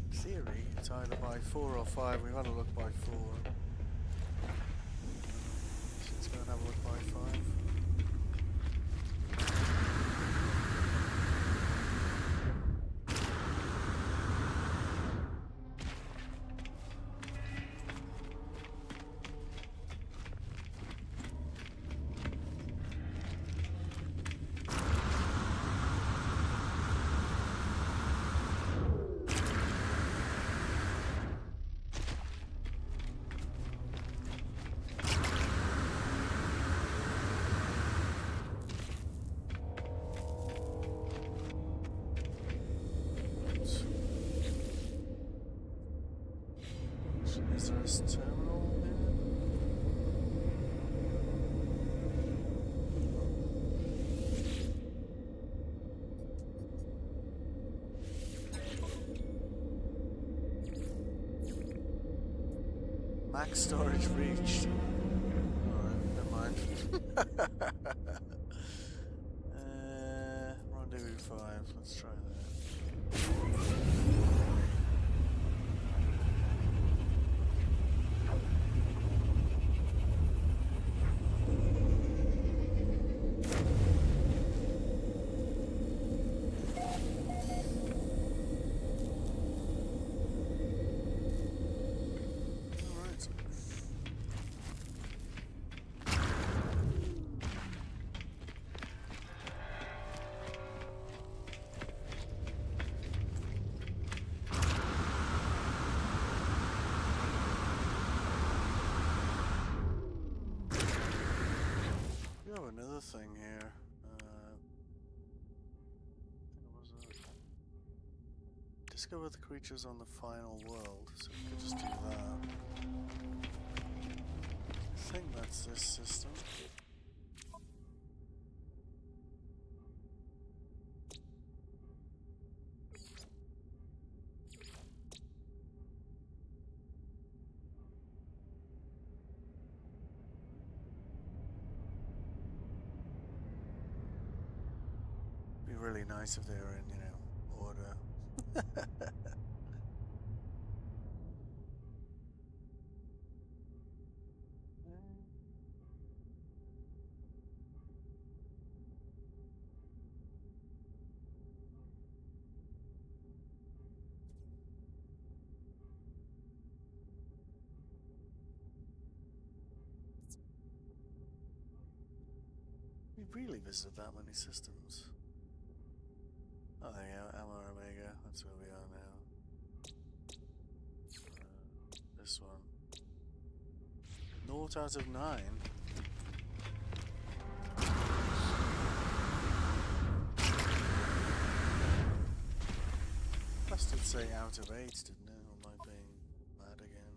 in theory, it's either by 4 or 5. We've had to look by 4. Let's go and have a look by 5. Max storage reached. Alright, never mind. Rendezvous 5, let's try that. Oh, another thing here. What was it? Discover the creatures on the final world. So we could just do that. I think that's this system. Be really nice if they were in, order. We really visited that many systems. Oh, there you go, Amar Omega. That's where we are now. This one. 0 out of 9. Must did say out of 8, didn't it? Or am I being mad again?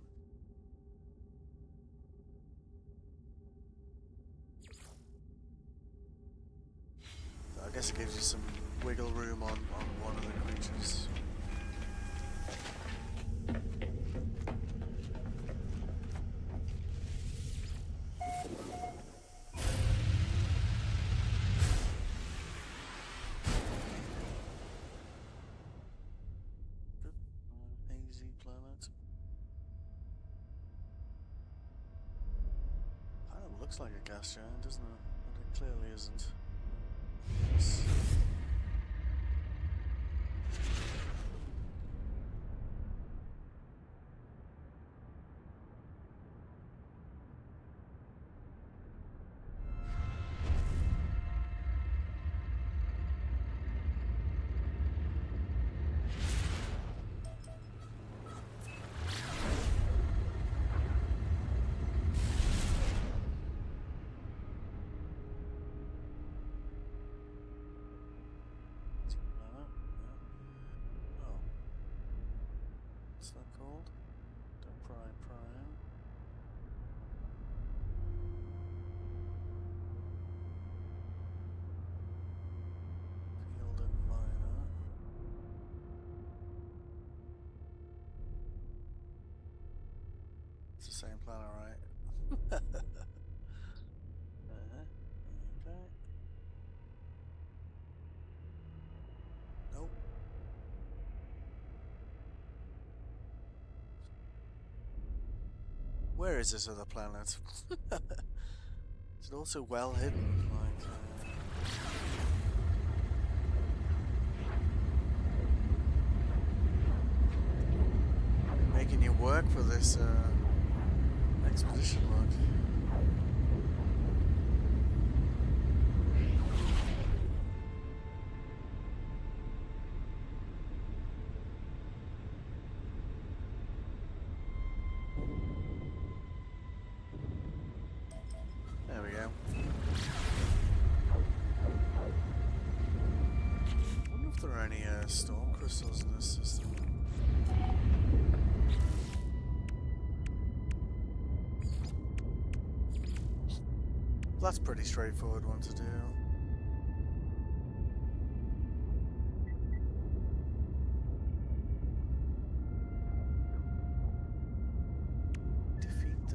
I guess it gives you some wiggle room on one of the creatures. Hazy planet. Kind of looks like a gas giant, doesn't it? But it clearly isn't. Yes. What's that called? Prime. Field and Minor. It's the same planet, right? Okay. Nope. Where is this other planet? Is it also well hidden? Like, making you work for this expedition, look. There we go. I wonder if there are any storm crystals in this system. That's a pretty straightforward one to do. Defeat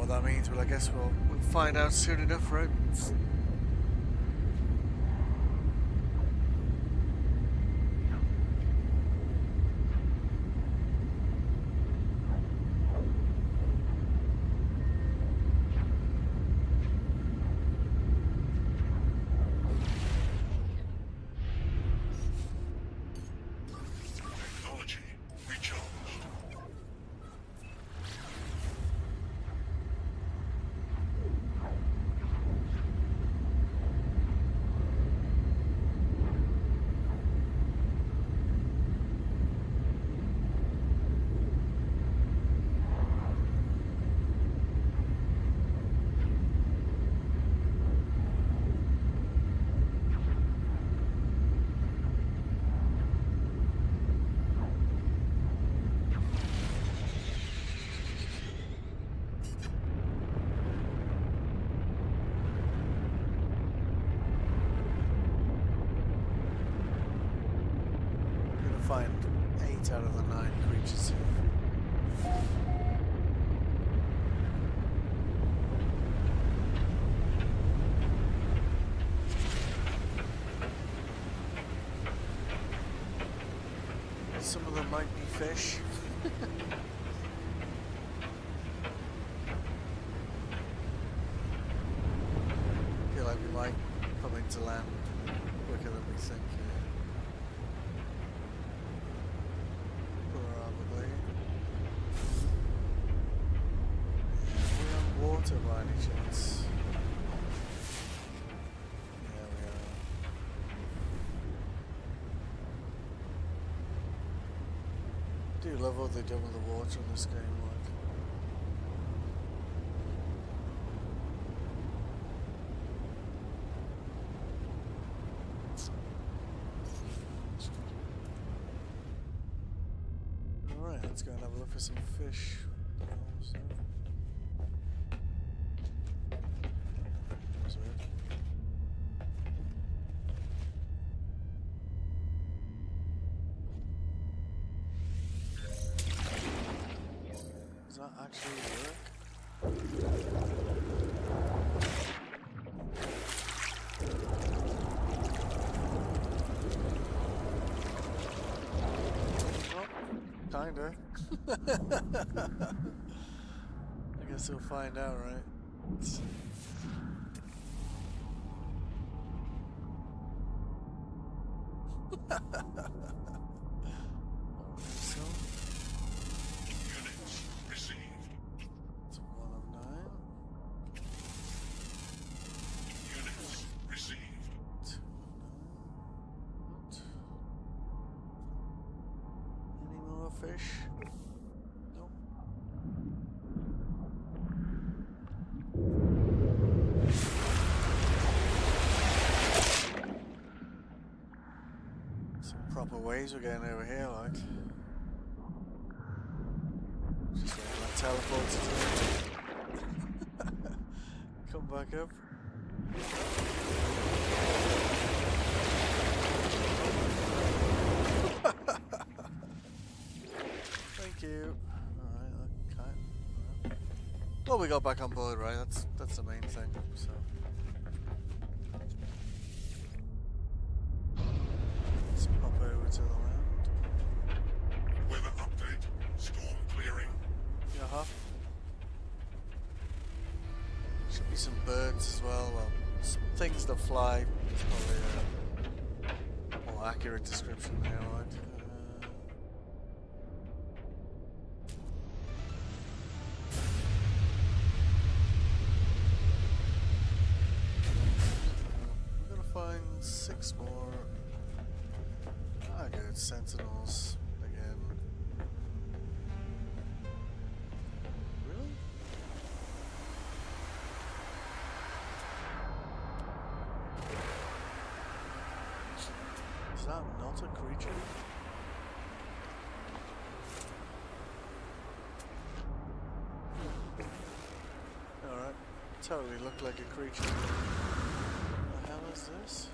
what that means, but I guess we'll find out soon enough, right? Technology recharged. We're gonna find 8 out of the 9 creatures here. Some of them might be fish. Feel like we might come into land quicker than we think. Probably. We're on water by any chance? Yeah, we are. I do love what they've done with the water in this game, like. Alright, let's go and have a look for some fish. What the hell was that? That was weird. Does that actually work? Oh, kinda. I guess we'll find out, right? So, Units received. it's 1 of 9. Units received. 2 of 9. What? Any more fish? Nope. Some proper ways we're getting over here, like. Just wait for that teleport to come back up. Thank you. Alright, okay. Alright. Well, we got back on board, right? That's the main thing. So let's pop over to the land. Weather update. Storm clearing. Uh-huh. Should be some birds as well. Well, some things that fly. It's probably a more accurate description there, right? We're gonna find 6 more. Ah, good. Sentinels again. Really? Is that not a creature? Alright. Totally looked like a creature. What the hell is this?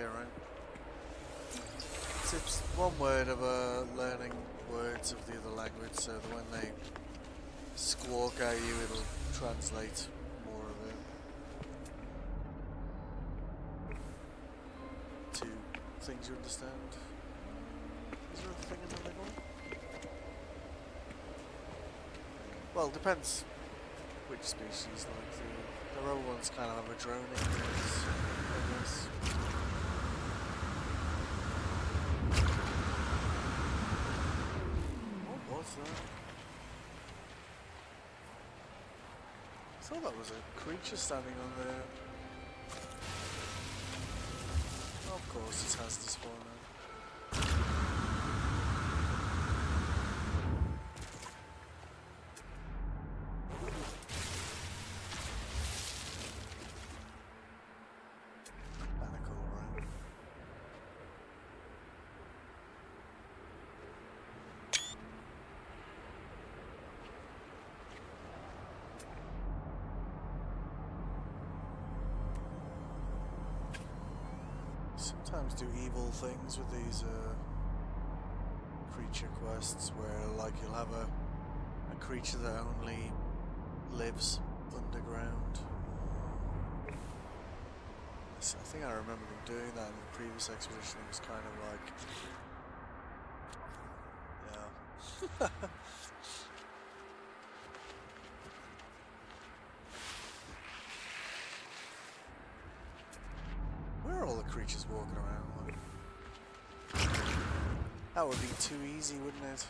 here, right? It's one word of learning words of the other language, so that when they squawk at you, it'll translate more of it. To things you understand. Is there a thing in the middle? Well, depends which species. Like the other ones kind of have a droning noise, I guess. What was that? I thought that was a creature standing on there. Of course, it has to spawn now. Manacle, right? Sometimes do evil things with these creature quests where like you'll have a creature that only lives underground. I think I remember them doing that in the previous expedition. It was kind of like, yeah. Where are all the creatures walking around? Like? That would be too easy, wouldn't it?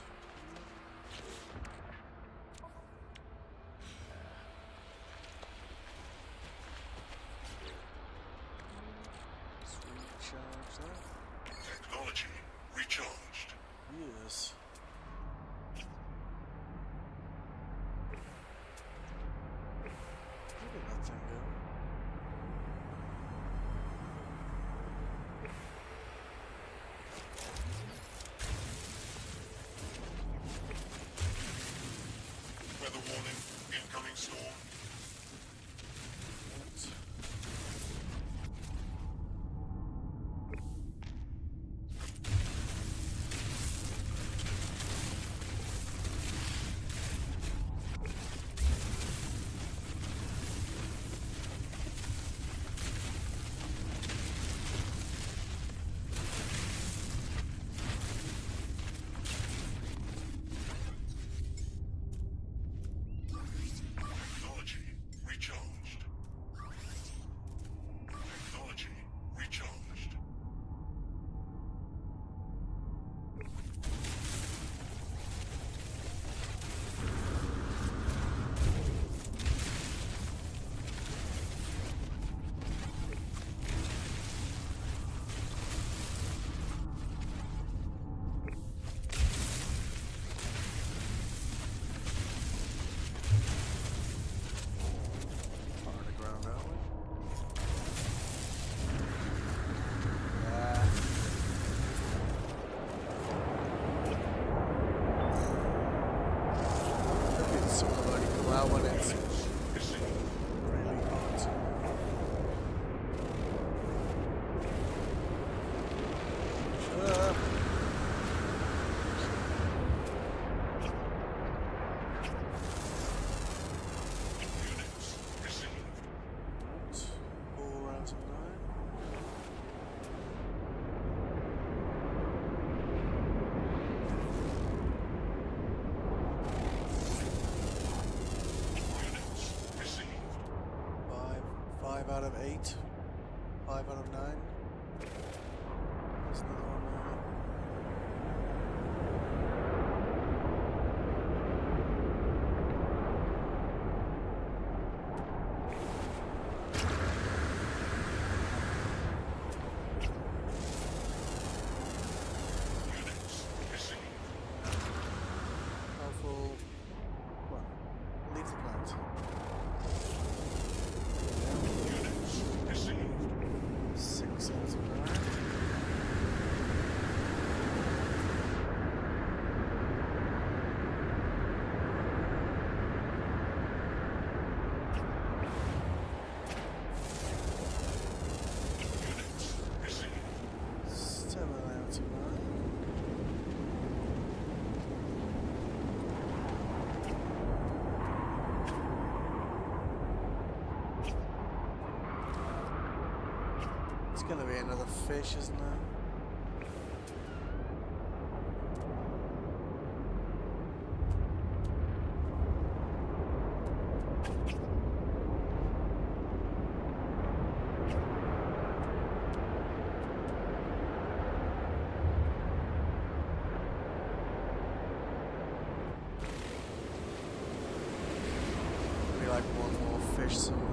Sweet charge there. Technology recharged. Yes. Where did that thing go? Weather warning. Incoming storm. What? Technology recharged. Technology recharged. Far underground, aren't we? Yeah. It's sort of only come out when it's Received. really hot. Units received. All rounds of 9. Units received. 5 out of 8. 5 out of 9. There's another one there. Units received. Powerful. Well, leave the plant. Units received. 6 gonna be another fish, isn't there? Maybe like one more fish somewhere.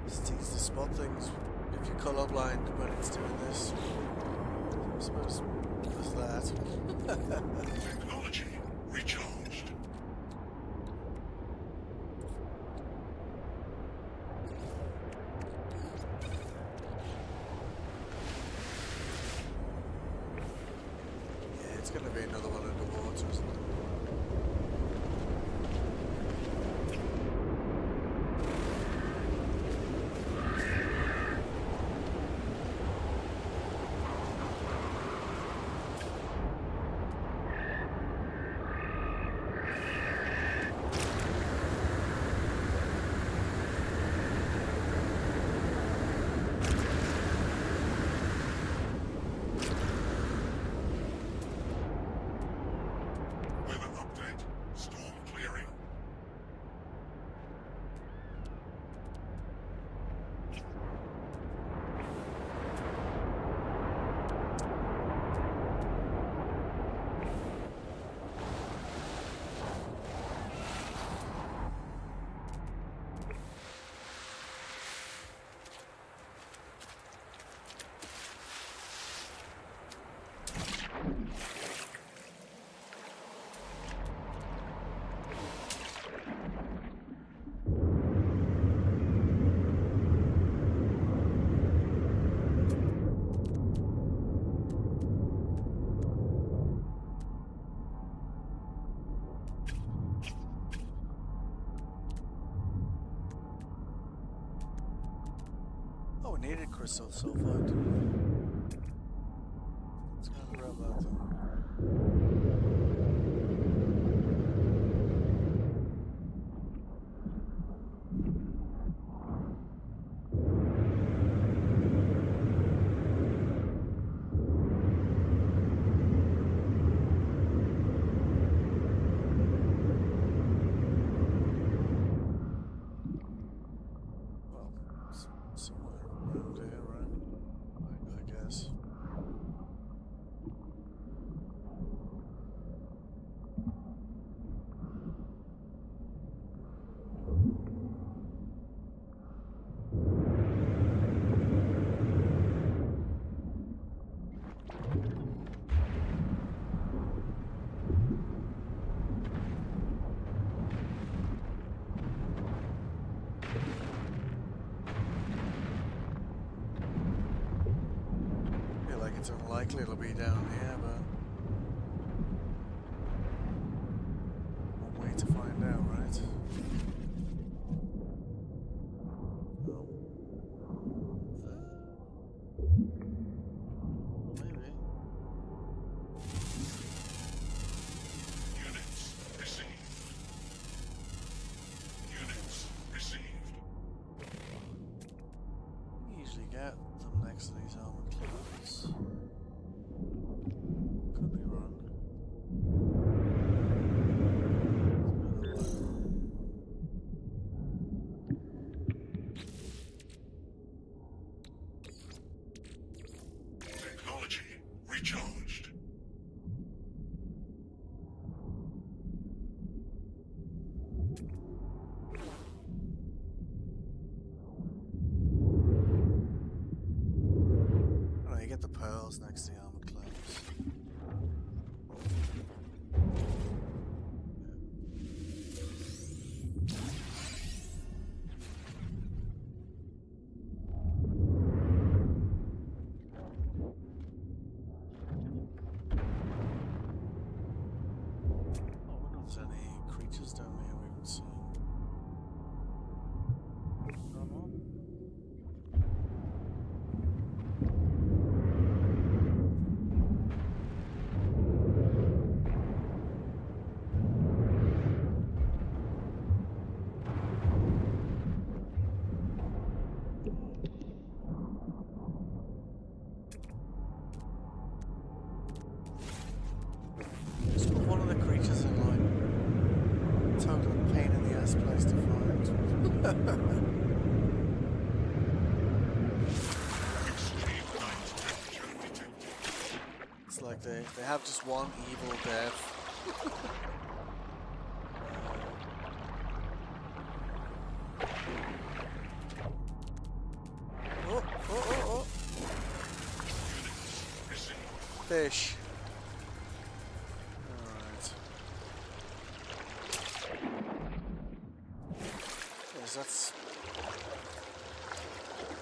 It's easy to spot things if you're colorblind when it's doing this. I suppose there's that. Technology recharged. Yeah, it's gonna be another one underwater, isn't it? Weather update. Storm clearing. Oh, we needed crystal sulfide, didn't we? Let's go and grab that then. Well, somewhere around here, right? I guess. Feel like it's unlikely it'll be down here, but one way to find out, right? Oh. Maybe. Units received. Units received. You usually get them next to these armored class. Could be wrong. creatures down here we haven't seen. Normal. Just put one of the creatures in like total pain in the ass place to find. Extreme night temperature detected. It's like they have just one evil death. Oh, oh, oh, oh. Missing. Fish. Alright. Yes, that's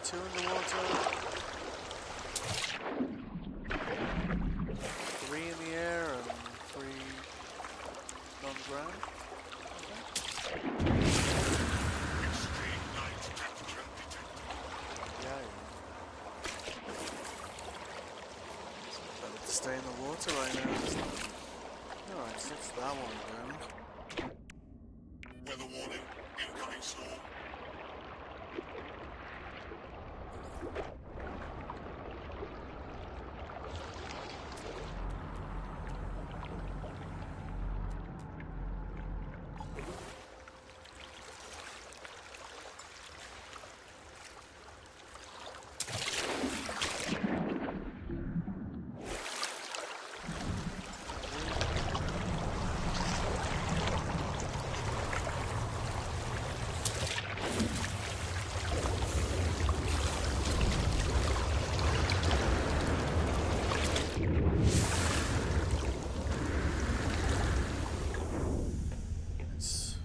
2 in the water. 3 in the air and 3 on the ground. Extreme night temperature detected. Yeah, better to stay in the water right now. Alright, so that's that one then. Weather warning. Incoming storm. It's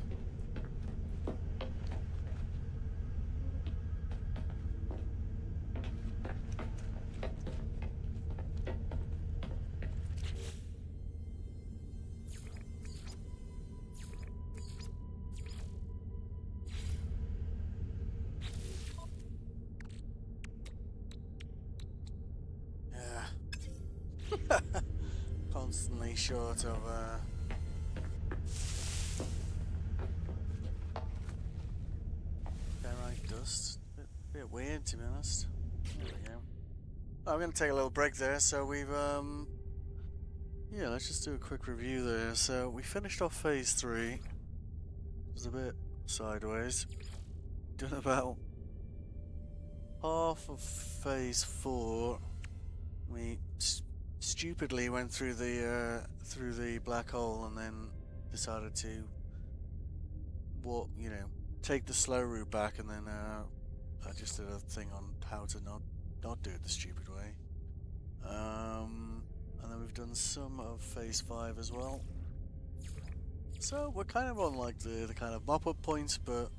yeah. Constantly short of downright dust. Bit weird to be honest. There we go. I'm gonna take a little break there, so we've yeah, let's just do a quick review there. So we finished off phase 3. It was a bit sideways. Done about half of phase 4. We stupidly went through the black hole and then decided to take the slow route back, and then I just did a thing on how to not do it the stupid way. And then we've done some of phase 5 as well. So we're kind of on like the kind of mop up points, but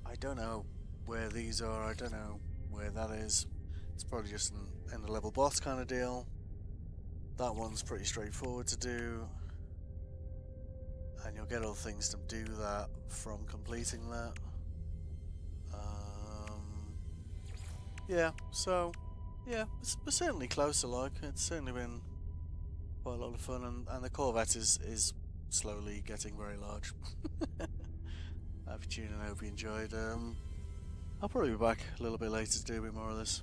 I don't know where these are. I don't know where that is. It's probably just an end of level boss kind of deal. That one's pretty straightforward to do, and you'll get all things to do that from completing that. Yeah, so yeah, we're certainly closer. Like, it's certainly been quite a lot of fun, and the Corvette is slowly getting very large. Have you tuned in? I hope you enjoyed. I'll probably be back a little bit later to do a bit more of this.